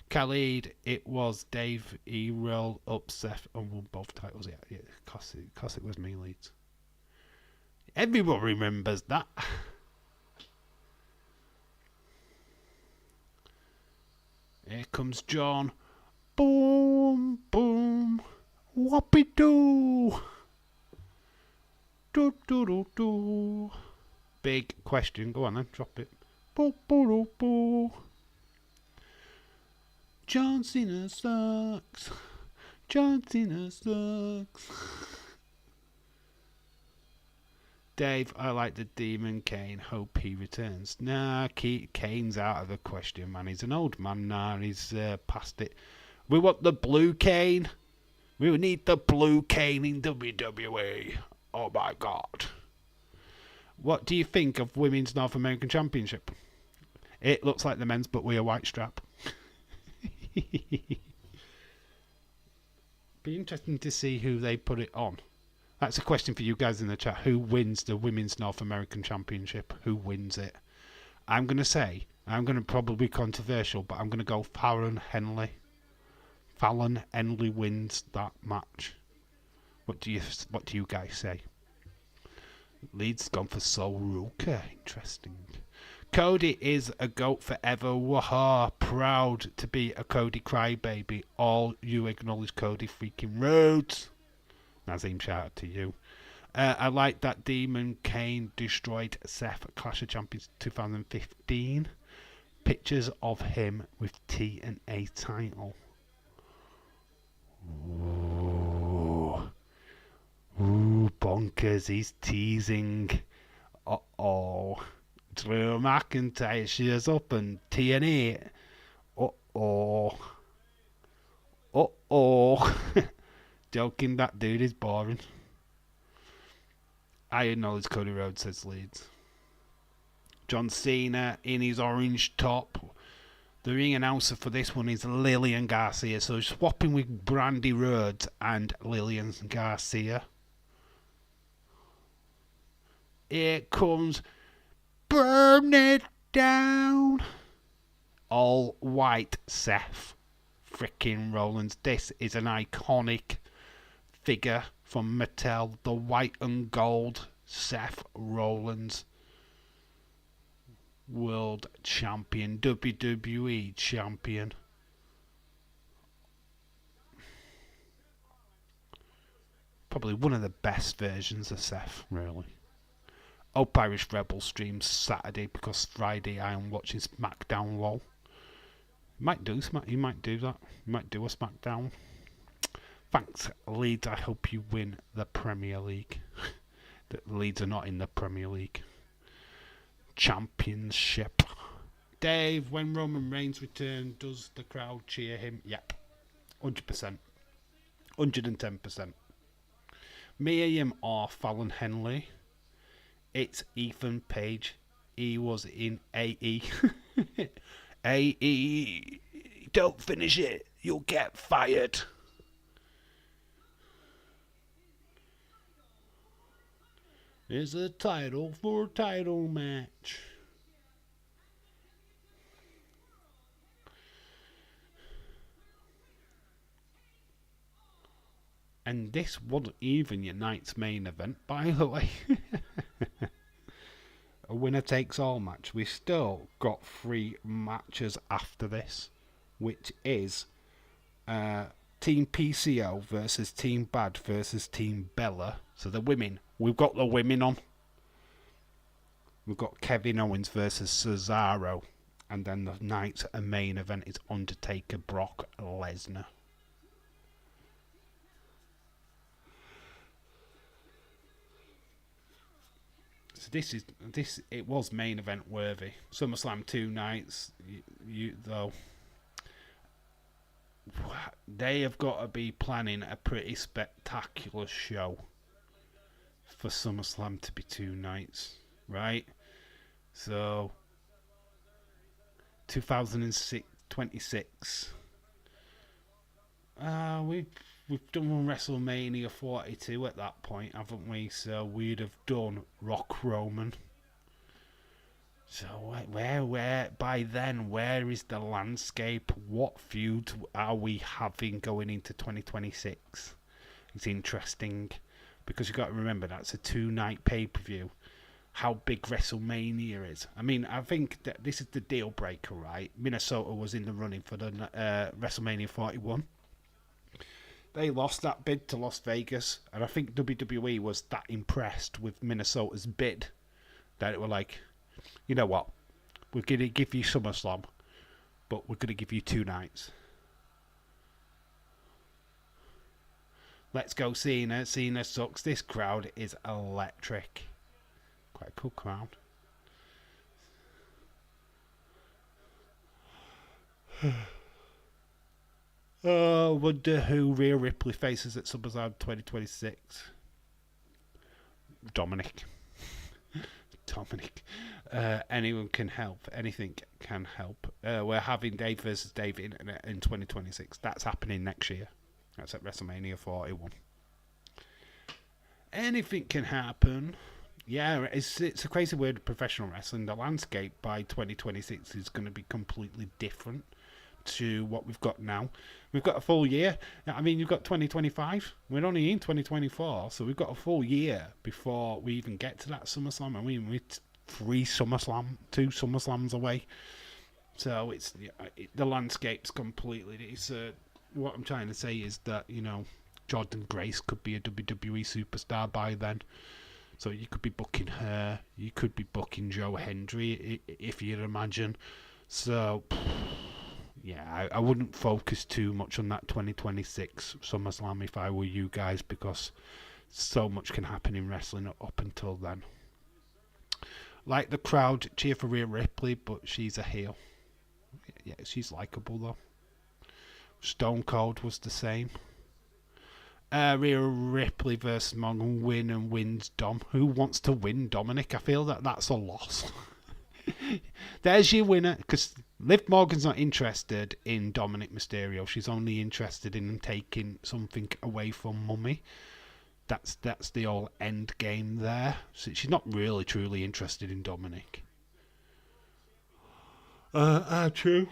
Khalid, it was Dave. He rolled up Seth and won both titles. Yeah, cause it was me, Leeds. Everyone remembers that. Here comes John. Boom, boom. Whoppy doo. Do do do do. Big question. Go on then, drop it. Boo boo doo boo. John Cena sucks. John Cena sucks. Dave, I like the Demon Kane. Hope he returns. Nah, Kane's out of the question, man. He's an old man now. He's past it. We want the blue Kane. We need the blue Kane in WWE. Oh my God. What do you think of Women's North American Championship? It looks like the men's, but with a white strap. Be interesting to see who they put it on. That's a question for you guys in the chat. Who wins the Women's North American Championship? Who wins it? I'm going to probably be controversial, but I'm going to go Fallon Henley. Fallon Henley wins that match. What do you guys say? Leeds gone for Sol Ruka. Interesting. Cody is a GOAT forever. Waha. Proud to be a Cody crybaby. All you acknowledge Cody freaking Rhodes. Nazim, shout out to you. I like that Demon Kane destroyed Seth at Clash of Champions 2015. Pictures of him with TNA title. Ooh, bonkers. He's teasing. Uh-oh. Drew McIntyre shears up and TNA. Uh-oh. Uh-oh. Joking, that dude is boring. I acknowledge Cody Rhodes, says Leeds. John Cena in his orange top. The ring announcer for this one is Lillian Garcia. So swapping with Brandy Rhodes and Lillian Garcia. Here comes Burn It Down. All white Seth frickin' Rollins. This is an iconic figure from Mattel. The white and gold Seth Rollins. World Champion. WWE Champion. Probably one of the best versions of Seth, really. Hope Irish Rebel streams Saturday because Friday I am watching SmackDown LOL. He might do that. He might do a SmackDown. Thanks, Leeds. I hope you win the Premier League. The Leeds are not in the Premier League. Championship. Dave, when Roman Reigns returns, does the crowd cheer him? Yep. 100%. 110%. Miriam or Fallon Henley. It's Ethan Page. He was in AE. AE. Don't finish it. You'll get fired. There's a title for a title match. And this wasn't even your night's main event, by the way. A winner takes all match. We still got 3 matches after this, which is Team PCO versus Team Bad versus Team Bella. So the women, we've got the women on. We've got Kevin Owens versus Cesaro. And then the night's main event is Undertaker, Brock Lesnar. So it was main event worthy. SummerSlam 2 nights, though. They have got to be planning a pretty spectacular show for SummerSlam to be 2 nights, right? So 2026. We've done WrestleMania 42 at that point, haven't we? So we'd have done Rock Roman. So where by then, where is the landscape? What feud are we having going into 2026? It's interesting because you've got to remember that's a 2-night pay-per-view. How big WrestleMania is. I mean, I think that this is the deal breaker, right? Minnesota was in the running for the WrestleMania 41. They lost that bid to Las Vegas, and I think WWE was that impressed with Minnesota's bid that it were like, you know what, we're going to give you SummerSlam, but we're going to give you 2 nights. Let's go Cena. Cena sucks. This crowd is electric. Quite a cool crowd. Oh, wonder who Rhea Ripley faces at SummerSlam 2026. Dominic. Anyone can help. Anything can help. We're having Dave versus Dave in 2026. That's happening next year. That's at WrestleMania 41. Anything can happen. Yeah, it's a crazy word of professional wrestling. The landscape by 2026 is going to be completely different to what we've got now. We've got a full year. I mean, you've got 2025. We're only in 2024, so we've got a full year before we even get to that SummerSlam. I mean, we're 2 SummerSlams away. So the landscape's completely. What I'm trying to say is that, you know, Jordan Grace could be a WWE superstar by then. So you could be booking her. You could be booking Joe Hendry, if you'd imagine. So, yeah, I wouldn't focus too much on that 2026 SummerSlam if I were you guys, because so much can happen in wrestling up until then. Like the crowd cheer for Rhea Ripley, but she's a heel. Yeah, she's likable though. Stone Cold was the same. Rhea Ripley versus Morgan wins Dom. Who wants to win Dominic? I feel that's a loss. There's your winner, because Liv Morgan's not interested in Dominic Mysterio. She's only interested in taking something away from Mummy. That's the whole end game there. So she's not really truly interested in Dominic. True.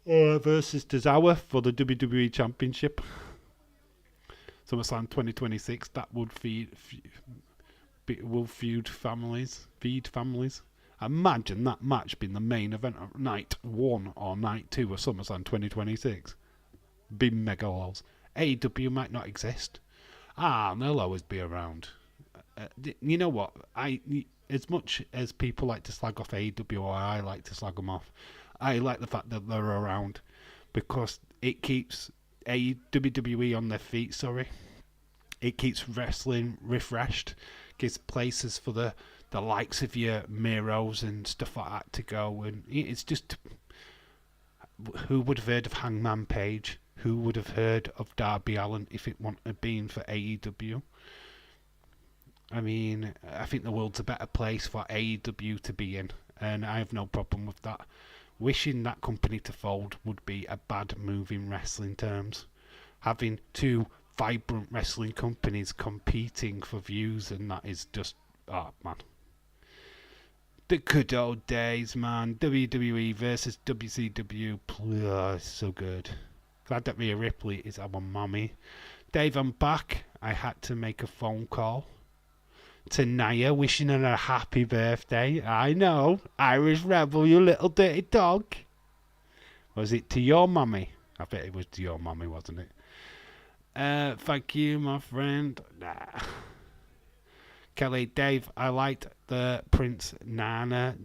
Versus Tozawa for the WWE Championship. SummerSlam 2026. That would feed families. Imagine that match being the main event of night 1 or night 2 of SummerSlam 2026. Be mega lols. AEW might not exist. They'll always be around. You know what? As much as people like to slag off AEW, or I like to slag them off, I like the fact that they're around, because it keeps WWE on their feet, It keeps wrestling refreshed, gives places for the likes of your Miros and stuff like that to go, and it's just, who would have heard of Hangman Page? Who would have heard of Darby Allin if it wouldn't have been for AEW? I mean, I think the world's a better place for AEW to be in, and I have no problem with that. Wishing that company to fold would be a bad move in wrestling terms. Having 2 vibrant wrestling companies competing for views, and that is just, man. The good old days, man. WWE versus WCW. So good. Glad that Rhea Ripley is our mummy. Dave, I'm back. I had to make a phone call to Naya, wishing her a happy birthday. I know. Irish Rebel, you little dirty dog. Was it to your mummy? I bet it was to your mummy, wasn't it? Thank you, my friend. Nah. Kelly, Dave, I liked the Prince Nana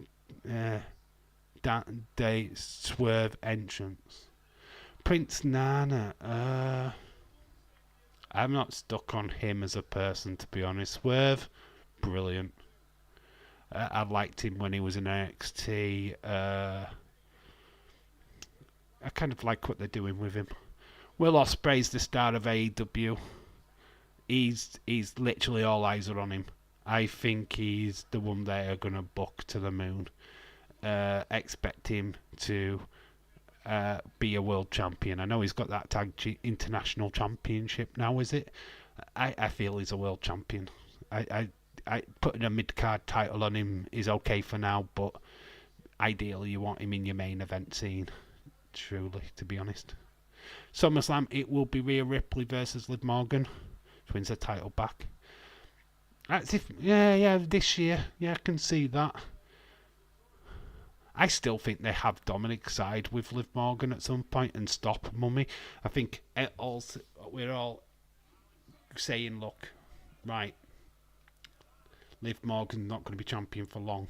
Day Swerve entrance. Prince Nana, I'm not stuck on him as a person, to be honest. Swerve, brilliant. I liked him when he was in NXT. I kind of like what they're doing with him. Will Ospreay's the star of AEW. He's literally all eyes are on him. I think he's the one they are going to book to the moon. Expect him to be a world champion. I know he's got that international championship now, is it? I feel he's a world champion. I putting a mid-card title on him is okay for now, but ideally you want him in your main event scene. Truly, to be honest. SummerSlam, it will be Rhea Ripley versus Liv Morgan. She wins the title back. That's if this year. Yeah, I can see that. I still think they have Dominic side with Liv Morgan at some point and stop Mummy. I think we're all saying, look, right, Liv Morgan's not going to be champion for long,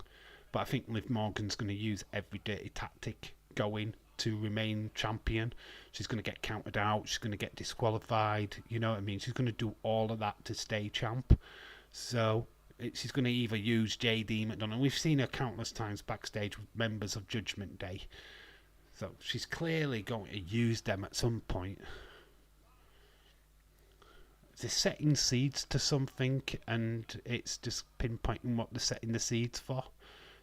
but I think Liv Morgan's going to use every dirty tactic going to remain champion. She's going to get counted out. She's going to get disqualified. You know what I mean? She's going to do all of that to stay champ. So she's going to either use JD McDonald. We've seen her countless times backstage with members of Judgment Day. So she's clearly going to use them at some point. They're setting seeds to something, and it's just pinpointing what they're setting the seeds for.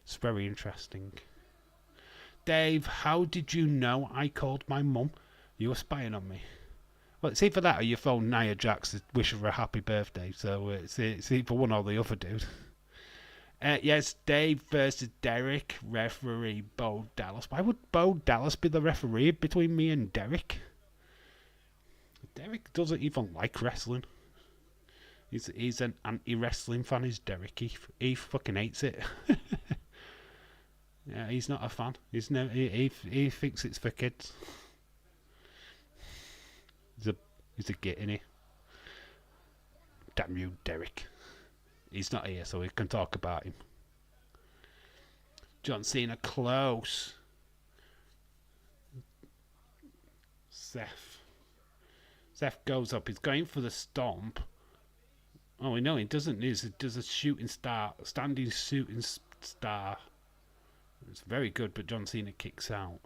It's very interesting. Dave, how did you know I called my mum? You were spying on me. Well, it's either that or your phone Nia Jax to wish her a happy birthday. So it's either one or the other, dude. Yes, Dave versus Derek, referee Bo Dallas. Why would Bo Dallas be the referee between me and Derek? Derek doesn't even like wrestling. He's an anti-wrestling fan, is Derek. He fucking hates it. Yeah, he's not a fan. He thinks it's for kids. He's a git, innit? Damn you, Derek. He's not here, so we can talk about him. John Cena close. Seth goes up. He's going for the stomp. Oh, no, he doesn't. He does a shooting star, standing shooting star. It's very good, but John Cena kicks out.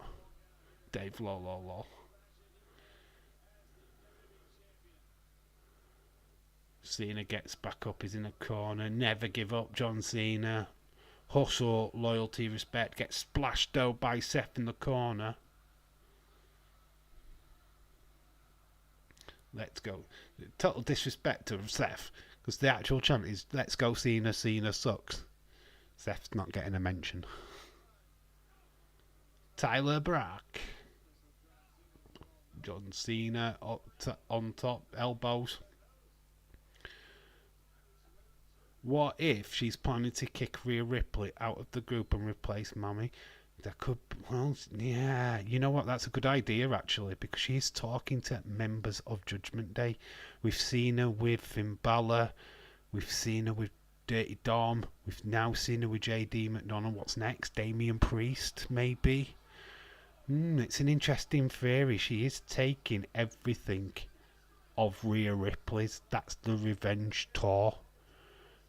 Dave, lol. Cena gets back up. He's in a corner. Never give up, John Cena. Hustle, loyalty, respect. Gets splashed though by Seth in the corner. Let's go. Total disrespect to Seth, because the actual chant is "Let's go, Cena. Cena sucks." Seth's not getting a mention. Tyler Brack. John Cena on top, elbows. What if she's planning to kick Rhea Ripley out of the group and replace Mammy? That could, well, yeah, you know what? That's a good idea, actually, because she's talking to members of Judgment Day. We've seen her with Finn Balor. We've seen her with Dirty Dom. We've now seen her with JD McDonald. What's next? Damian Priest, maybe? It's an interesting theory. She is taking everything of Rhea Ripley's. That's the revenge tour.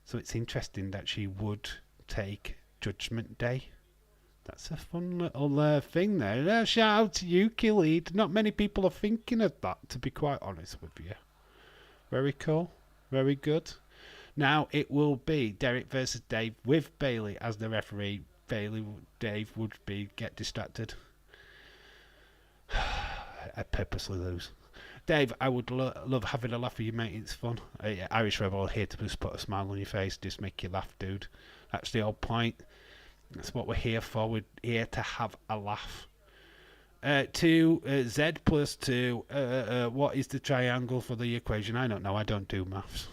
So it's interesting that she would take Judgment Day. That's a fun little thing there. Shout out to you, Khalid. Not many people are thinking of that, to be quite honest with you. Very cool. Very good. Now it will be Derek versus Dave with Bailey as the referee. Dave would get distracted. I purposely lose. Dave, I would love having a laugh with you, mate. It's fun. Irish Rebel here to just put a smile on your face, just make you laugh, dude. That's the whole point. That's what we're here for. We're here to have a laugh. 2 Z plus 2. What is the triangle for the equation? I don't know. I don't do maths.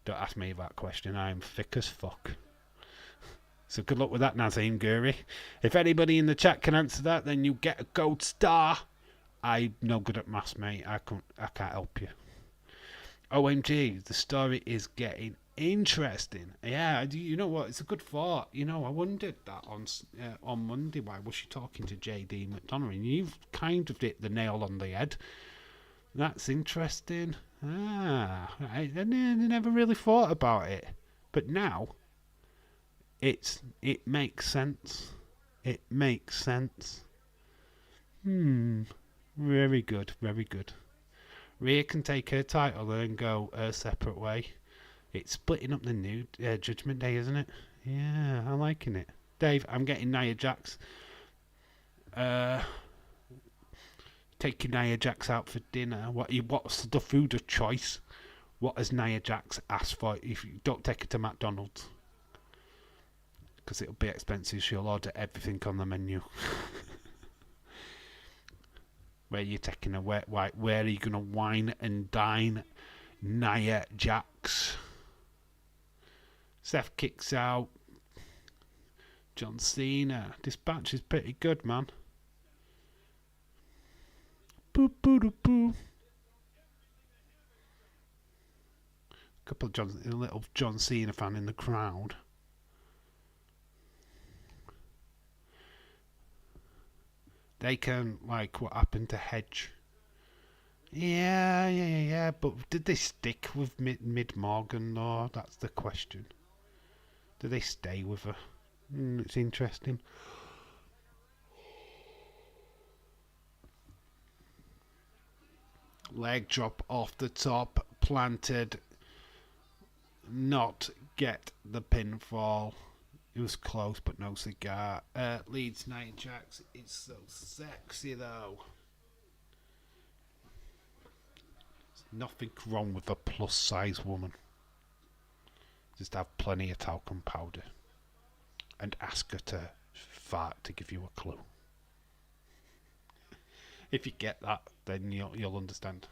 Don't ask me that question. I'm thick as fuck. So good luck with that, Nazim Guri. If anybody in the chat can answer that, then you get a gold star. I'm no good at maths, mate. I can't help you. OMG, the story is getting interesting. Yeah, you know what? It's a good thought. You know, I wondered that on Monday. Why was she talking to JD McDonald? And you've kind of hit the nail on the head. That's interesting. I never really thought about it. But now, it makes sense. It makes sense. Very good, very good. Rhea can take her title and go a separate way. It's splitting up the new Judgment Day, isn't it? Yeah, I'm liking it. Dave, I'm getting Nia Jax. Taking Nia Jax out for dinner. What's the food of choice? What has Nia Jax asked for? If you don't take her to McDonald's, because it'll be expensive, she'll order everything on the menu. Where are you taking her? Where are you going to wine and dine Nia Jax? Seth kicks out. John Cena. Dispatch is pretty good, man. Boo boo doo boo. A little John Cena fan in the crowd. They can, like, what happened to Hedge. Yeah. But did they stick with Mid Morgan, though? That's the question. Do they stay with her? It's interesting. Leg drop off the top, planted. Not get the pinfall. It was close, but no cigar. Leads Nia Jax. It's so sexy, though. There's nothing wrong with a plus-size woman. Just have plenty of talcum powder. And ask her to fart to give you a clue. If you get that, then you'll understand.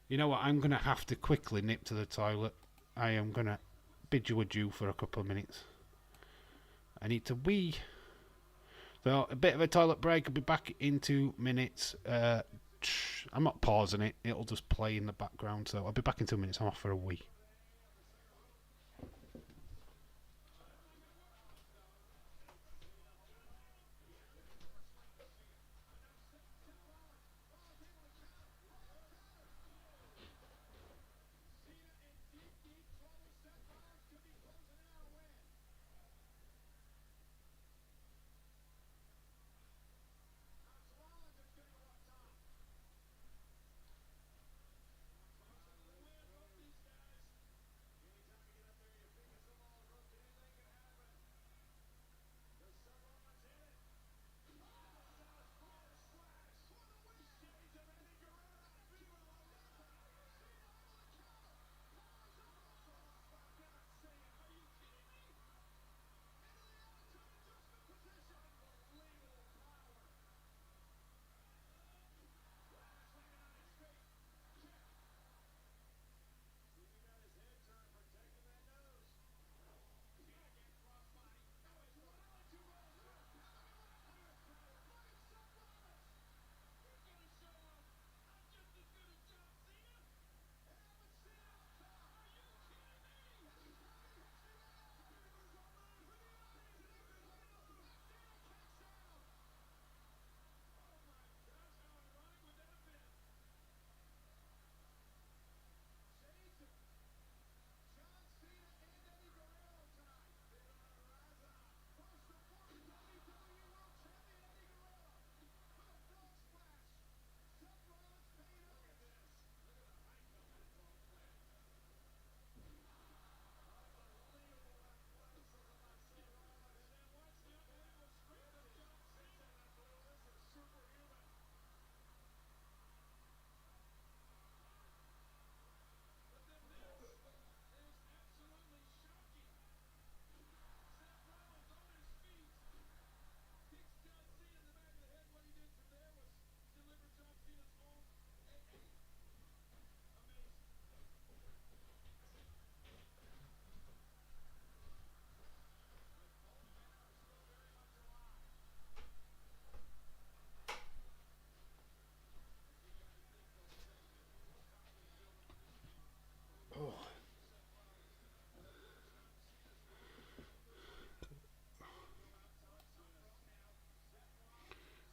You know what? I'm going to have to quickly nip to the toilet. I am going to bid you adieu for a couple of minutes. I need to wee. So, a bit of a toilet break. I'll be back in 2 minutes. I'm not pausing it. It'll just play in the background. So, I'll be back in 2 minutes. I'm off for a wee.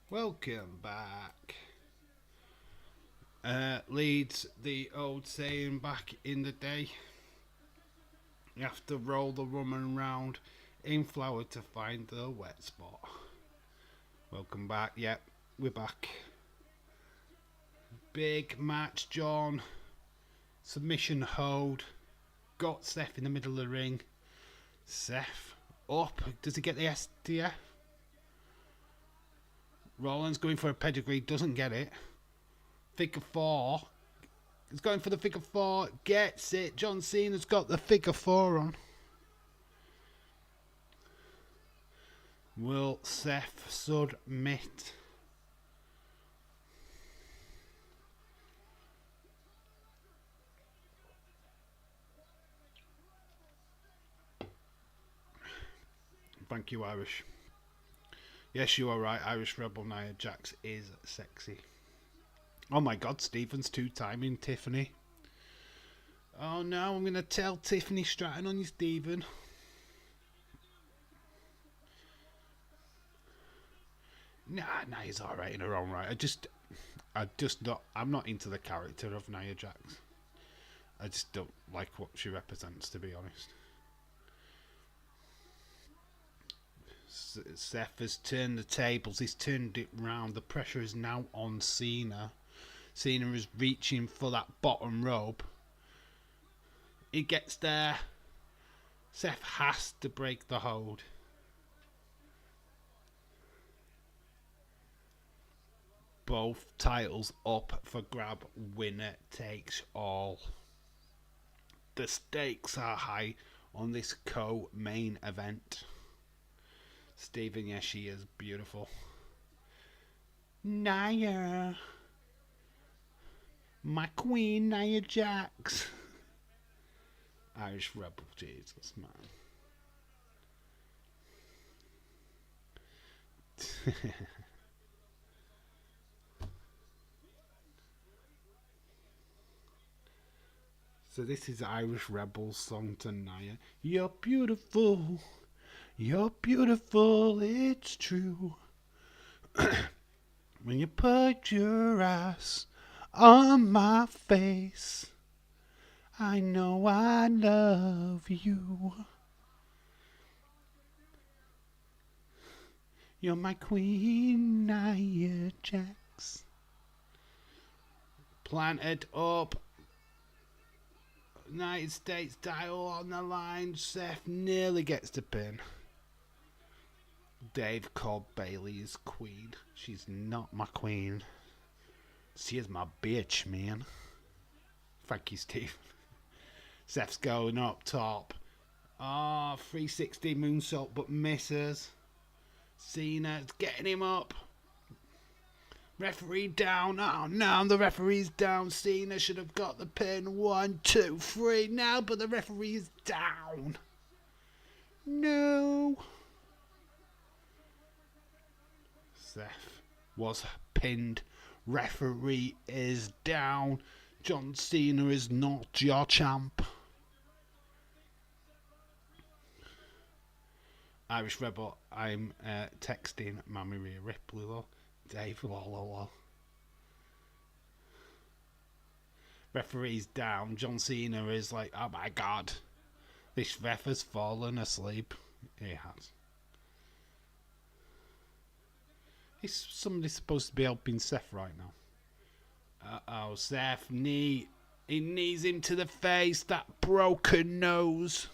Welcome back. Leads the old saying back in the day. You have to roll the woman round in flour to find the wet spot. Welcome back. Yep, we're back. Big match, John. Submission hold. Got Seth in the middle of the ring. Seth up. Does he get the STF? Rollins going for a pedigree. Doesn't get it. Figure four. He's going for the figure four. Gets it. John Cena's got the figure four on. Will Seth submit? Thank you, Irish. Yes, you are right. Irish Rebel Nia Jax is sexy. Oh my God, Stephen's two-timing Tiffany. Oh no, I'm going to tell Tiffany Stratton on you, Stephen. Nah, Nia's alright in her own right. I'm not into the character of Nia Jax. I just don't like what she represents, to be honest. Seth has turned the tables. He's turned it round. The pressure is now on Cena. Cena is reaching for that bottom rope. He gets there. Seth has to break the hold. Both titles up for grab. Winner takes all. The stakes are high on this co-main event. Stephen, yes, she is beautiful. Nia. My queen, Nia Jax. Irish Rebel, Jesus, man. So this is Irish Rebel's song to Nia. You're beautiful. You're beautiful, it's true. When you put your ass on my face, I know I love you. You're my queen, Nia Jax. Planted up. United States title on the line. Seth nearly gets the pin. Dave called Bailey his queen. She's not my queen. She is my bitch, man. Thank you, Steve. Seth's going up top. 360 moonsault, but misses. Cena's getting him up. Referee down. Oh no, the referee's down. Cena should have got the pin. 1, 2, 3 now, but the referee is down. No. Seth was pinned. Referee is down. John Cena is not your champ. Irish Rebel, I'm texting Mammy Rhea Ripley, lol. Dave, lol. Referee's down. John Cena is like, oh my God. This ref has fallen asleep. He has. Is somebody supposed to be helping Seth right now? Uh-oh, Seth, knee. He knees him to the face. That broken nose.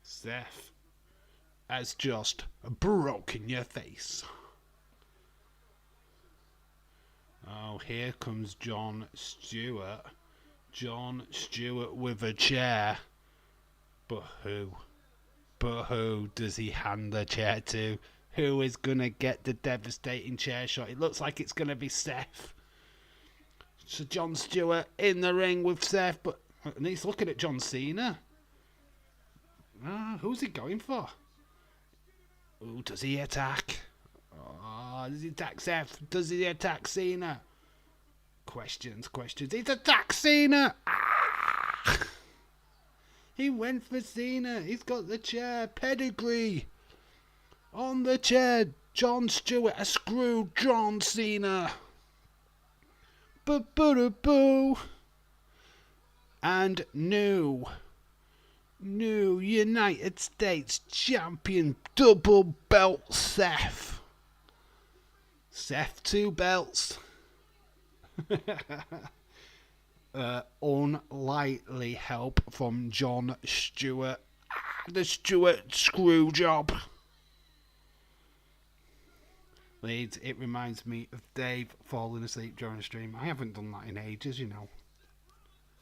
Seth has just broken your face. Oh, here comes Jon Stewart. Jon Stewart with a chair. But who? But who does he hand the chair to? Who is going to get the devastating chair shot? It looks like it's going to be Seth. So Jon Stewart in the ring with Seth, but and he's looking at John Cena. Who's he going for? Ooh, does he attack? Does he attack Seth? Does he attack Cena? Questions. He's attacked Cena! Ah! He went for Cena. He's got the chair. Pedigree. On the chair. John Stewart has screwed John Cena. Boo. And new United States champion double belt Seth. Seth 2 belts. Unlikely help from John Stewart. The Stewart screw job. Leeds, it reminds me of Dave falling asleep during a stream. I haven't done that in ages, you know.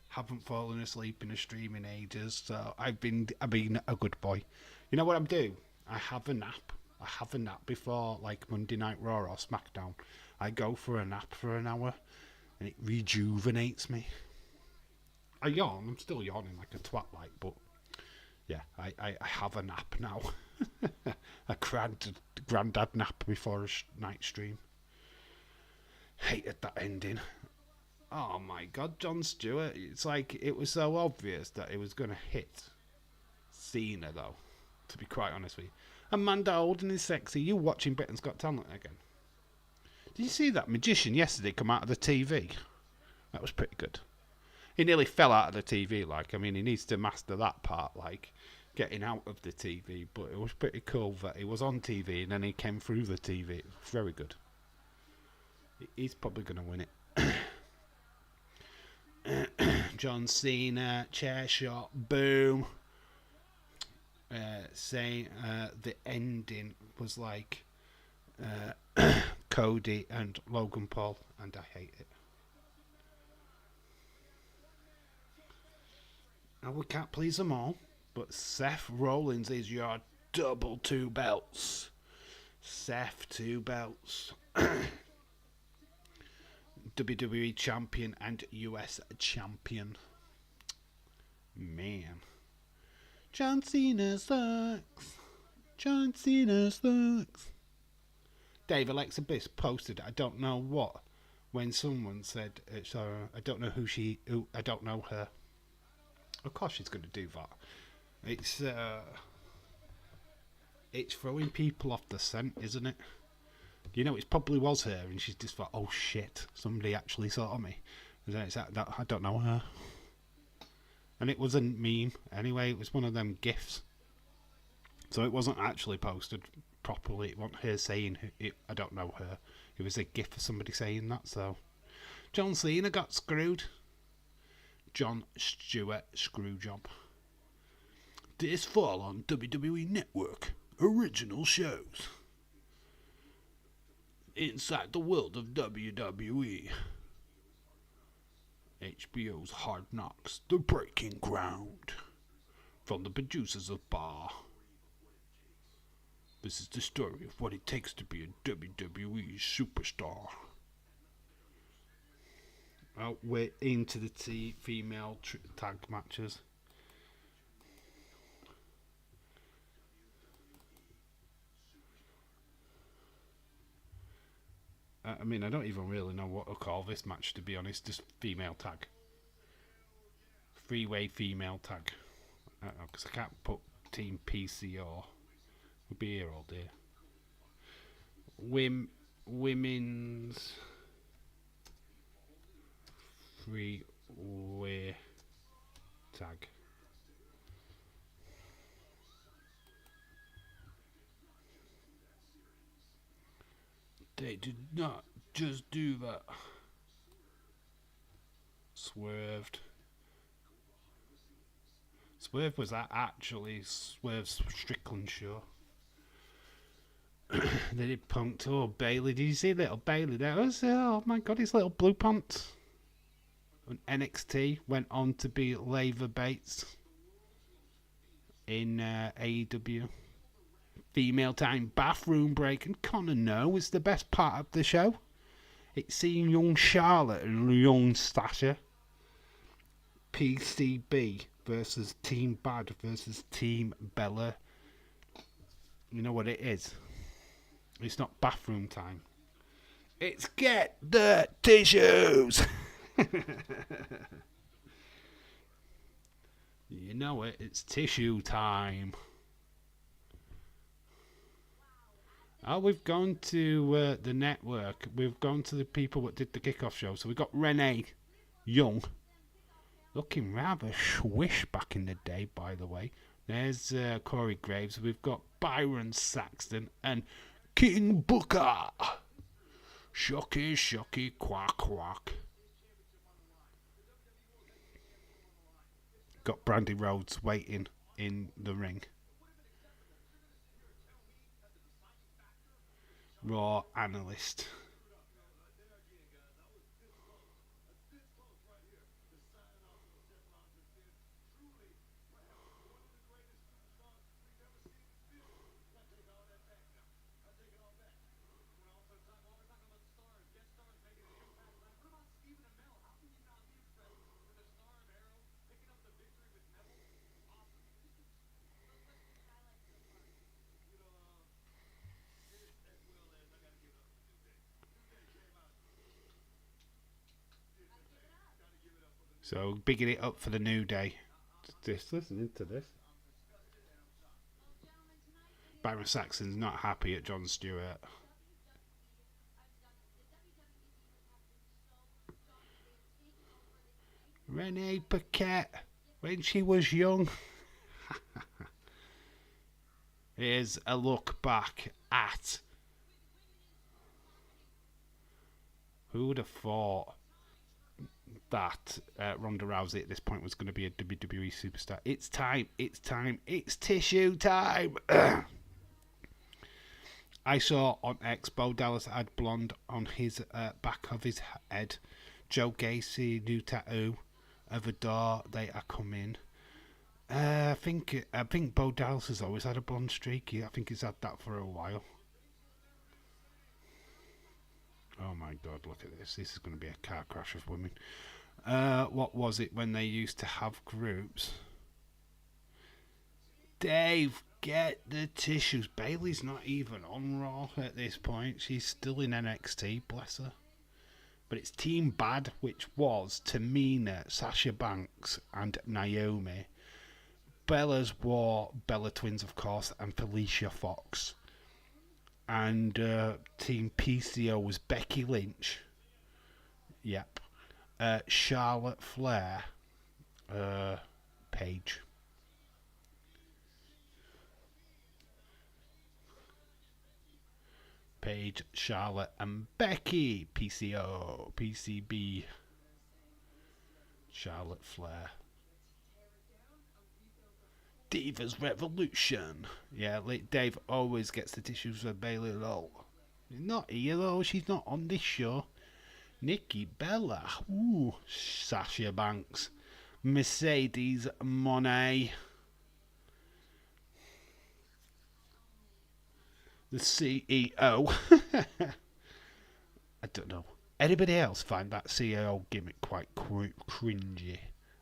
Haven't fallen asleep in a stream in ages, so I've been a good boy. You know what I'm doing? I have a nap. Before like Monday Night Raw or SmackDown. I go for a nap for an hour, and it rejuvenates me. I yawn. I'm still yawning like a twat, like, but yeah, I have a nap now. A grandad nap before a night stream. Hated that ending. Oh my God, Jon Stewart. It's like it was so obvious that it was going to hit Cena, though, to be quite honest with you. Amanda Holden is sexy. You watching Britain's Got Talent again? Did you see that magician yesterday come out of the TV? That was pretty good. He nearly fell out of the TV, like, I mean, he needs to master that part, like, getting out of the TV, but it was pretty cool that he was on TV and then he came through the TV. It was very good. He's probably going to win it. John Cena, chair shot, boom. Saying the ending was like Cody and Logan Paul, and I hate it. Now we can't please them all, but Seth Rollins is your double 2 belts. Seth 2 belts. WWE champion and US champion. Man. John Cena sucks. John Cena sucks. Dave Alexa Bliss posted I don't know what when someone said I don't know who I don't know her. Of course she's going to do that. It's throwing people off the scent, isn't it? You know, it probably was her, and she's just thought, oh shit, somebody actually saw me. And then it's that I don't know her. And it wasn't meme anyway, it was one of them GIFs. So it wasn't actually posted properly. It wasn't her saying I don't know her. It was a GIF of somebody saying that, so. John Cena got screwed. John Stewart screwjob. This fall on WWE Network original shows. Inside the world of WWE. HBO's Hard Knocks, The Breaking Ground. From the producers of Bar. This is the story of what it takes to be a WWE superstar. Oh, we're into the female tag matches. I mean, I don't even really know what to call this match, to be honest. Just female tag. Three-way female tag. Because I can't put Team PCO. We'll be here all day. Women's three-way tag. They did not just do that. Swerved. Swerve was that actually Swerve's Strickland show. They did Punk to Bailey. Did you see little Bailey there? Oh my god, his little blue pants. And NXT went on to be Leva Bates in AEW. Female time bathroom break, and Connor No is the best part of the show. It's seeing young Charlotte and young Stasha. PCB versus Team Bad versus Team Bella. You know what it is? It's not bathroom time. It's get the tissues. You know it. It's tissue time. Oh, we've gone to the network. We've gone to the people that did the kickoff show. So we've got Renee Young, looking rather swish back in the day, by the way. There's Corey Graves. We've got Byron Saxton and King Booker. Shocky, shocky, quack, quack. Got Brandy Rhodes waiting in the ring. Raw analyst. So bigging it up for the New Day. Just listening to this. Byron Saxon's not happy at Jon Stewart. Renee Paquette, when she was young. Here's a look back at. Who would have thought that Ronda Rousey at this point was going to be a WWE superstar? It's time, it's time, it's tissue time. I saw on X, Bo Dallas had blonde on his back of his head. Joe Gacy, new tattoo of a door. They are coming. I think Bo Dallas has always had a blonde streak. I think he's had that for a while. Oh my God! Look at this. This is going to be a car crash of women. What was it when they used to have groups? Dave, get the tissues. Bailey's not even on Raw at this point. She's still in NXT, bless her. But it's Team Bad, which was Tamina, Sasha Banks, and Naomi. Bella's were Bella Twins, of course, and Felicia Fox. And Team PCO was Becky Lynch. Yep. Charlotte Flair. Paige. Paige, Charlotte, and Becky. PCO, PCB. Charlotte Flair. Divas Revolution. Yeah, Dave always gets the tissues for Bailey Lowe. She's not here though. She's not on this show. Nikki Bella. Ooh, Sasha Banks. Mercedes Moné. The CEO. I don't know. Anybody else find that CEO gimmick quite cringy?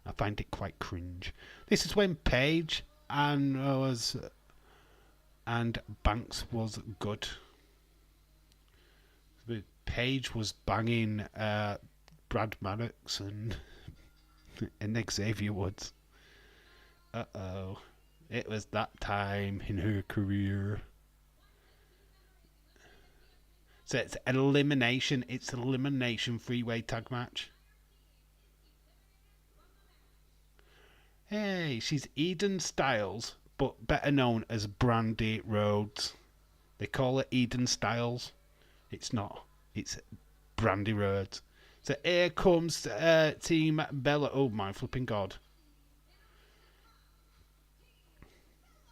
I find it quite cringe. This is when Paige and Banks was good. Paige was banging Brad Maddox and Xavier Woods. Uh-oh. It was that time in her career. So it's an elimination. It's an elimination three-way tag match. Hey, she's Eden Styles, but better known as Brandy Rhodes. They call it Eden Styles. It's not. It's Brandy Rhodes. So here comes Team Bella. Oh my flipping God.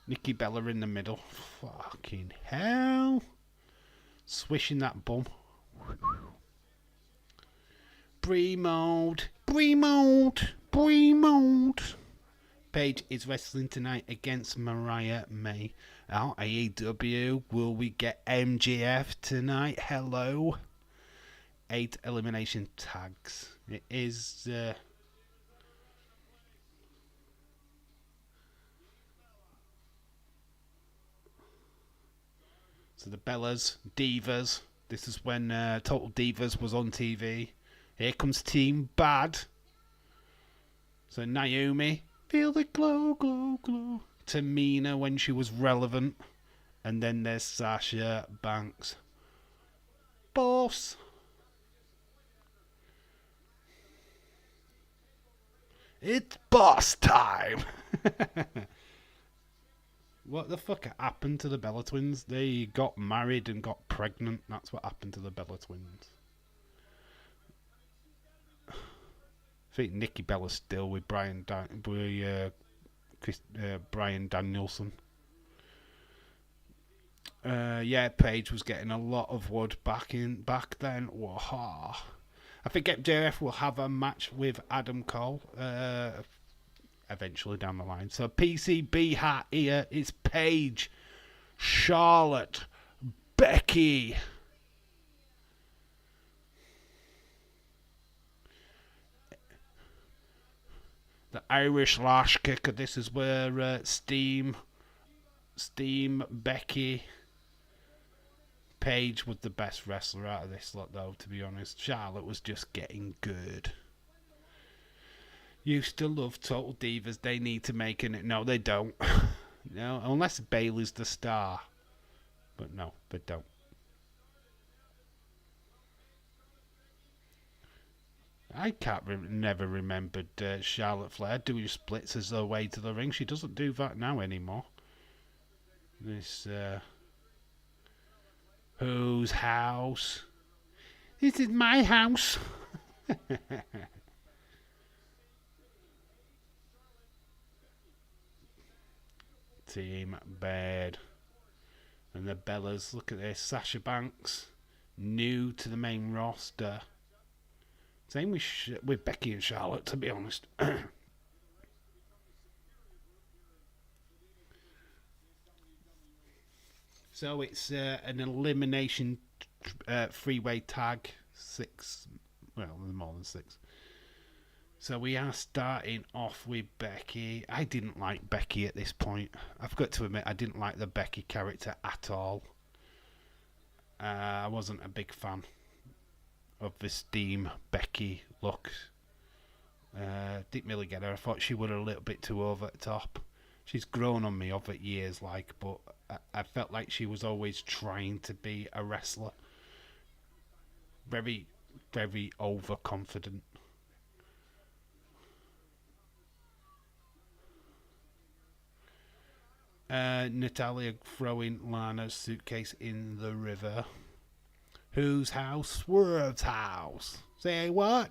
Nikki Bella in the middle. Fucking hell. Swishing that bum. Brie mode. Brie mode. Brie mode. Paige is wrestling tonight against Mariah May. Our AEW. Will we get MGF tonight? Hello. 8 elimination tags. It is. So the Bellas, Divas. This is when Total Divas was on TV. Here comes Team Bad. So Naomi. Feel the glow, glow, glow. Tamina when she was relevant. And then there's Sasha Banks. Boss. It's boss time. What the fuck happened to the Bella Twins? They got married and got pregnant. That's what happened to the Bella Twins. I think Nikki Bella's still with Brian Danielson. Yeah, Paige was getting a lot of wood back then. Whoa. I think MJF will have a match with Adam Cole eventually down the line. So PCB hat here is Paige, Charlotte, Becky. The Irish lash kicker. This is where Steam, Becky, Paige was the best wrestler out of this lot, though, to be honest. Charlotte was just getting good. Used to love Total Divas. They need to make it. No, they don't. No, unless Bayley's the star. But no, they don't. I never remembered Charlotte Flair doing splits as her way to the ring. She doesn't do that now anymore. This, whose house? This is my house. Team Bad. And the Bellas, look at this. Sasha Banks, new to the main roster. Same with Becky and Charlotte, to be honest. So it's an elimination three-way tag. 6. Well, there's more than 6. So we are starting off with Becky. I didn't like Becky at this point. I've got to admit, I didn't like the Becky character at all. I wasn't a big fan of the Steam Becky look. Didn't really get her. I thought she was a little bit too over the top. She's grown on me over years, but I felt like she was always trying to be a wrestler. Very, very overconfident. Natalia throwing Lana's suitcase in the river. Whose house? Swerve's house. Say what?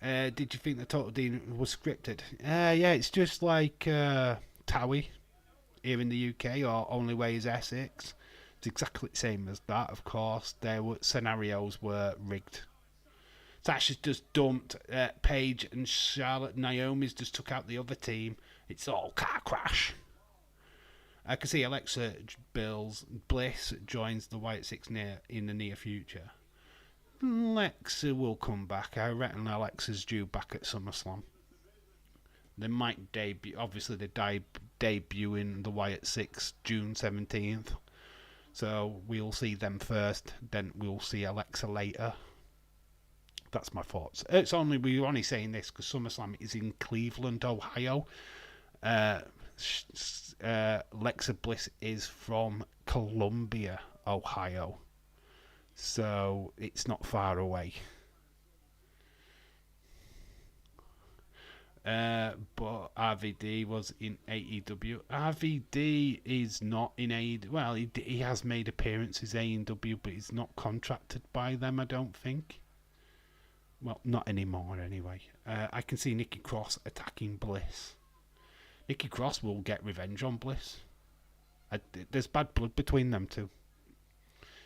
Did you think the Total Dean was scripted? Yeah, it's just like Towie here in the UK, or Only Way is Essex. It's exactly the same as that, of course. Scenarios were rigged. Sasha's just dumped Paige and Charlotte. Naomi's just took out the other team. It's all car crash. I can see Alexa Bliss joins the Wyatt Six in the near future. Alexa will come back. I reckon Alexa's due back at SummerSlam. They might debut. Obviously, they're debuting the Wyatt Six June 17th. So we'll see them first. Then we'll see Alexa later. That's my thoughts. We're only saying this because SummerSlam is in Cleveland, Ohio. Alexa Bliss is from Columbia, Ohio. So it's not far away. But RVD was in AEW. RVD is not in AEW. Well, he has made appearances in AEW, but he's not contracted by them, I don't think. Well, not anymore, anyway. I can see Nikki Cross attacking Bliss. Nikki Cross will get revenge on Bliss. There's bad blood between them two.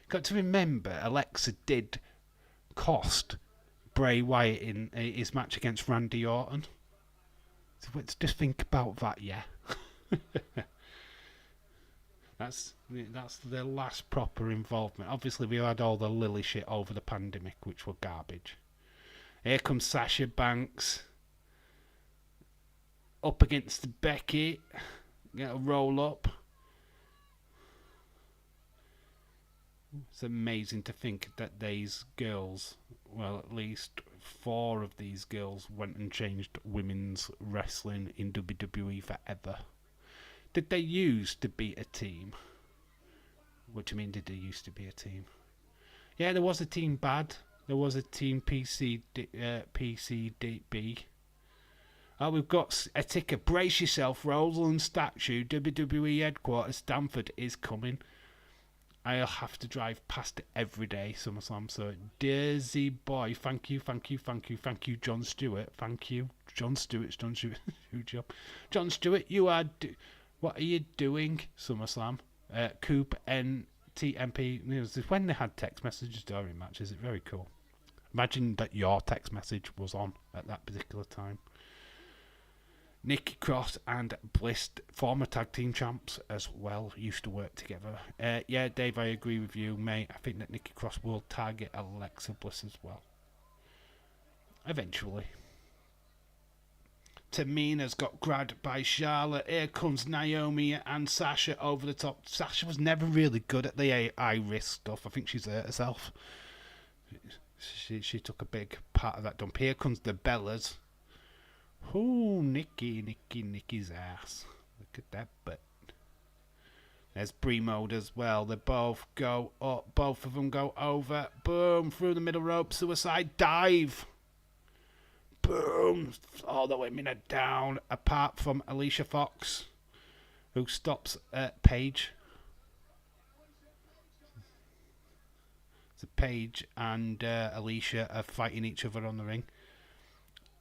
Got to remember, Alexa did cost Bray Wyatt in his match against Randy Orton. So let's just think about that, yeah. That's the last proper involvement. Obviously, we had all the Lily shit over the pandemic, which were garbage. Here comes Sasha Banks. Up against Becky. Get a roll up. It's amazing to think that these girls, well, at least 4 of these girls went and changed women's wrestling in WWE forever. Did they used to be a team? What do you mean, did they used to be a team? Yeah, there was a team Bad. There was a team PCDB. Oh, we've got a ticker. Brace yourself, Roland statue. WWE headquarters, Stamford is coming. I'll have to drive past it every day, SummerSlam. So, Daisy boy, thank you, John Stewart. Thank you, John Stewart. Good job, John Stewart. You are. What are you doing, SummerSlam? Coop NTMP. It was when they had text messages during matches. It's very cool. Imagine that your text message was on at that particular time. Nikki Cross and Bliss, former tag team champs as well, used to work together. Yeah, Dave, I agree with you, mate. I think that Nikki Cross will target Alexa Bliss as well. Eventually. Tamina's got grabbed by Charlotte. Here comes Naomi and Sasha over the top. Sasha was never really good at the AI risk stuff. I think she's hurt herself. She took a big part of that dump. Here comes the Bellas. Ooh, Nikki's ass. Look at that butt. There's Brie Mode as well. They both go up. Both of them go over. Boom. Through the middle rope. Suicide dive. Boom. All the women are down. Apart from Alicia Fox, who stops Paige. So Paige and Alicia are fighting each other on the ring.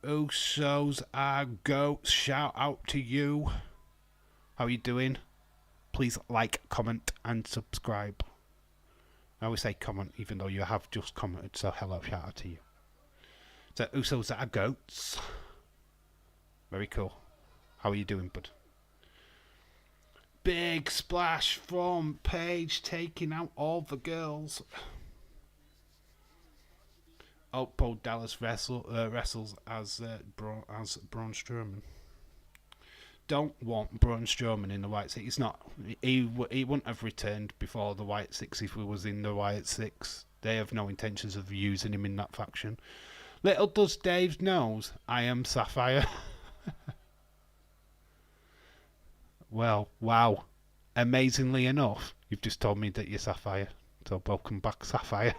Usos are goats. Shout out to you. How are you doing? Please like, comment, and subscribe. I always say comment, even though you have just commented. So hello, shout out to you. So Usos are goats. Very cool. How are you doing, bud? Big splash from Paige, taking out all the girls. Oh, Bo Dallas wrestles as Braun Strowman. Don't want Braun Strowman in the White Six. It's not. He wouldn't have returned before the White Six if he was in the White Six. They have no intentions of using him in that faction. Little does Dave knows, I am Sapphire. Well, wow. Amazingly enough, you've just told me that you're Sapphire. So welcome back, Sapphire.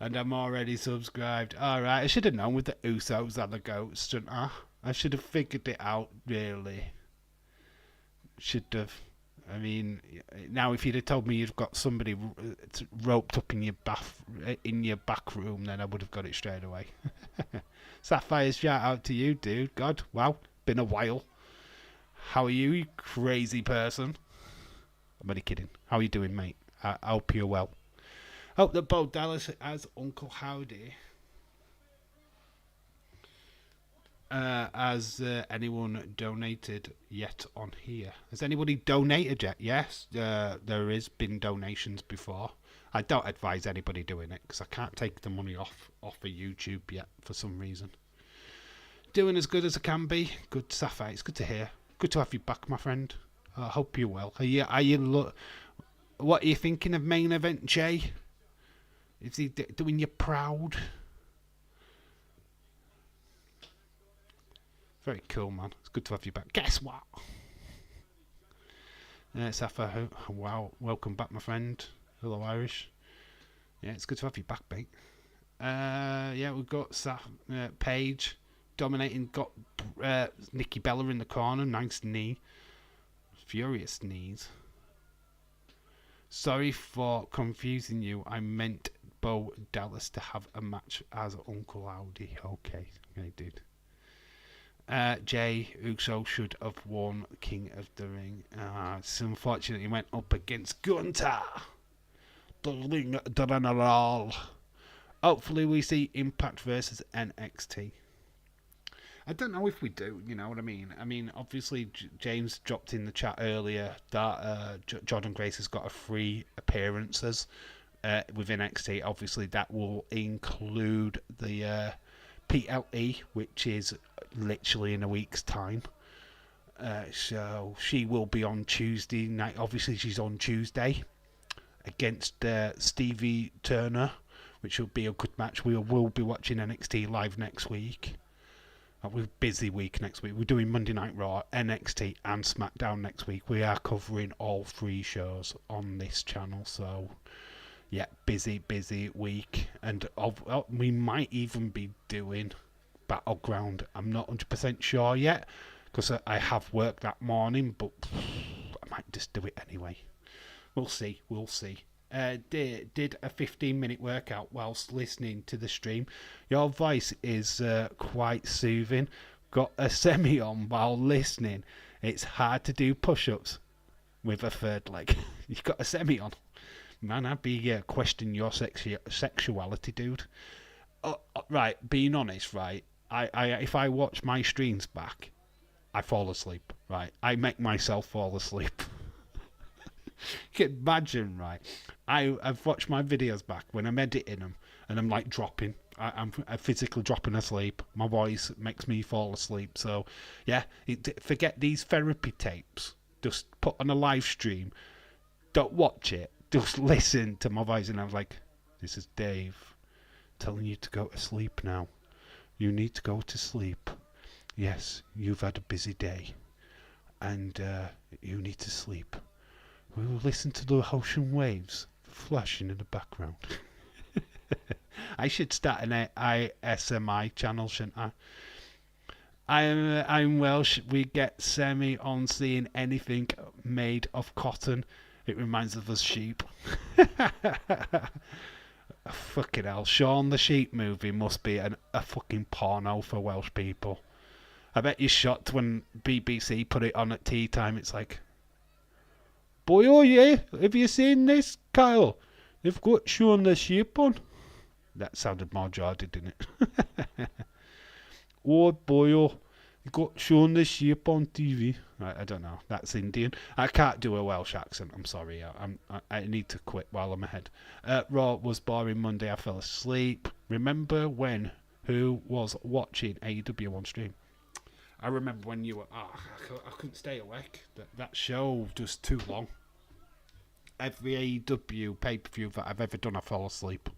And I'm already subscribed. Alright, I should have known with the Usos and the goats, shouldn't I? I should have figured it out, really. Should have. I mean, now if you'd have told me you've got somebody roped up in your back room, then I would have got it straight away. Sapphire, shout out to you, dude. God, wow, been a while. How are you, you crazy person? I'm only kidding. How are you doing, mate? I hope you're well. Hope that Bo Dallas has Uncle Howdy. Has anyone donated yet on here? Has anybody donated yet? Yes, there has been donations before. I don't advise anybody doing it because I can't take the money off of YouTube yet for some reason. Doing as good as I can be. Good, Sapphire. It's good to hear. Good to have you back, my friend. I hope you're well. What are you thinking of main event, Jay? Is he doing you proud? Very cool, man. It's good to have you back. Guess what? Sapphire, wow. Welcome back, my friend. Hello, Irish. Yeah, it's good to have you back, mate. Yeah, we've got Paige dominating. Got Nikki Bella in the corner. Nice knee. Furious knees. Sorry for confusing you. I meant Bo Dallas to have a match as Uncle Howdy. Okay, dude. Jay Uso should have won King of the Ring. Unfortunately, went up against Gunter. The Ring General. Hopefully, we see Impact versus NXT. I don't know if we do, you know what I mean? I mean, obviously, James dropped in the chat earlier that Jordan Grace has got a free appearances with NXT. Obviously, that will include the PLE, which is literally in a week's time. So she will be on Tuesday night. Obviously, she's on Tuesday against Stevie Turner, which will be a good match. We will be watching NXT live next week. We're busy week next week. We're doing Monday Night Raw, NXT, and SmackDown next week. We are covering all 3 shows on this channel. So, yeah, busy week. And we might even be doing Battleground. I'm not 100% sure yet because I have work that morning, but I might just do it anyway. We'll see. Did a 15-minute workout whilst listening to the stream. Your voice is quite soothing. Got a semi on while listening. It's hard to do push-ups with a third leg. You've got a semi on. Man, I'd be questioning your sexuality, dude. Right, being honest, right, I if I watch my streams back, I fall asleep, right? I make myself fall asleep. You can imagine, right? I've watched my videos back when I'm editing them and I'm like dropping. I'm physically dropping asleep. My voice makes me fall asleep. So, yeah, forget these therapy tapes. Just put on a live stream. Don't watch it. Just listen to my voice. And I was like, this is Dave telling you to go to sleep now. You need to go to sleep. Yes, you've had a busy day. And you need to sleep. We will listen to the ocean waves flashing in the background. I should start an ISMI channel, shouldn't I? I'm Welsh. We get semi on seeing anything made of cotton. It reminds us of sheep. Fucking hell. Shaun the Sheep movie must be a fucking porno for Welsh people. I bet you're shocked when BBC put it on at tea time. It's like, boy, oh yeah, have you seen this, Kyle? They've got Shaun the Sheep on. That sounded more Geordie, didn't it? Oh boy, oh, you got Shaun the Sheep on TV. I don't know. That's Indian. I can't do a Welsh accent. I'm sorry. I need to quit while I'm ahead. Raw was boring Monday. I fell asleep. Remember when? Who was watching AEW on stream? I remember when you were... I couldn't stay awake. That show was too long. Every AEW pay-per-view that I've ever done, I fall asleep.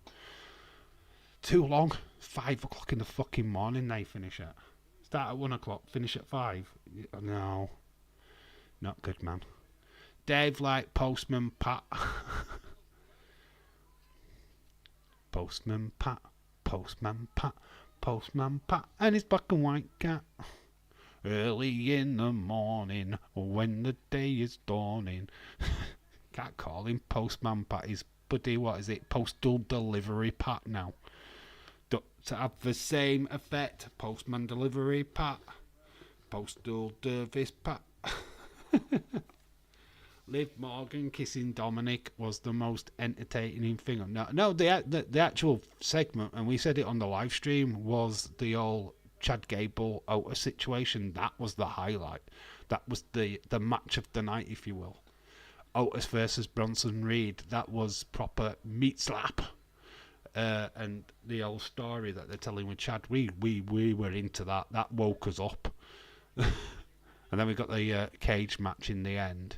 Too long. 5 o'clock in the fucking morning they finish at. Start at 1 o'clock, finish at 5. No. Not good, man. Dave like Postman Pat. Postman Pat. Postman Pat. Postman Pat. And his black and white cat. Early in the morning, when the day is dawning. Can't call him Postman Pat. He's buddy, what is it? Postal Delivery Pat now. To have the same effect. Postman Delivery Pat. Postal Service Pat. Liv Morgan kissing Dominic was the most entertaining thing. No, the actual segment, and we said it on the live stream, was the old Chad Gable Otis situation. That was the highlight. That was the match of the night, if you will. Otis versus Bronson Reed. That was proper meat slap. And the old story that they're telling with Chad, we were into that. That woke us up. And then we got the cage match in the end.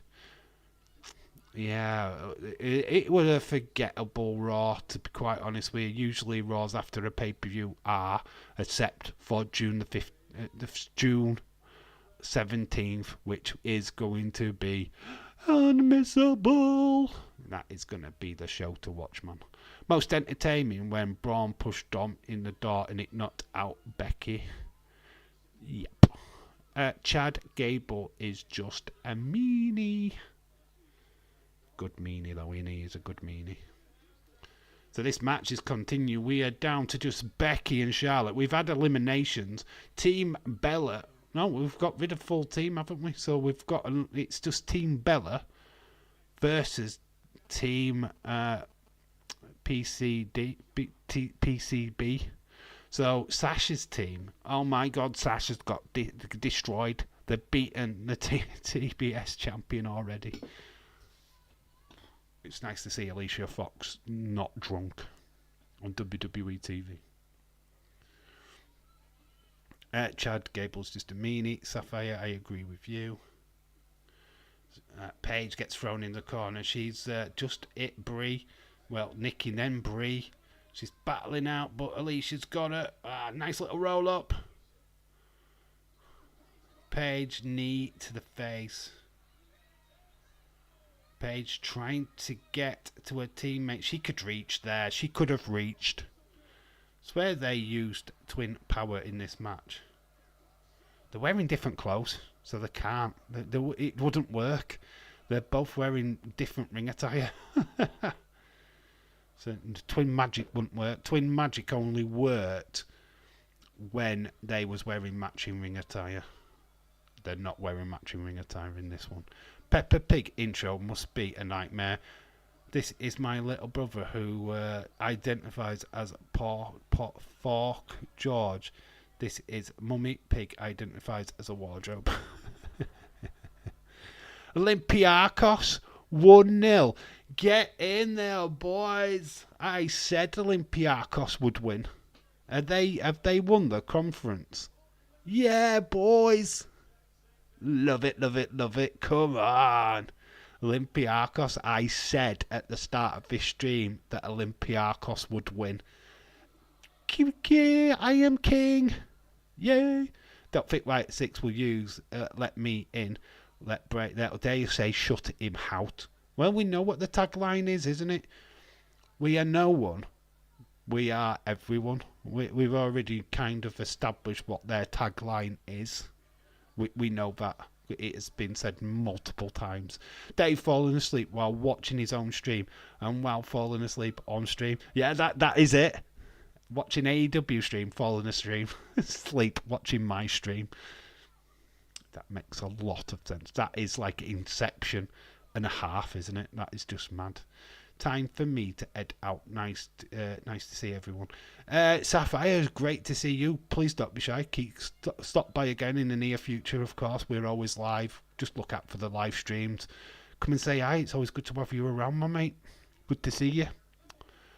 Yeah, it was a forgettable Raw, to be quite honest with you. Usually Raws after a pay-per-view are, except for June 17th, which is going to be unmissable. That is going to be the show to watch, man. Most entertaining when Braun pushed Dom in the door and it knocked out Becky. Yep. Chad Gable is just a meanie. Good meanie though, he is a good meanie. So this match is continue. We are down to just Becky and Charlotte. We've had eliminations. Team Bella. No, we've got rid of full team, haven't we? So we've got it's just Team Bella versus Team PCB. So Sasha's team. Oh my God, Sasha's got destroyed. They've beaten the TBS champion already. It's nice to see Alicia Fox not drunk on WWE TV. Chad Gable's just a meanie. Sapphire, I agree with you. Paige gets thrown in the corner. She's just it, Brie. Well, Nikki then Brie. She's battling out, but Alicia's got her. Nice little roll up. Paige, knee to the face. Paige trying to get to her teammate. She could reach there. She could have reached. I swear they used twin power in this match. They're wearing different clothes, so they can't. It wouldn't work. They're both wearing different ring attire. So twin magic wouldn't work. Twin magic only worked when they was wearing matching ring attire. They're not wearing matching ring attire in this one. Peppa Pig intro must be a nightmare. This is my little brother who identifies as Fork George. This is Mummy Pig identifies as a wardrobe. Olympiacos 1-0. Get in there, boys. I said Olympiacos would win. Have they won the conference? Yeah, boys. Love it, love it, love it. Come on. Olympiacos, I said at the start of this stream that Olympiacos would win. I am king. Yay. Don't think Right 6 will use let me in. Let break that. Dare you say shut him out. Well, we know what the tagline is, isn't it? We are no one. We are everyone. We've already kind of established what their tagline is. We know that. It has been said multiple times. Dave falling asleep while watching his own stream and while falling asleep on stream. Yeah, that is it. Watching AEW stream, falling asleep, sleep, watching my stream. That makes a lot of sense. That is like Inception and a half, isn't it? That is just mad. Time for me to head out. Nice to see everyone. Sapphire, great to see you. Please don't be shy. Stop by again in the near future, of course. We're always live. Just look out for the live streams. Come and say hi. It's always good to have you around, my mate. Good to see you.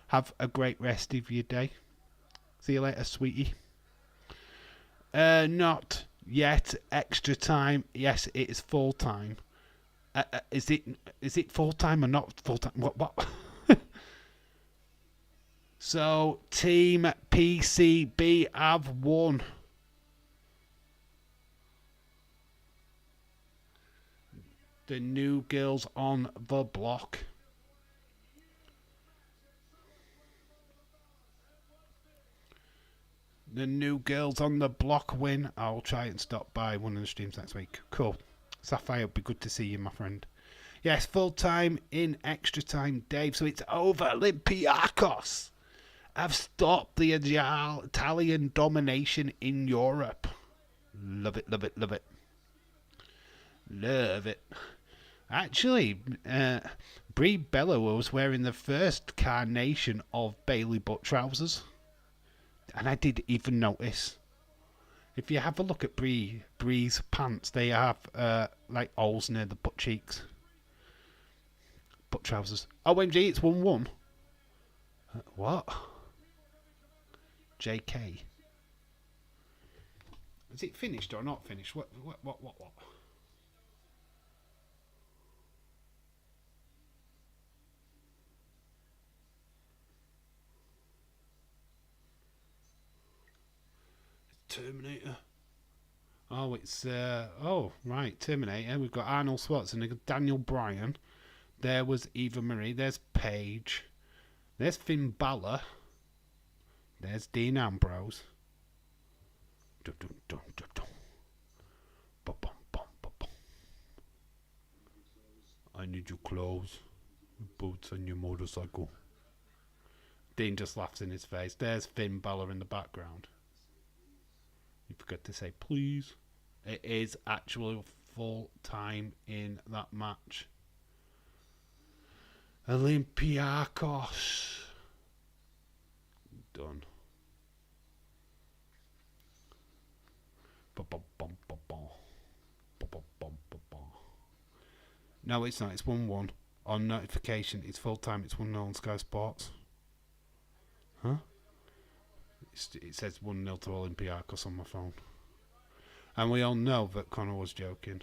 Have a great rest of your day. See you later, sweetie. Not yet. Extra time. Yes, it is full time. Is it full time or not full time? What? So Team PCB have won. The new girls on the block. The new girls on the block win. I'll try and stop by one of the streams next week. Cool. Sapphire, it'll be good to see you, my friend. Yes, full time in extra time, Dave. So it's over. Olympiacos have stopped the Italian domination in Europe. Love it, love it, love it. Love it. Actually, Brie Bella was wearing the first carnation of Bailey butt trousers. And I did even notice. If you have a look at Brie's pants, they have like holes near the butt cheeks. Butt trousers. OMG, it's 1-1. What? JK. Is it finished or not finished? What? Terminator. Oh, it's right, Terminator. We've got Arnold Schwarzenegger, Daniel Bryan. There was Eva Marie. There's Paige. There's Finn Balor. There's Dean Ambrose. I need your clothes, your boots, and your motorcycle. Dean just laughs in his face. There's Finn Balor in the background. You forgot to say please. It is actually full time in that match. Olympiacos. Done. No, it's not. It's 1-1. On notification, it's full time. It's 1-0 on Sky Sports. Huh? It says 1-0 to Olympiacos on my phone. And we all know that Connor was joking.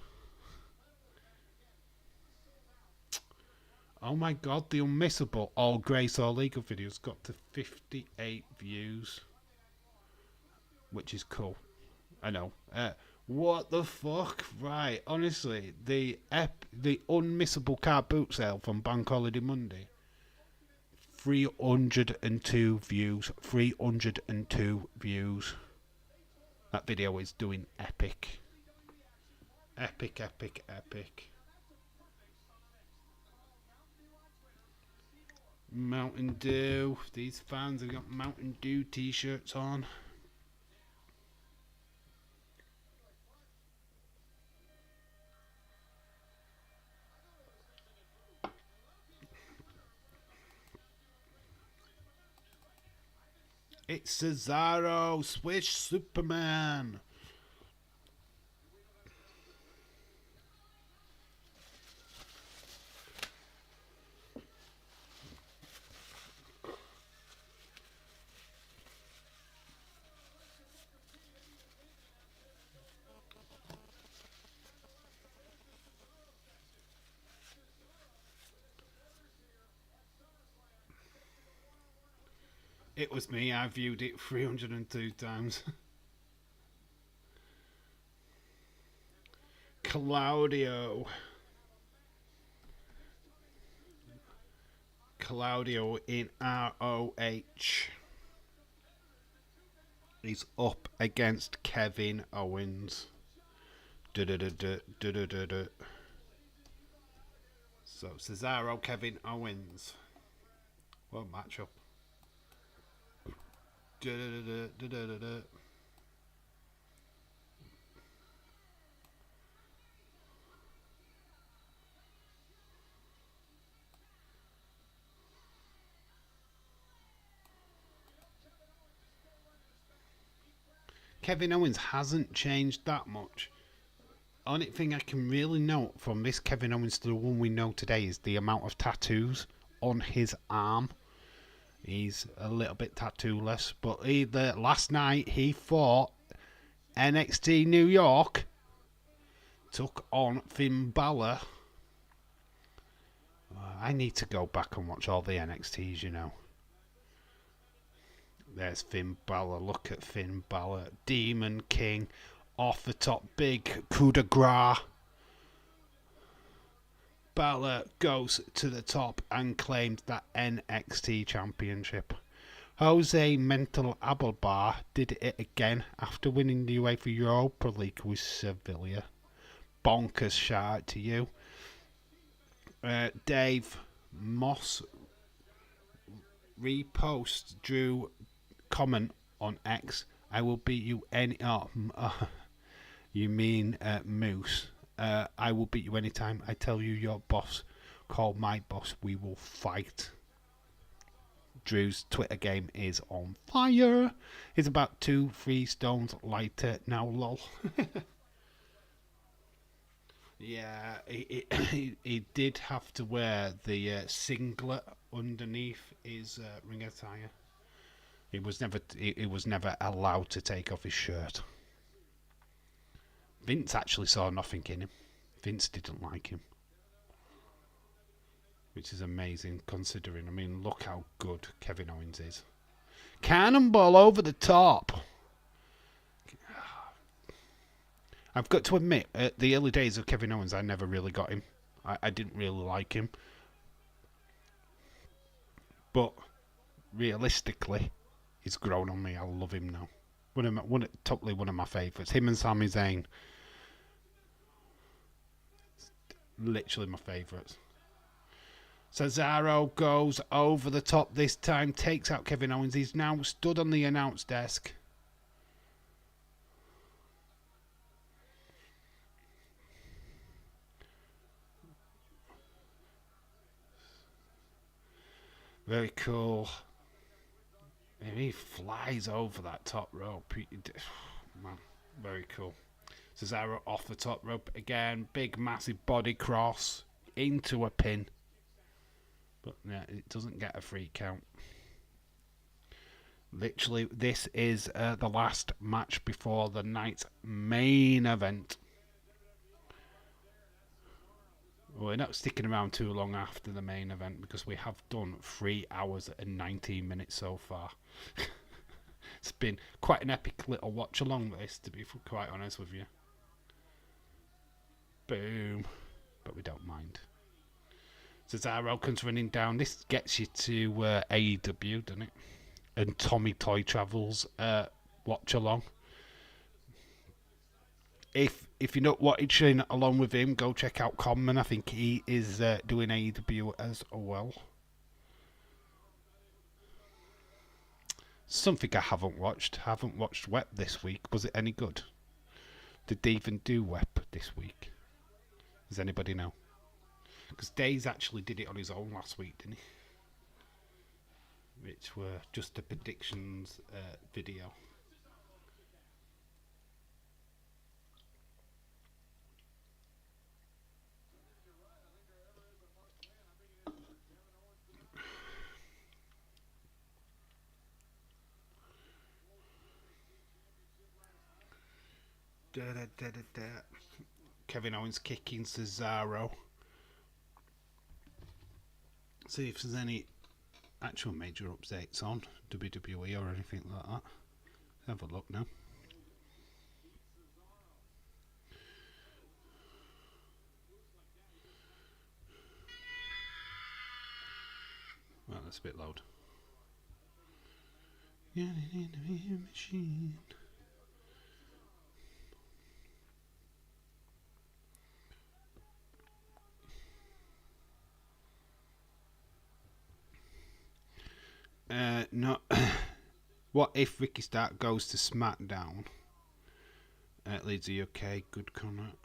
Oh my god, the unmissable All Grace All Legal videos got to 58 views. Which is cool. I know. What the fuck? Right, honestly, the unmissable car boot sale from Bank Holiday Monday. 302 views. 302 views. That video is doing epic. Epic, epic, epic. Mountain Dew. These fans have got Mountain Dew t-shirts on. It's Cesaro, Swish Superman. It was me, I viewed it 302 times. Claudio. Claudio in ROH. He's up against Kevin Owens. So Cesaro, Kevin Owens. What matchup? Kevin Owens hasn't changed that much. Only thing I can really note from this Kevin Owens to the one we know today is the amount of tattoos on his arm. He's a little bit tattoo-less, but last night he fought NXT New York, took on Finn Balor. I need to go back and watch all the NXTs, you know. There's Finn Balor. Look at Finn Balor. Demon King. Off the top. Big coup de grace. Balor goes to the top and claims that NXT championship. Jose Mental Abelbar did it again after winning the UEFA Europa League with Sevilla. Bonkers shout out to you. Dave Moss reposts Drew comment on X. I will beat you any... you mean Moose. I will beat you anytime. I tell you your boss. Call my boss. We will fight. Drew's Twitter game is on fire. He's about 2-3 stones lighter now, lol. Yeah, he did have to wear the singlet underneath his ring attire. He was never allowed to take off his shirt. Vince actually saw nothing in him. Vince didn't like him, which is amazing considering. I mean, look how good Kevin Owens is. Cannonball over the top. I've got to admit, at the early days of Kevin Owens, I never really got him. I didn't really like him. But realistically, he's grown on me. I love him now. Totally one of my favourites. Him and Sami Zayn. Literally my favourites. Cesaro goes over the top this time, takes out Kevin Owens. He's now stood on the announce desk. Very cool. And he flies over that top rope. Man, very cool. Cesaro off the top rope again. Big, massive body cross into a pin. But yeah, it doesn't get a free count. Literally, this is the last match before the night's main event. We're not sticking around too long after the main event because we have done 3 hours and 19 minutes so far. It's been quite an epic little watch along this, to be quite honest with you. Boom. But we don't mind. Cesaro comes running down. This gets you to AEW, doesn't it? And Tommy Toy Travels watch along. If you're not watching along with him, go check out Common. I think he is doing AEW as well. Something I haven't watched. Haven't watched WEP this week. Was it any good? Did they even do WEP this week? Does anybody know? Because Days actually did it on his own last week, didn't he? Which were just a predictions video. Kevin Owens kicking Cesaro. See if there's any actual major updates on WWE or anything like that. Have a look now. Well, that's a bit loud. Yeah, machine. No. What if Ricky Stark goes to SmackDown? Leads the UK. Good comment.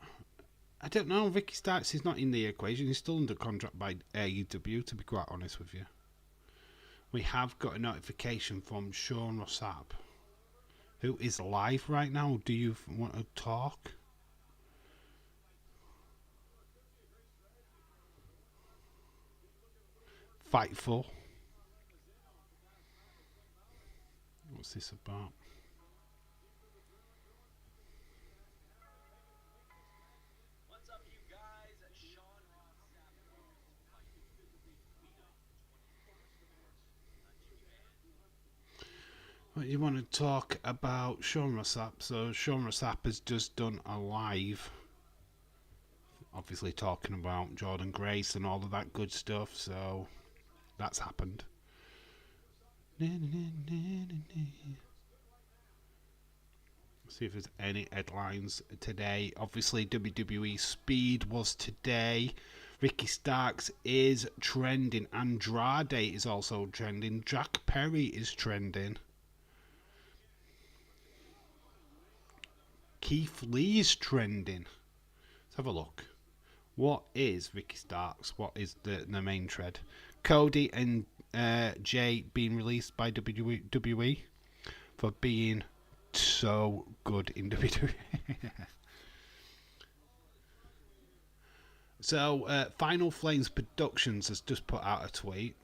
I don't know. Ricky Starks is not in the equation. He's still under contract by AEW, to be quite honest with you. We have got a notification from Sean Rossap, who is live right now. Do you want to talk? Fightful. What's this about? What's up, you guys? Sean Rossap. Well, you want to talk about Sean Rossap? So Sean Rossap has just done a live, obviously talking about Jordan Grace and all of that good stuff. So that's happened. See if there's any headlines today. Obviously, WWE Speed was today. Ricky Starks is trending. Andrade is also trending. Jack Perry is trending. Keith Lee is trending. Let's have a look. What is Ricky Starks? What is the main thread? Cody and Jay being released by WWE for being so good in WWE. So, Final Flames Productions has just put out a tweet.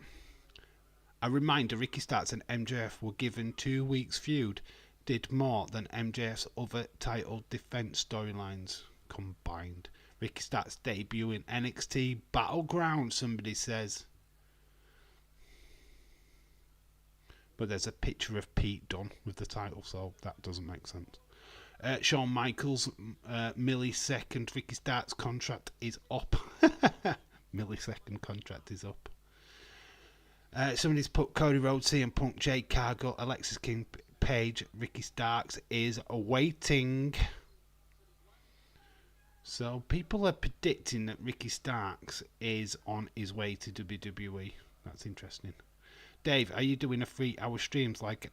A reminder, Ricky Starks and MJF were given 2 weeks feud. Did more than MJF's other title defense storylines combined. Ricky Starks debut in NXT Battleground, somebody says. But there's a picture of Pete Dunne with the title, so that doesn't make sense. Shawn Michaels, millisecond Ricky Starks contract is up. Millisecond contract is up. Somebody's put Cody Rhodes, CM Punk, Jade Cargill, Alexis King, Page, Ricky Starks is awaiting. So people are predicting that Ricky Starks is on his way to WWE. That's interesting. Dave, are you doing a 3-hour streams like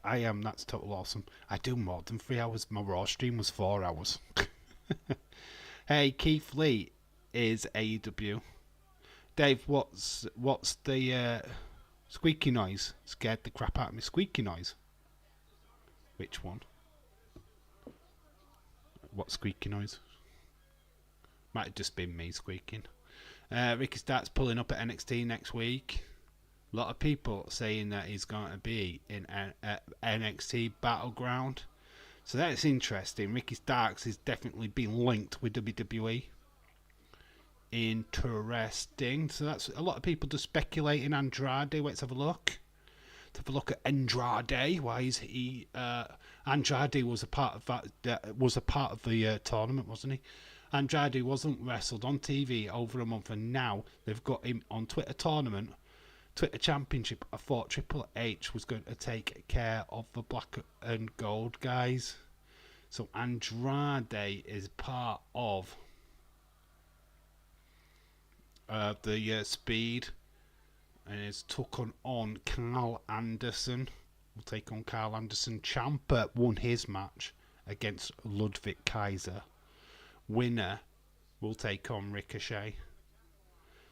I am? That's total awesome. I do more than 3 hours. My Raw stream was 4 hours. Hey, Keith Lee is AEW. Dave, what's the squeaky noise? Scared the crap out of me. Squeaky noise. Which one? What squeaky noise? Might have just been me squeaking. Ricky Starks pulling up at NXT next week. A lot of people saying that he's going to be in NXT Battleground. So that's interesting. Ricky Starks is definitely being linked with WWE. Interesting. So that's a lot of people just speculating Andrade. Let's have a look. To have a look at Andrade. Why is he? Andrade was a part of that. Was a part of the tournament, wasn't he? Andrade wasn't wrestled on TV over a month, and now they've got him on Twitter Championship. I thought Triple H was going to take care of the black and gold guys. So Andrade is part of the Speed, and is took on Carl Anderson. Will take on Carl Anderson. Ciampa won his match against Ludwig Kaiser. Winner will take on Ricochet.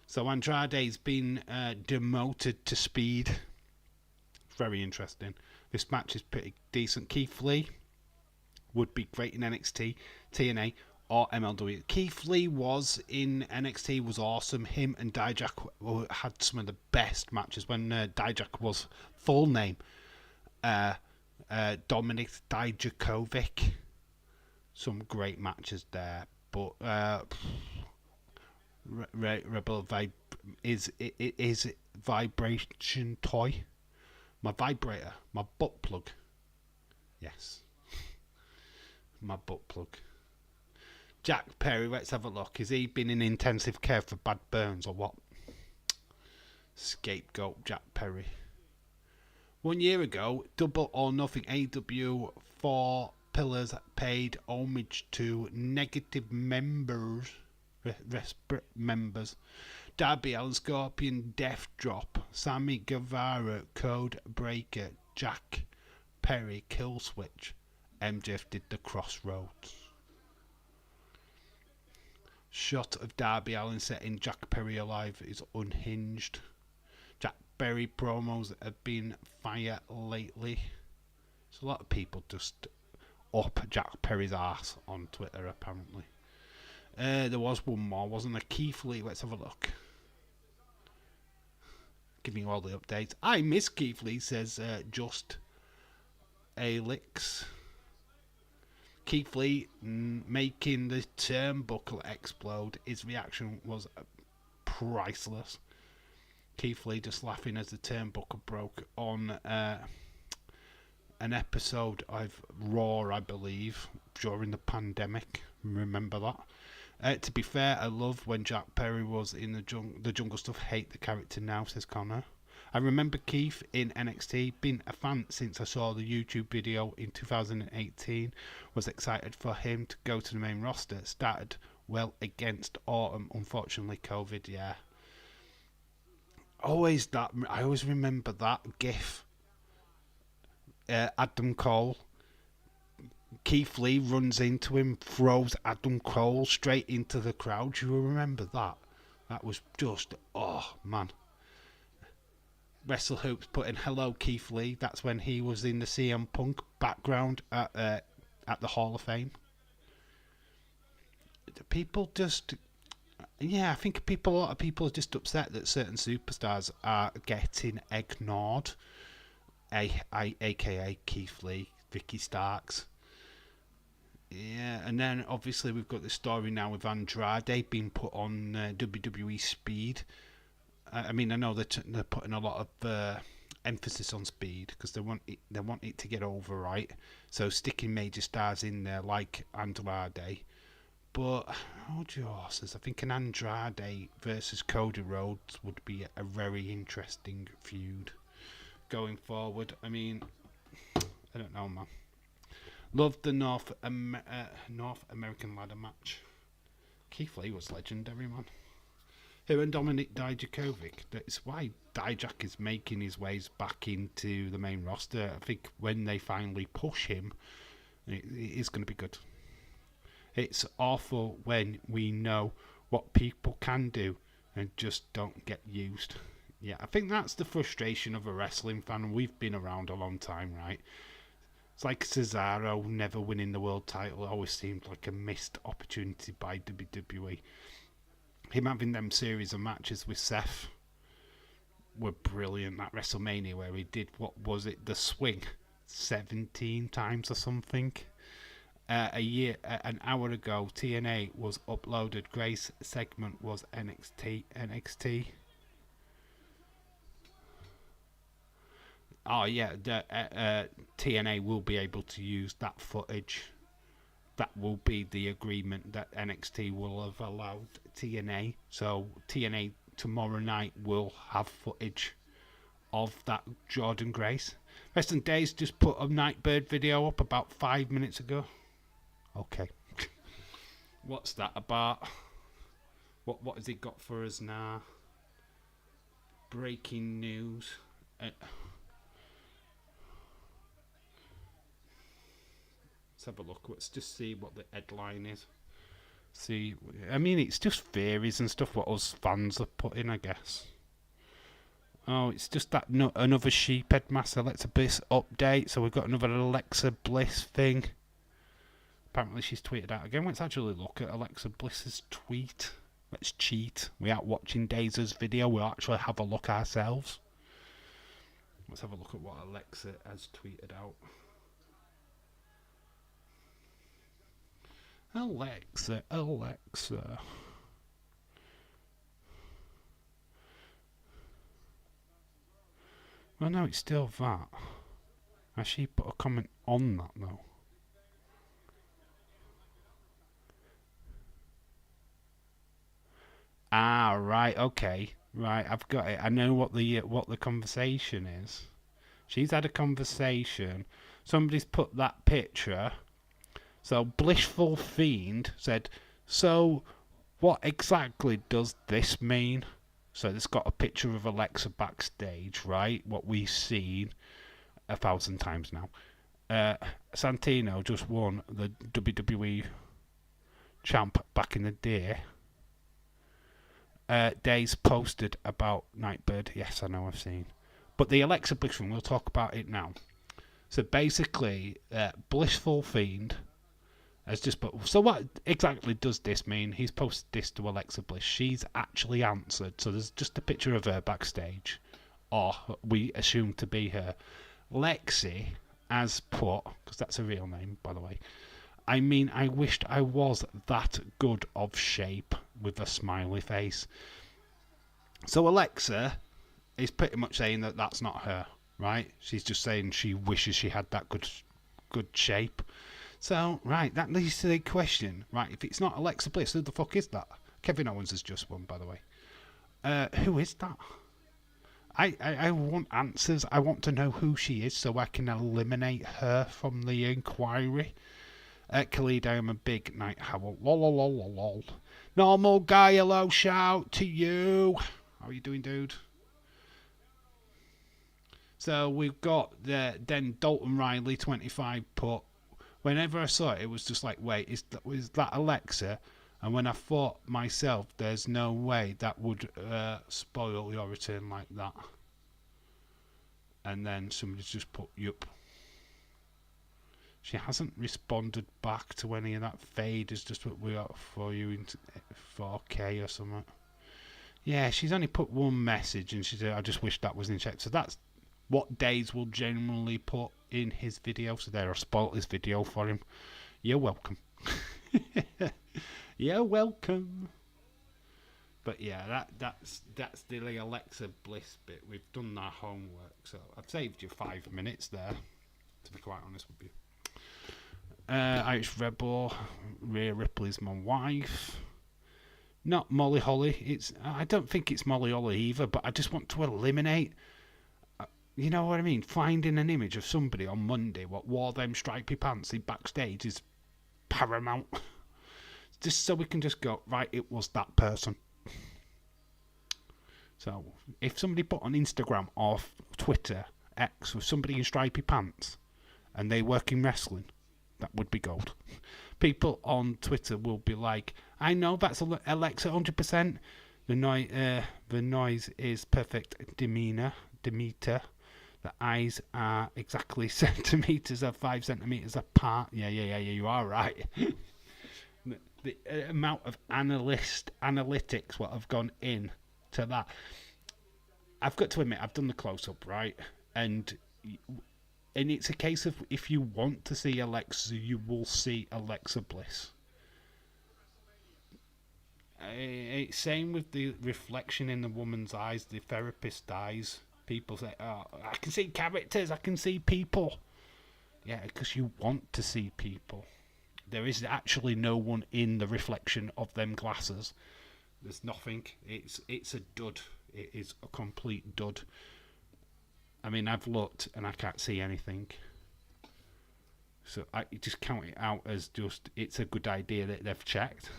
So Andrade's been demoted to Speed. Very interesting. This match is pretty decent. Keith Lee would be great in NXT, TNA, or MLW. Keith Lee was in NXT, was awesome. Him and Dijak had some of the best matches when Dijak was full name Dominik Dijakovic. Some great matches there, but Rebel is vibration toy. My vibrator, my butt plug. Yes, my butt plug. Jack Perry, let's have a look. Has he been in intensive care for bad burns or what? Scapegoat Jack Perry. 1 year ago, Double or Nothing AW 4 Pillars paid homage to negative members. Darby Allin, Scorpion, Death Drop, Sammy Guevara, Code Breaker, Jack Perry, Killswitch. MJF did the Crossroads. Shot of Darby Allin setting Jack Perry alive is unhinged. Jack Perry promos have been fire lately. There's a lot of people just up Jack Perry's ass on Twitter apparently. There was one more, wasn't there? Keith Lee, let's have a look. Giving you all the updates. I miss Keith Lee, says Just Alix. Keith Lee making the turnbuckle explode. His reaction was priceless. Keith Lee just laughing as the turnbuckle broke on an episode of Raw, I believe, during the pandemic. Remember that? To be fair, I love when Jack Perry was in the Jungle Stuff. Hate the character now, says Connor. I remember Keith in NXT. Been a fan since I saw the YouTube video in 2018. Was excited for him to go to the main roster. Started well against Autumn. Unfortunately, COVID, yeah. I always remember that GIF. Adam Cole. Keith Lee runs into him, throws Adam Cole straight into the crowd. Do you remember that? That was just, oh man. Wrestle Hoops put in hello Keith Lee. That's when he was in the CM Punk background at the Hall of Fame. People just, yeah, I think a lot of people are just upset that certain superstars are getting ignored. AKA Keith Lee, Vicky Starks. Yeah, and then obviously we've got the story now with Andrade being put on WWE Speed. I mean, I know they're putting a lot of emphasis on Speed because they want it to get over, right? So sticking major stars in there like Andrade. But hold your horses. I think an Andrade versus Cody Rhodes would be a very interesting feud going forward. I mean, I don't know, man. Loved the North American ladder match. Keith Lee was legendary, man. Him and Dominik Dijakovic. That's why Dijak is making his ways back into the main roster. I think when they finally push him, it is going to be good. It's awful when we know what people can do and just don't get used. Yeah, I think that's the frustration of a wrestling fan. We've been around a long time, right? It's like Cesaro never winning the world title. It always seemed like a missed opportunity by WWE. Him having them series of matches with Seth were brilliant. That WrestleMania where he did, what was it, the swing 17 times or something. An hour ago, TNA was uploaded. Grace segment was NXT. Oh yeah, the TNA will be able to use that footage. That will be the agreement that NXT will have allowed TNA. So TNA tomorrow night will have footage of that Jordan Grace. Western Days just put a Nightbird video up about 5 minutes ago. Okay. What's that about? What has he got for us now? Breaking news. Let's have a look. Let's just see what the headline is. See, I mean, it's just theories and stuff what us fans have put in, I guess. Oh, it's just that another sheephead mass Alexa Bliss update. So we've got another Alexa Bliss thing. Apparently she's tweeted out again. Let's actually look at Alexa Bliss's tweet. Let's cheat. We aren't watching Daisy's video. We'll actually have a look ourselves. Let's have a look at what Alexa has tweeted out. Alexa. Well, no, it's still that. Has she put a comment on that, though? Ah, right, okay. Right, I've got it. I know what the conversation is. She's had a conversation. Somebody's put that picture. So, Blissful Fiend said, so, what exactly does this mean? So, it's got a picture of Alexa backstage, right? What we've seen 1,000 times now. Santino just won the WWE champ back in the day. Days posted about Nightbird. Yes, I know, I've seen. But the Alexa Bliss one, we'll talk about it now. So basically, Blissful Fiend has just put. So what exactly does this mean? He's posted this to Alexa Bliss. She's actually answered. So there's just a picture of her backstage, or we assume to be her. Lexi has put, because that's a real name, by the way. I mean, I wished I was that good of shape, with a smiley face. So Alexa is pretty much saying that that's not her, right? She's just saying she wishes she had that good shape. So, right, that leads to the question, right, if it's not Alexa Bliss, who the fuck is that? Kevin Owens has just won, by the way. Who is that? I want answers. I want to know who she is so I can eliminate her from the inquiry. Khalid, I am a big night howl. Lol. Normal guy, hello, shout to you. How are you doing, dude? So we've got then Dalton Riley, 25, put. Whenever I saw it, it was just like, wait, is that Alexa? And when I thought myself, there's no way that would spoil your return like that. And then somebody's just put, yup. She hasn't responded back to any of that. Fade is just what we got for you in 4K or something. Yeah, she's only put one message and she said, I just wish that was in check. So that's what Days will generally put in his video. So there, I spoiled his video for him. You're welcome. You're welcome. But yeah, that's the Alexa Bliss bit. We've done our homework. So I've saved you 5 minutes there, to be quite honest with you. Irish Rebel, Rhea Ripley's my wife. Not Molly Holly. I don't think it's Molly Holly either, but I just want to eliminate. You know what I mean? Finding an image of somebody on Monday what wore them stripy pants in backstage is paramount. Just so we can just go, right, it was that person. So if somebody put on Instagram or Twitter, X, with somebody in stripy pants and they work in wrestling, that would be gold. People on Twitter will be like, I know that's Alexa 100%. The noise is perfect Demeter. The eyes are exactly centimetres or 5 centimetres apart. Yeah, you are right. The amount of analytics what have gone in to that. I've got to admit, I've done the close-up, right? And it's a case of if you want to see Alexa, you will see Alexa Bliss. Same with the reflection in the woman's eyes, the therapist's eyes. People say, "Oh, I can see characters. I can see people." Yeah, because you want to see people. There is actually no one in the reflection of them glasses. There's nothing. It's a dud. It is a complete dud. I mean, I've looked and I can't see anything. So I just count it out as just it's a good idea that they've checked,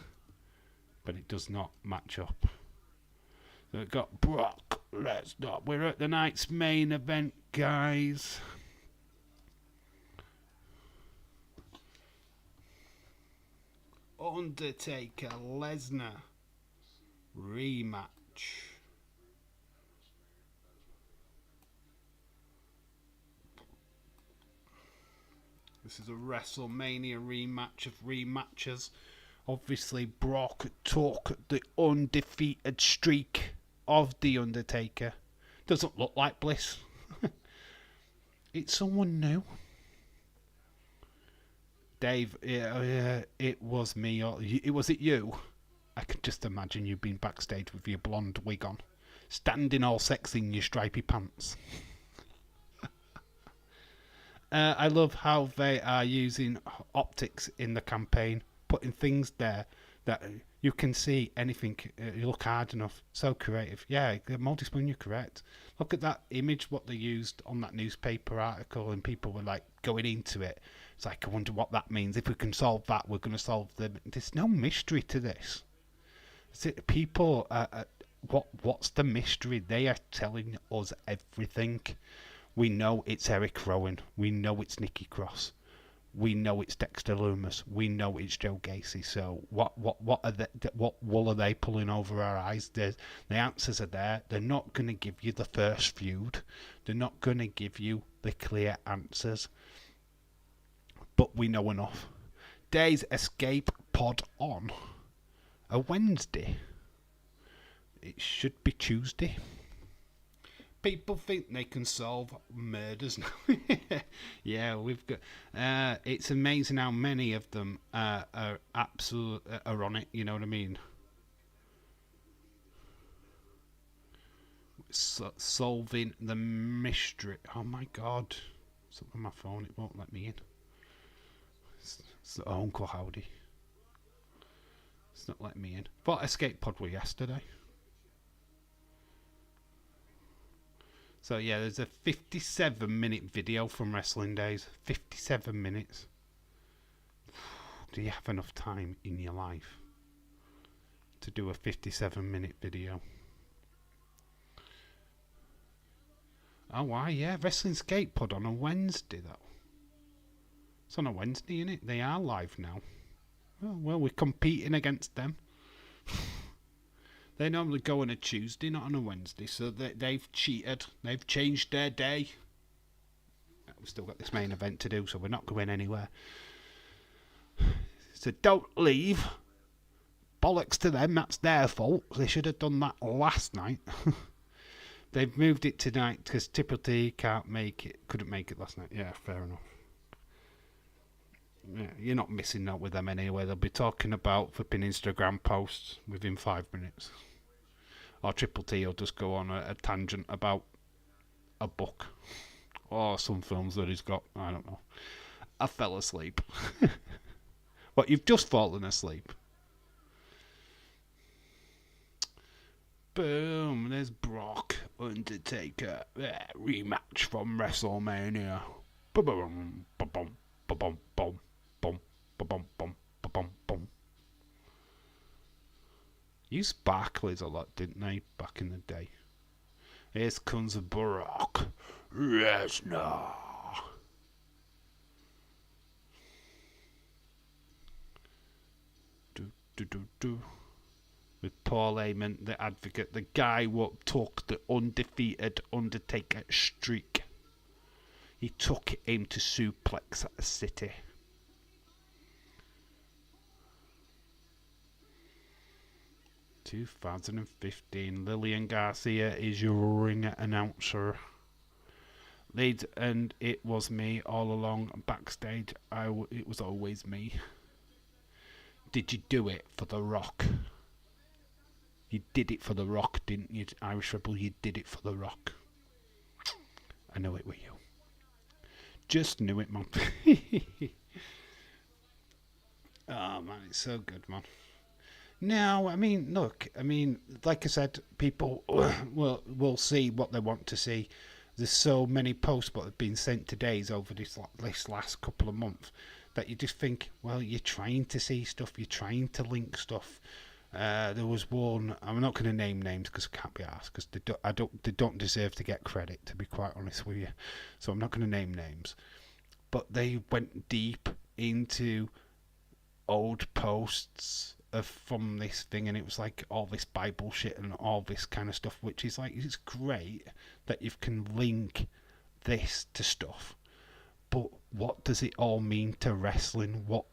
but it does not match up. So we've got Brock Lesnar. We're at the night's main event, guys. Undertaker Lesnar rematch. This is a WrestleMania rematch of rematches. Obviously, Brock took the undefeated streak of The Undertaker. Doesn't look like Bliss. It's someone new. Dave, it was me. Or was it you? I can just imagine you being backstage with your blonde wig on, standing all sexy in your stripy pants. I love how they are using optics in the campaign, putting things there that you can see anything. You look hard enough. So creative. Yeah, Multispoon, you're correct. Look at that image, what they used on that newspaper article, and people were like going into it. It's like, I wonder what that means. If we can solve that, we're going to solve them. There's no mystery to this. People, what's the mystery? They are telling us everything. We know it's Eric Rowan. We know it's Nikki Cross. We know it's Dexter Lumis. We know it's Joe Gacy. So what are they, what wool are they pulling over our eyes? The answers are there. They're not going to give you the first feud. They're not going to give you the clear answers. But we know enough. Day's escape pod on a Wednesday. It should be Tuesday. People think they can solve murders now. Yeah, we've got. It's amazing how many of them are on it. You know what I mean? Solving the mystery. Oh my God! Something on my phone. It won't let me in. It's Uncle Howdy. It's not letting me in. But escape pod were yesterday. So yeah, there's a 57-minute video from Wrestling Days. 57 minutes. Do you have enough time in your life to do a 57-minute video? Oh, why? Yeah, Wrestling Skate Pod on a Wednesday, though. It's on a Wednesday, isn't it? They are live now. Oh, well, we're competing against them. They normally go on a Tuesday, not on a Wednesday, so they've cheated. They've changed their day. We've still got this main event to do, so we're not going anywhere. So don't leave. Bollocks to them, that's their fault. They should have done that last night. They've moved it tonight because Triple T couldn't make it last night. Yeah, fair enough. Yeah, you're not missing out with them anyway. They'll be talking about flipping Instagram posts within 5 minutes. Or Triple T will just go on a tangent about a book. Or some films that he's got. I don't know. I fell asleep. What, you've just fallen asleep? Boom, there's Brock, Undertaker. Rematch from WrestleMania. Boom, boom, boom, boom, boom, boom. Boom, boom, boom, boom, boom. Used Barclays a lot, didn't they, back in the day? Here comes Brock Lesnar. With Paul Heyman, the advocate, the guy who took the undefeated Undertaker streak. He took him to Suplex City. "2015, Lillian Garcia is your ring announcer. Lead, and it was me all along backstage. It was always me. Did you do it for The Rock? You did it for The Rock, didn't you, Irish Rebel? You did it for The Rock." I know it with you. Just knew it, man. Oh man, it's so good, man. No, I mean, look, I mean, like I said, people will see what they want to see. There's so many posts that have been sent to Days over this last couple of months that you just think, well, you're trying to see stuff, you're trying to link stuff. There was one. I'm not going to name names because I can't be asked, because they don't deserve to get credit, to be quite honest with you. So I'm not going to name names. But they went deep into old posts from this thing, and it was like all this Bible shit and all this kind of stuff, which is like, it's great that you can link this to stuff, but what does it all mean to wrestling? What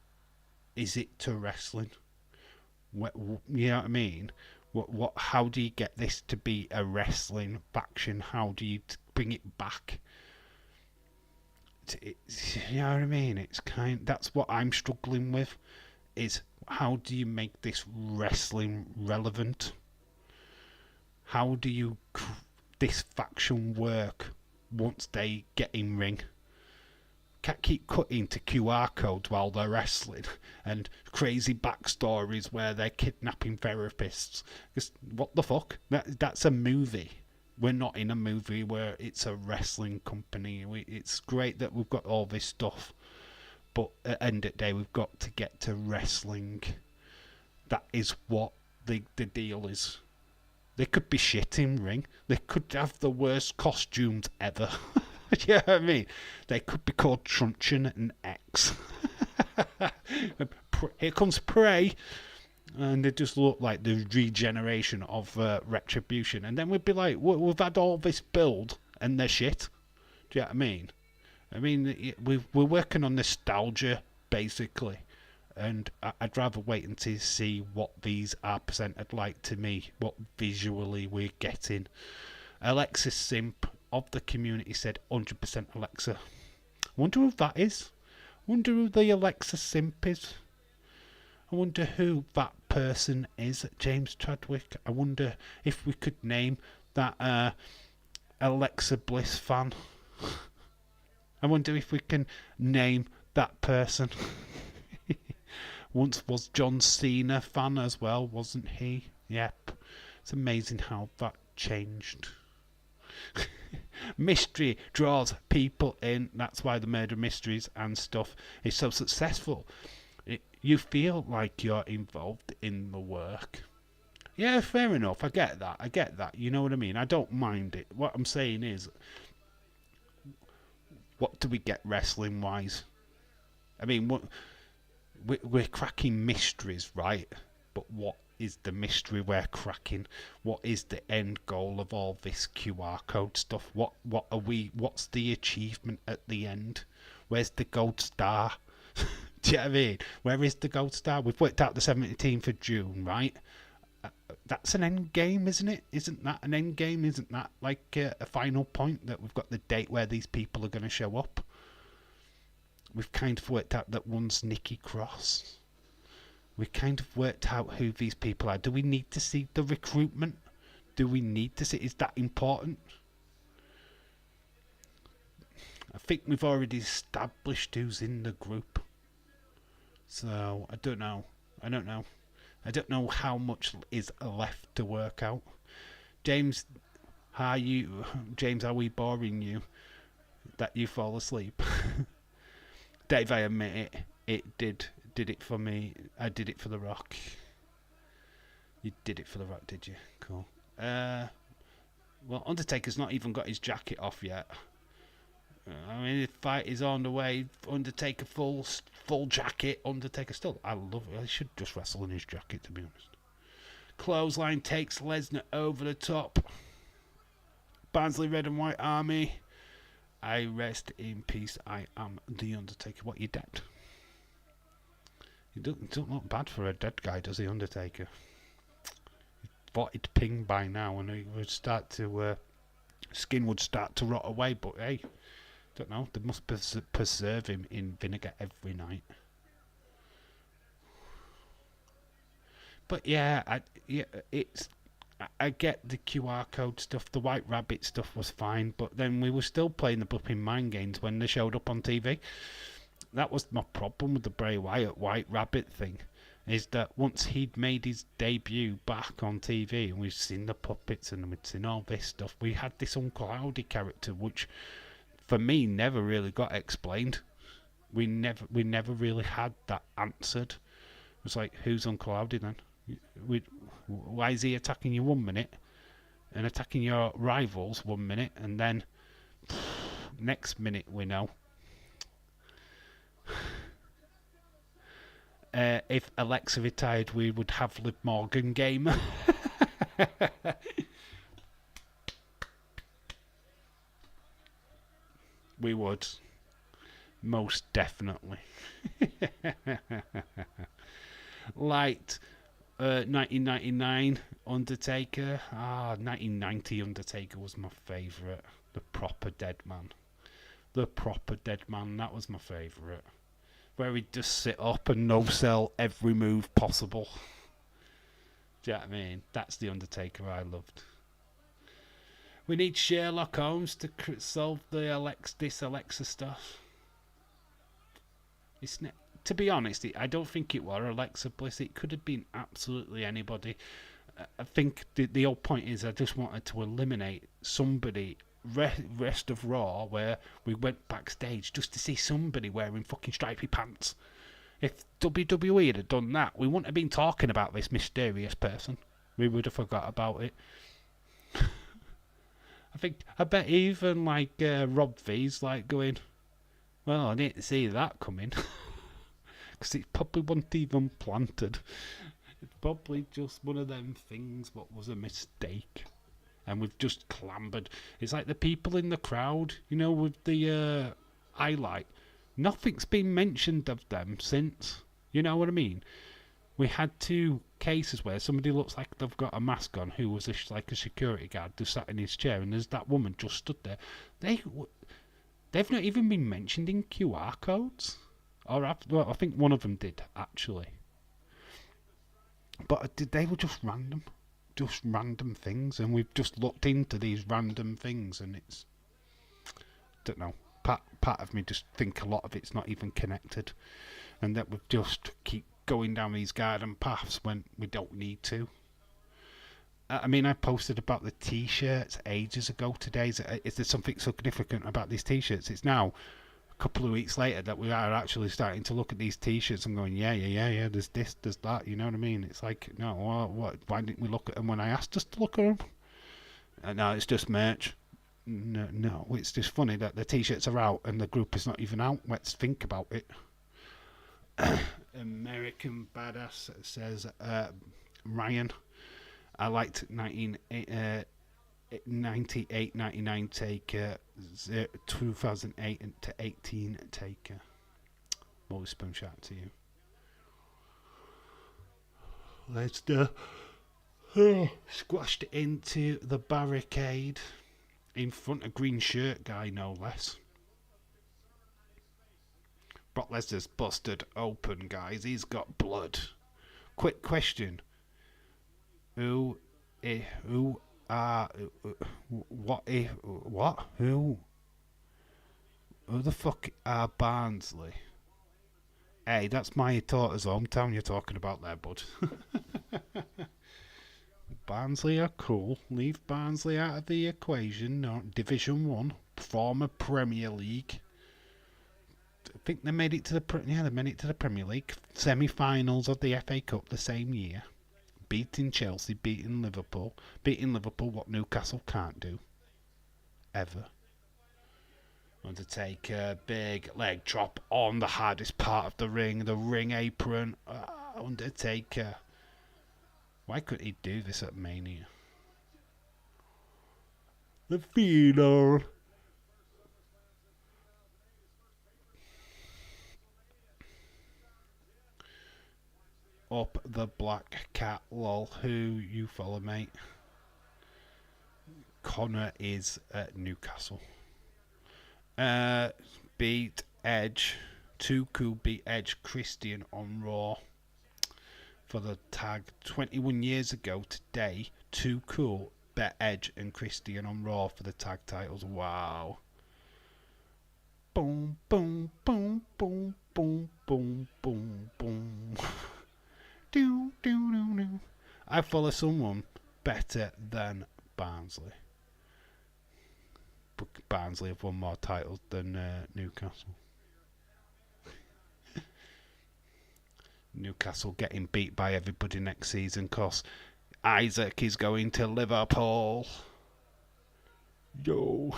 is it to wrestling? You know what I mean? What? How do you get this to be a wrestling faction? How do you bring it back? You know what I mean? That's what I'm struggling with. Is how do you make this wrestling relevant? How do you this faction work once they get in ring? Can't keep cutting to QR codes while they're wrestling and crazy backstories where they're kidnapping therapists. Because what the fuck? That's a movie. We're not in a movie where it's a wrestling company. It's great that we've got all this stuff, but at the end of the day, we've got to get to wrestling. That is what the deal is. They could be shit in ring. They could have the worst costumes ever. You know what I mean? They could be called Truncheon and X. Here comes Prey. And they just look like the regeneration of Retribution. And then we'd be like, we've had all this build and they're shit. Do you know what I mean? I mean, we're working on nostalgia, basically. And I'd rather wait until see what these are presented like to me, what visually we're getting. Alexis Simp of the community said 100% Alexa. Wonder who that is. Wonder who the Alexa Simp is. I wonder who that person is, James Chadwick. I wonder if we could name that Alexa Bliss fan. I wonder if we can name that person. Once was John Cena fan as well, wasn't he? Yep. It's amazing how that changed. Mystery draws people in. That's why the murder mysteries and stuff is so successful. You feel like you're involved in the work. Yeah, fair enough. I get that. You know what I mean? I don't mind it. What I'm saying is, what do we get wrestling wise? I mean, we're cracking mysteries, right? But what is the mystery we're cracking? What is the end goal of all this QR code stuff? What are we? What's the achievement at the end? Where's the gold star? Do you know what I mean? Where is the gold star? We've worked out the 17th of June, right? That's an end game, isn't it? Isn't that an end game? Isn't that like a final point that we've got the date where these people are going to show up? We've kind of worked out that one's Nikki Cross. We've kind of worked out who these people are. Do we need to see the recruitment? Do we need to see? Is that important? I think we've already established who's in the group. So, I don't know. I don't know how much is left to work out. James, are we boring you that you fall asleep? Dave, I admit it did it for me. I did it for The Rock. You did it for The Rock, did you? Cool. Well, Undertaker's not even got his jacket off yet. I mean, the fight is on the way. Undertaker full jacket. Undertaker still. I love it. I should just wrestle in his jacket, to be honest. Clothesline takes Lesnar over the top. Barnsley Red and White Army. I rest in peace. I am the Undertaker. What, you dead? He don't look bad for a dead guy, does he, Undertaker? He thought he'd ping by now, and he would start to skin would start to rot away. But hey, don't know. They must preserve him in vinegar every night. But yeah, I get the QR code stuff, the White Rabbit stuff was fine, but then we were still playing the flipping mind games when they showed up on TV. That was my problem with the Bray Wyatt White Rabbit thing, is that once he'd made his debut back on TV and we've seen the puppets and we'd seen all this stuff, we had this Uncle Howdy character which for me never really got explained. We never really had that answered. It was like, who's Uncle Howdy then? Why is he attacking you 1 minute and attacking your rivals 1 minute, and then next minute we know. If Alexa retired, we would have Liv Morgan game. We would. Most definitely. Liked 1999 Undertaker. 1990 Undertaker was my favourite. The proper dead man. That was my favourite. Where he'd just sit up and no-sell every move possible. Do you know what I mean? That's the Undertaker I loved. We need Sherlock Holmes to solve the Alexa stuff. To be honest, I don't think it were Alexa Bliss. It could have been absolutely anybody. I think the whole point is I just wanted to eliminate somebody rest of Raw where we went backstage just to see somebody wearing fucking stripy pants. If WWE had done that, we wouldn't have been talking about this mysterious person. We would have forgot about it. I bet even like Rob V's like going, well, I didn't see that coming. Because it probably wasn't even planted. It's probably just one of them things what was a mistake. And we've just clambered. It's like the people in the crowd, with the highlight. Nothing's been mentioned of them since. You know what I mean? We had 2 cases where somebody looks like they've got a mask on, who was like a security guard, just sat in his chair, and there's that woman just stood there. They've not even been mentioned in QR codes. I think one of them did, actually. But they were just random things, and we've just looked into these random things, and it's, don't know, part of me just think a lot of it's not even connected, and that we just keep going down these garden paths when we don't need to. I mean, I posted about the t-shirts ages ago today. Is there something significant about these t-shirts? It's now a couple of weeks later that we are actually starting to look at these t-shirts and going, yeah, there's this, there's that, you know what I mean? It's like, no, why didn't we look at them when I asked us to look at them? No, it's just merch. No, it's just funny that the t-shirts are out and the group is not even out. Let's think about it. American Badass says, Ryan, I liked 98-99 Taker, 2008 to 18 Taker. Molly Spoon, shout out to you. Let's squashed into the barricade in front of green shirt guy, no less. Brock Lesnar's busted open, guys. He's got blood. Quick question. Who the fuck are Barnsley? Hey, that's my daughter's hometown you're talking about there, bud. Barnsley are cool. Leave Barnsley out of the equation. No, Division 1, former Premier League. I think they made it to the Premier League semi-finals of the FA Cup the same year. Beating Chelsea, beating Liverpool, what Newcastle can't do ever. Undertaker, big leg drop on the hardest part of the ring apron. Undertaker. Why couldn't he do this at Mania? The final. Up the black cat, lol. Who you follow, mate? Connor is at Newcastle. Beat Edge. Tuku beat Edge Christian on Raw. for the tag 21 years ago today. Too Cool bet Edge and Christian on Raw for the tag titles. Wow. Boom, boom, boom, boom, boom, boom, boom, boom. Do, do, do, do. I follow someone better than Barnsley. But Barnsley have won more titles than Newcastle. Newcastle getting beat by everybody next season because Isaac is going to Liverpool. Yo.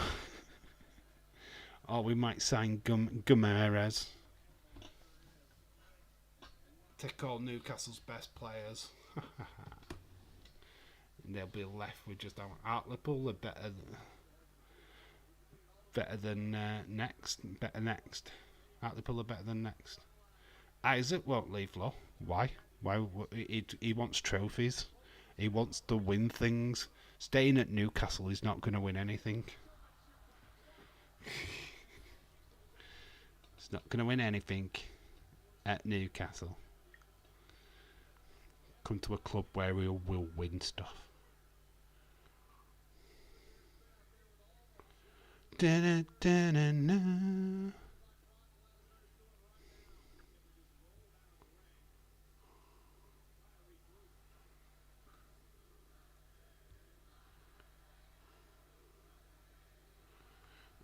Or we might sign Guimaraes. Take all Newcastle's best players. And they'll be left with just Hartlepool. They're better than next. Better next. Hartlepool are better than next. Isaac won't leave Law. Why? He wants trophies. He wants to win things. Staying at Newcastle, he's not going to win anything. He's not going to win anything at Newcastle. Come to a club where he will win stuff. Da-da-da-da-da.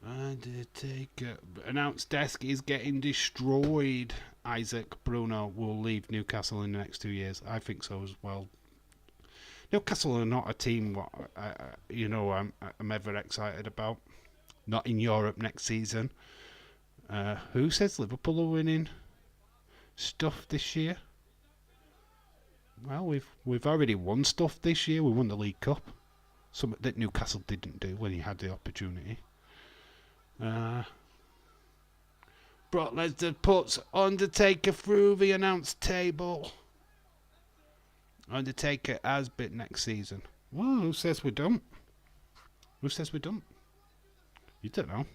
Undertaker announced desk is getting destroyed. Isaac Bruno will leave Newcastle in the next 2 years. I think so as well. Newcastle are not a team what I'm ever excited about. Not in Europe next season. Who says Liverpool are winning stuff this year? Well, we've already won stuff this year. We won the League Cup, something that Newcastle didn't do when he had the opportunity. Brock Lesnar puts Undertaker through the announce table. Undertaker has been next season. Well, who says we don't? Who says we don't? You don't know.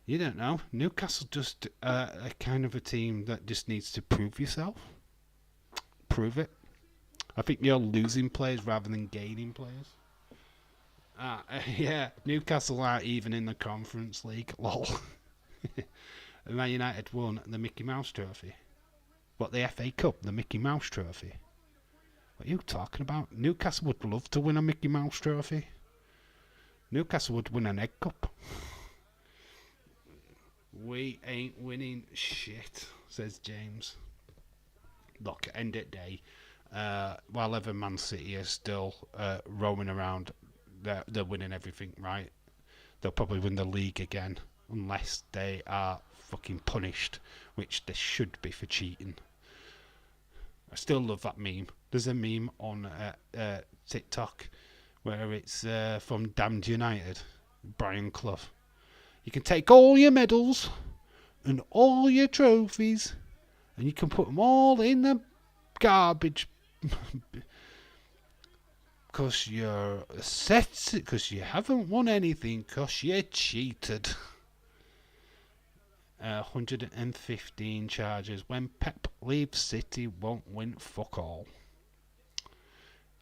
You don't know. Newcastle just a kind of a team that just needs to prove yourself. Prove it. I think you're losing players rather than gaining players. Yeah, Newcastle aren't even in the Conference League. Lol. Man United won the Mickey Mouse Trophy. What, the FA Cup? The Mickey Mouse Trophy? What are you talking about? Newcastle would love to win a Mickey Mouse Trophy. Newcastle would win an Egg Cup. We ain't winning shit, says James. Look, end of day. While ever Man City is still roaming around, they're winning everything, right? They'll probably win the league again, unless they are fucking punished, which they should be for cheating. I still love that meme. There's a meme on TikTok where it's from Damned United, Brian Clough. You can take all your medals and all your trophies and you can put them all in the garbage because you're set, because you haven't won anything, because you cheated. 115 charges. When Pep leaves City, won't win fuck all.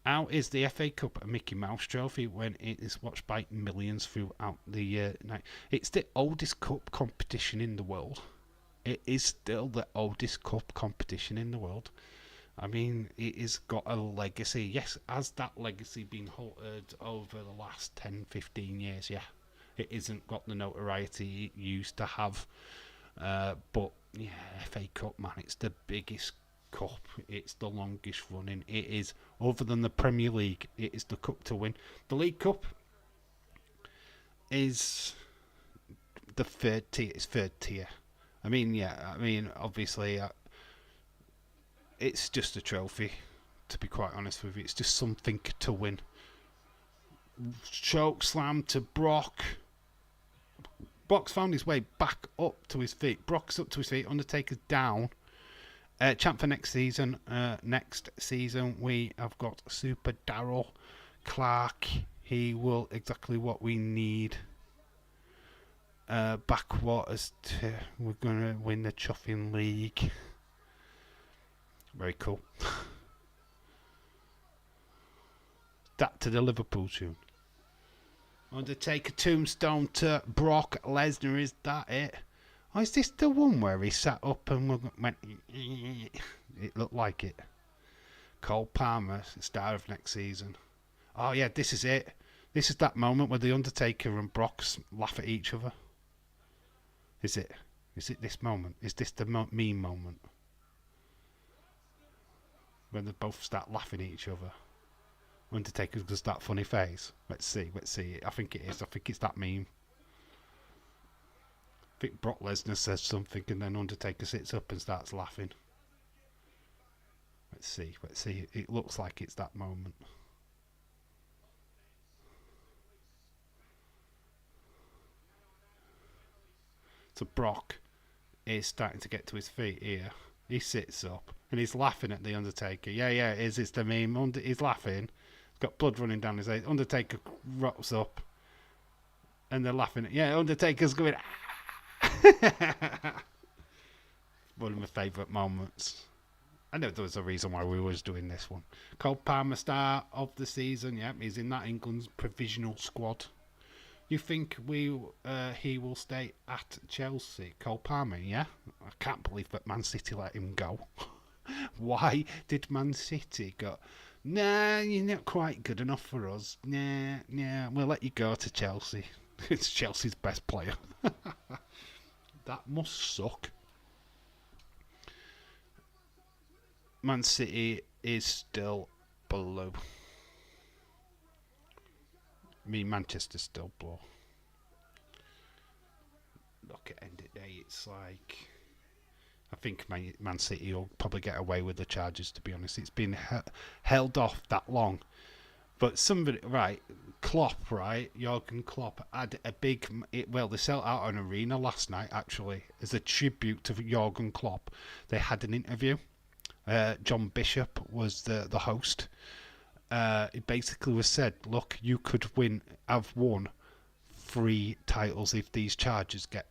How is the FA Cup a Mickey Mouse Trophy when it is watched by millions throughout the night? It's the oldest cup competition in the world. It is still the oldest cup competition in the world. I mean, it has got a legacy. Yes, has that legacy been halted over the last 10, 15 years? Yeah. It isn't got the notoriety it used to have. But, yeah, FA Cup, man, it's the biggest cup. It's the longest running. It is, other than the Premier League, it is the cup to win. The League Cup is the third tier. It's third tier. I mean, yeah, obviously, it's just a trophy, to be quite honest with you. It's just something to win. Choke slam to Brock. Brock's found his way back up to his feet. Brock's up to his feet. Undertaker's down. Champ for next season. Next season, we have got Super Darryl Clark. He will exactly what we need. Backwaters. We're going to win the Chuffing League. Very cool. that to the Liverpool tune? Undertaker tombstone to Brock Lesnar, is that it? Or is this the one where he sat up and went... It looked like it. Cole Palmer, star of next season. Oh yeah, this is it. This is that moment where the Undertaker and Brock laugh at each other. Is it? Is it this moment? Is this the meme moment? When they both start laughing at each other. Undertaker does that funny face. Let's see. I think it is. I think it's that meme. I think Brock Lesnar says something and then Undertaker sits up and starts laughing. Let's see. It looks like it's that moment. So Brock is starting to get to his feet here. He sits up and he's laughing at the Undertaker. Yeah, it is. It's the meme. He's laughing. Got blood running down his head. Undertaker rocks up and they're laughing. Yeah, Undertaker's going. One of my favourite moments. I know there was a reason why we was doing this one. Cole Palmer, star of the season. Yeah, he's in that England's provisional squad. You think he will stay at Chelsea? Cole Palmer, yeah? I can't believe that Man City let him go. Why did Man City go... Nah, you're not quite good enough for us. Nah, we'll let you go to Chelsea. It's Chelsea's best player. That must suck. Man City is still below. Manchester's still below. Look at end of day, it's like... I think Man City will probably get away with the charges, to be honest. It's been held off that long. But somebody, right, Klopp, right, Jurgen Klopp had a big... they sold out an arena last night, actually, as a tribute to Jurgen Klopp. They had an interview. John Bishop was the host. It basically was said, look, you could have won 3 titles if these charges get,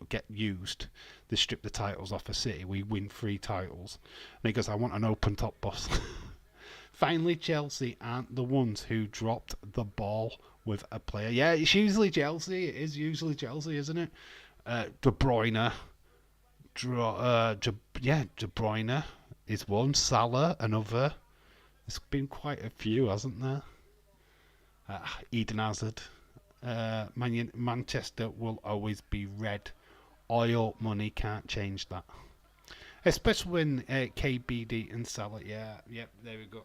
get used. They strip the titles off a City. We win 3 titles. And he goes, I want an open top bus. Finally, Chelsea aren't the ones who dropped the ball with a player. Yeah, it's usually Chelsea. It is usually Chelsea, isn't it? De Bruyne. De Bruyne is one. Salah, another. There's been quite a few, hasn't there? Eden Hazard. Manchester will always be red. Oil money can't change that. Especially when KBD and Salah. Yep, there we go.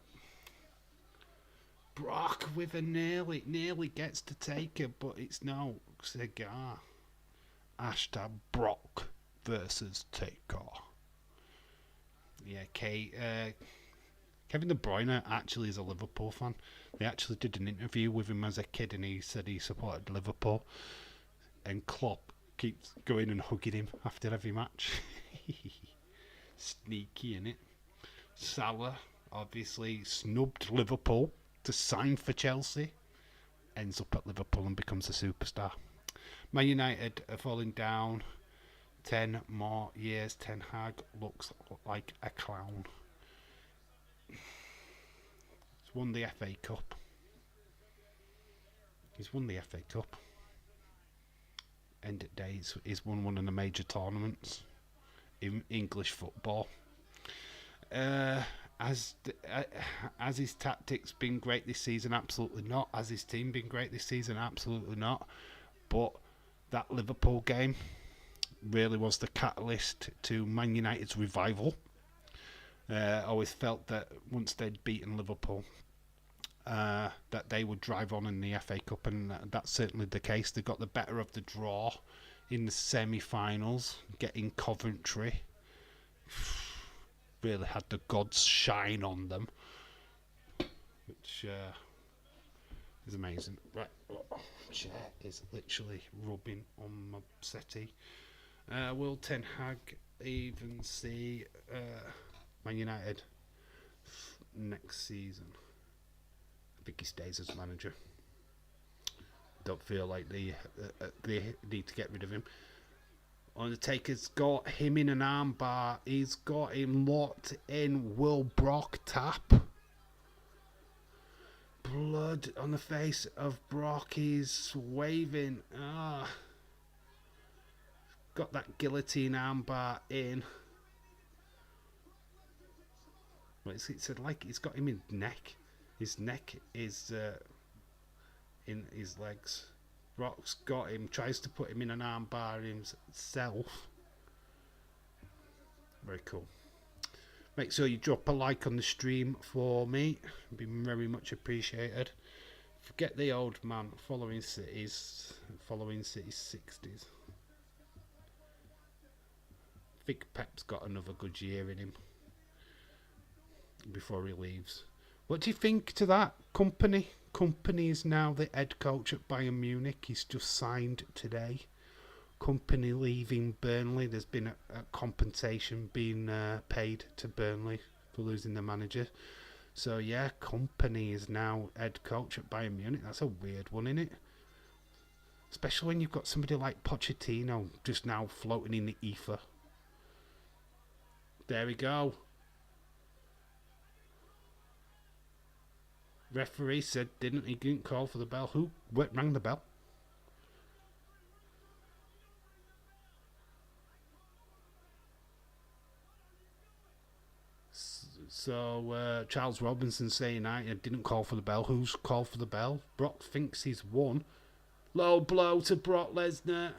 Brock with a nearly gets to take it, but it's no cigar. Hashtag Brock versus Taker. Yeah, Kevin De Bruyne actually is a Liverpool fan. They actually did an interview with him as a kid and he said he supported Liverpool. And Klopp keeps going and hugging him after every match. Sneaky, innit? Salah obviously snubbed Liverpool to sign for Chelsea. Ends up at Liverpool and becomes a superstar. Man United are falling down. 10 more years. Ten Hag looks like a clown. He's won the FA Cup. End of days, he's won one of the major tournaments in English football. Has his tactics been great this season? Absolutely not. Has his team been great this season? Absolutely not. But that Liverpool game really was the catalyst to Man United's revival. I always felt that once they'd beaten Liverpool, that they would drive on in the FA Cup, and that's certainly the case. They got the better of the draw in the semi-finals, getting Coventry. Really had the gods shine on them, which is amazing. Right, chair is literally rubbing on my settee. Will Ten Hag even see Man United next season? I think he stays as manager. Don't feel like they need to get rid of him. Undertaker's got him in an armbar. He's got him locked in. Will Brock tap? blood on the face of Brock. He's waving. Got that guillotine armbar in. Well, it's like it's got him in neck. His neck is in his legs. Brock's got him. Tries to put him in an armbar himself. Very cool. Make sure you drop a like on the stream for me. It'd be very much appreciated. Forget the old man. Following City's 60s. Think Pep's got another good year in him before he leaves. What do you think to that? Company is now the head coach at Bayern Munich. He's just signed today. Company leaving Burnley. There's been a compensation being paid to Burnley for losing the manager. So yeah, Company is now head coach at Bayern Munich. That's a weird one, isn't it? Especially when you've got somebody like Pochettino just now floating in the ether. There we go. Referee said he didn't call for the bell. Who rang the bell? So Charles Robinson saying I didn't call for the bell. Who's called for the bell? Brock thinks he's won. Low blow to Brock Lesnar.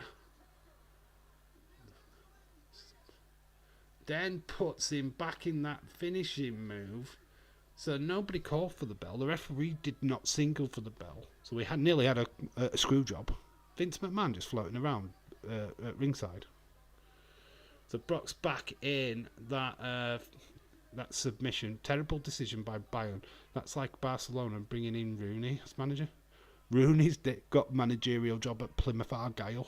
Then puts him back in that finishing move. So nobody called for the bell. The referee did not signal for the bell. So we nearly had a screw job. Vince McMahon just floating around at ringside. So Brock's back in that submission. Terrible decision by Bayern. That's like Barcelona bringing in Rooney as manager. Rooney's got managerial job at Plymouth Argyle.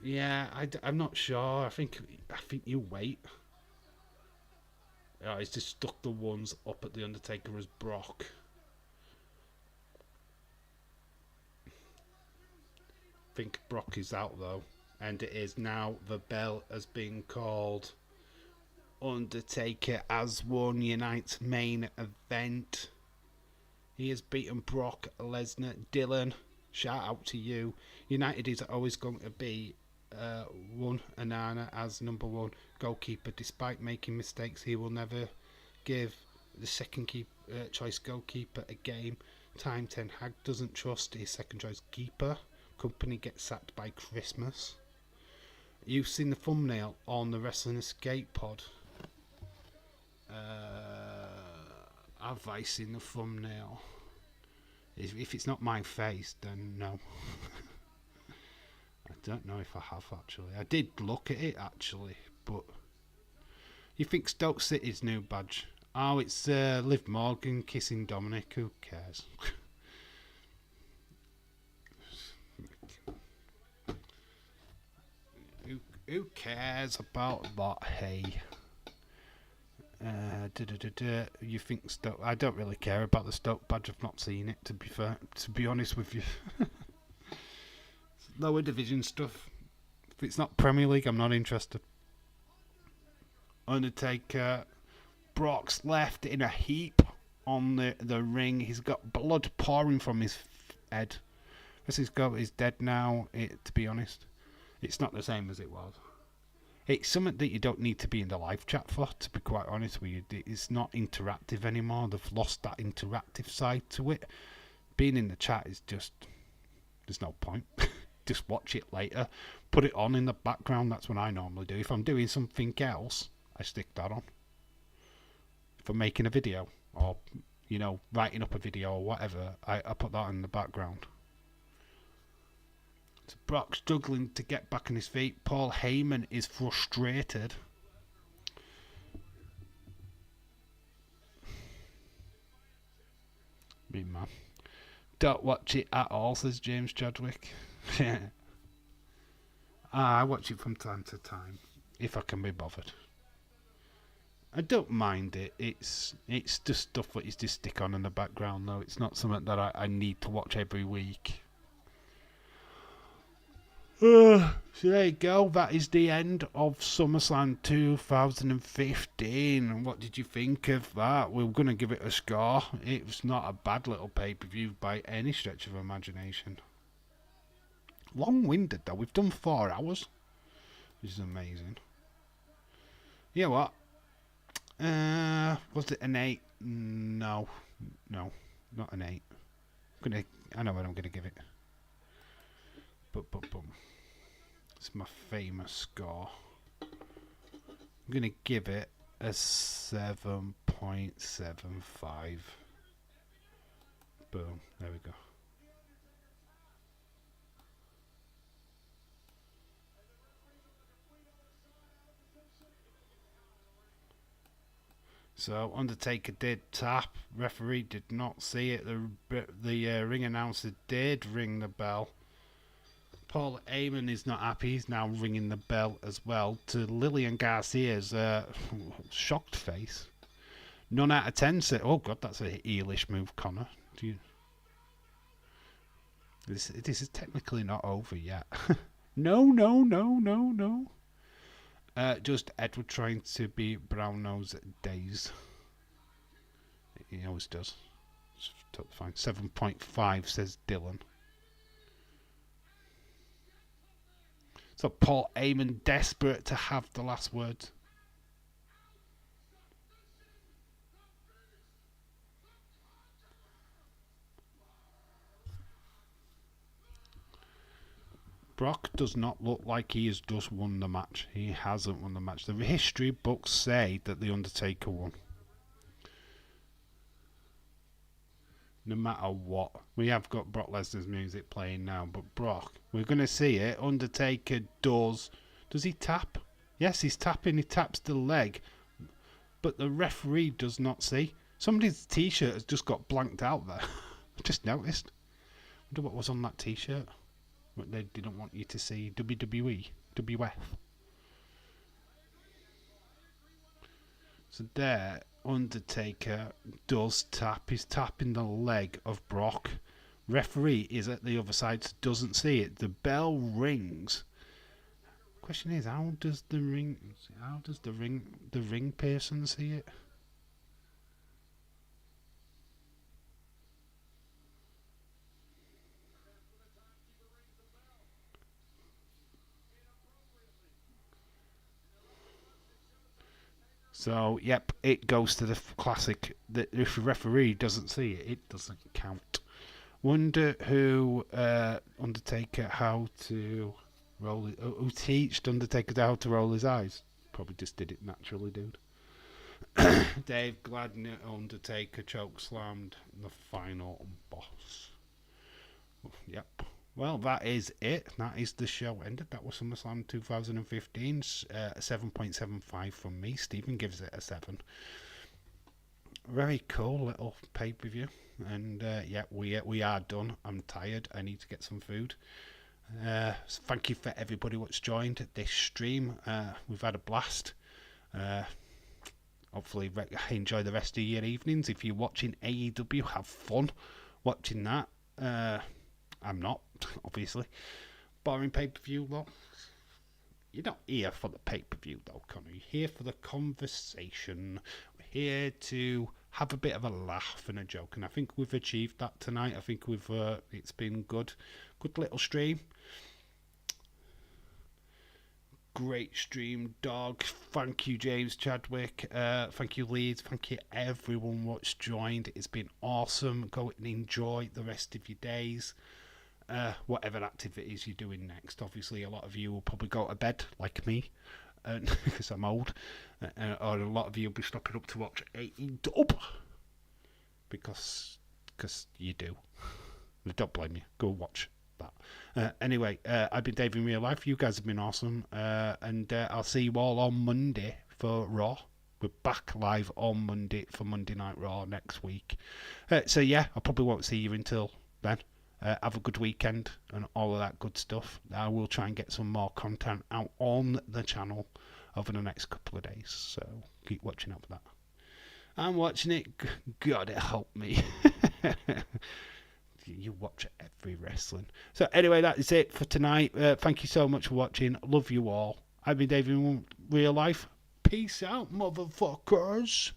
Yeah, I'm not sure. I think you wait. Oh, he's just stuck the ones up at the Undertaker as Brock. I think Brock is out though, and it is now. The bell has been called. Undertaker has won Unite's main event. He has beaten Brock Lesnar. Dylan, shout out to you. United is always going to be one Anana as number one goalkeeper. Despite making mistakes, he will never give the second choice goalkeeper a game. Time. Ten Hag doesn't trust his second choice keeper. Company gets sacked by Christmas. You've seen the thumbnail on the Wrestling Escape Pod. Have I seen the thumbnail? If it's not my face, then no. I don't know if I have actually. I did look at it actually, but you think Stoke City's new badge? Oh, it's Liv Morgan kissing Dominic. Who cares? Who cares about that? Hey. You think Stoke? I don't really care about the Stoke badge. I've not seen it. To be fair, to be honest with you. Lower division stuff. If it's not Premier League, I'm not interested. Undertaker, Brock's left in a heap on the ring. He's got blood pouring from his head. His goat is dead now. To be honest, it's not the same as it was. It's something that you don't need to be in the live chat for, to be quite honest with you. It's not interactive anymore. They've lost that interactive side to it. Being in the chat is just... there's no point. Just watch it later. Put it on in the background. That's what I normally do. If I'm doing something else, I stick that on. If I'm making a video or, writing up a video or whatever, I put that in the background. So Brock struggling to get back on his feet. Paul Heyman is frustrated. Me man. Don't watch it at all, says James Chadwick. I watch it from time to time, if I can be bothered. I don't mind it. It's just stuff that you just stick on in the background, though. It's not something that I need to watch every week. So there you go. That is the end of SummerSlam 2015. What did you think of that? We're going to give it a score. It was not a bad little pay-per-view by any stretch of imagination. Long-winded though. We've done 4 hours, which is amazing. You know what? Was it an 8? No, not an 8. I know what I'm gonna give it. But. It's my famous score. I'm going to give it a 7.75. Boom. There we go. So Undertaker did tap. Referee did not see it. The ring announcer did ring the bell. Paul Heyman is not happy. He's now ringing the bell as well to Lillian Garcia's shocked face. 9 out of 10 said, "Oh God, that's a heelish move, Connor." This is technically not over yet. No. Just Edward trying to be Brownow's days. He always does. It's totally fine. 7.5 says Dylan. So Paul Heyman desperate to have the last words. Brock does not look like he has just won the match. He hasn't won the match. The history books say that The Undertaker won. No matter what. We have got Brock Lesnar's music playing now, but Brock, we're going to see it. Undertaker does he tap? Yes, he's tapping. He taps the leg, but the referee does not see. Somebody's t-shirt has just got blanked out there. I just noticed. I wonder what was on that t-shirt. What they didn't want you to see. WWE, WF. So there, Undertaker does tap. He's tapping the leg of Brock. Referee is at the other side, so doesn't see it. The bell rings. Question is, how does the ring person see it? So, yep, it goes to the classic that if the referee doesn't see it, it doesn't count. Wonder who Undertaker how to roll it. Who teached Undertaker how to roll his eyes? Probably just did it naturally, dude. Dave Gladney, Undertaker chokeslammed the final boss. Yep. Well, that is it. That is the show ended. That was SummerSlam 2015. 7.75 from me. Stephen gives it a 7. Very cool little pay-per-view. And yeah, we are done. I'm tired. I need to get some food. Thank you for everybody what's joined this stream. We've had a blast. Hopefully enjoy the rest of your evenings. If you're watching AEW, have fun watching that. I'm not, obviously. Boring pay-per-view, though. You're not here for the pay-per-view, though, Connor. You're here for the conversation. We're here to have a bit of a laugh and a joke, and I think we've achieved that tonight. I think it's been good little stream. Great stream, dog. Thank you, James Chadwick. Thank you, Leeds. Thank you, everyone what's joined. It's been awesome. Go and enjoy the rest of your days. Whatever activities you're doing next. Obviously, a lot of you will probably go to bed, like me, because I'm old. Or a lot of you will be stopping up to watch AEW. Because you do. Don't blame you. Go watch that. Anyway, I've been Dave in real life. You guys have been awesome. And I'll see you all on Monday for Raw. We're back live on Monday for Monday Night Raw next week. So yeah, I probably won't see you until then. Have a good weekend and all of that good stuff. I will try and get some more content out on the channel over the next couple of days. So keep watching out for that. I'm watching it. God, it helped me. you watch every wrestling. So anyway, that is it for tonight. Thank you so much for watching. Love you all. I've been David in real life. Peace out, motherfuckers.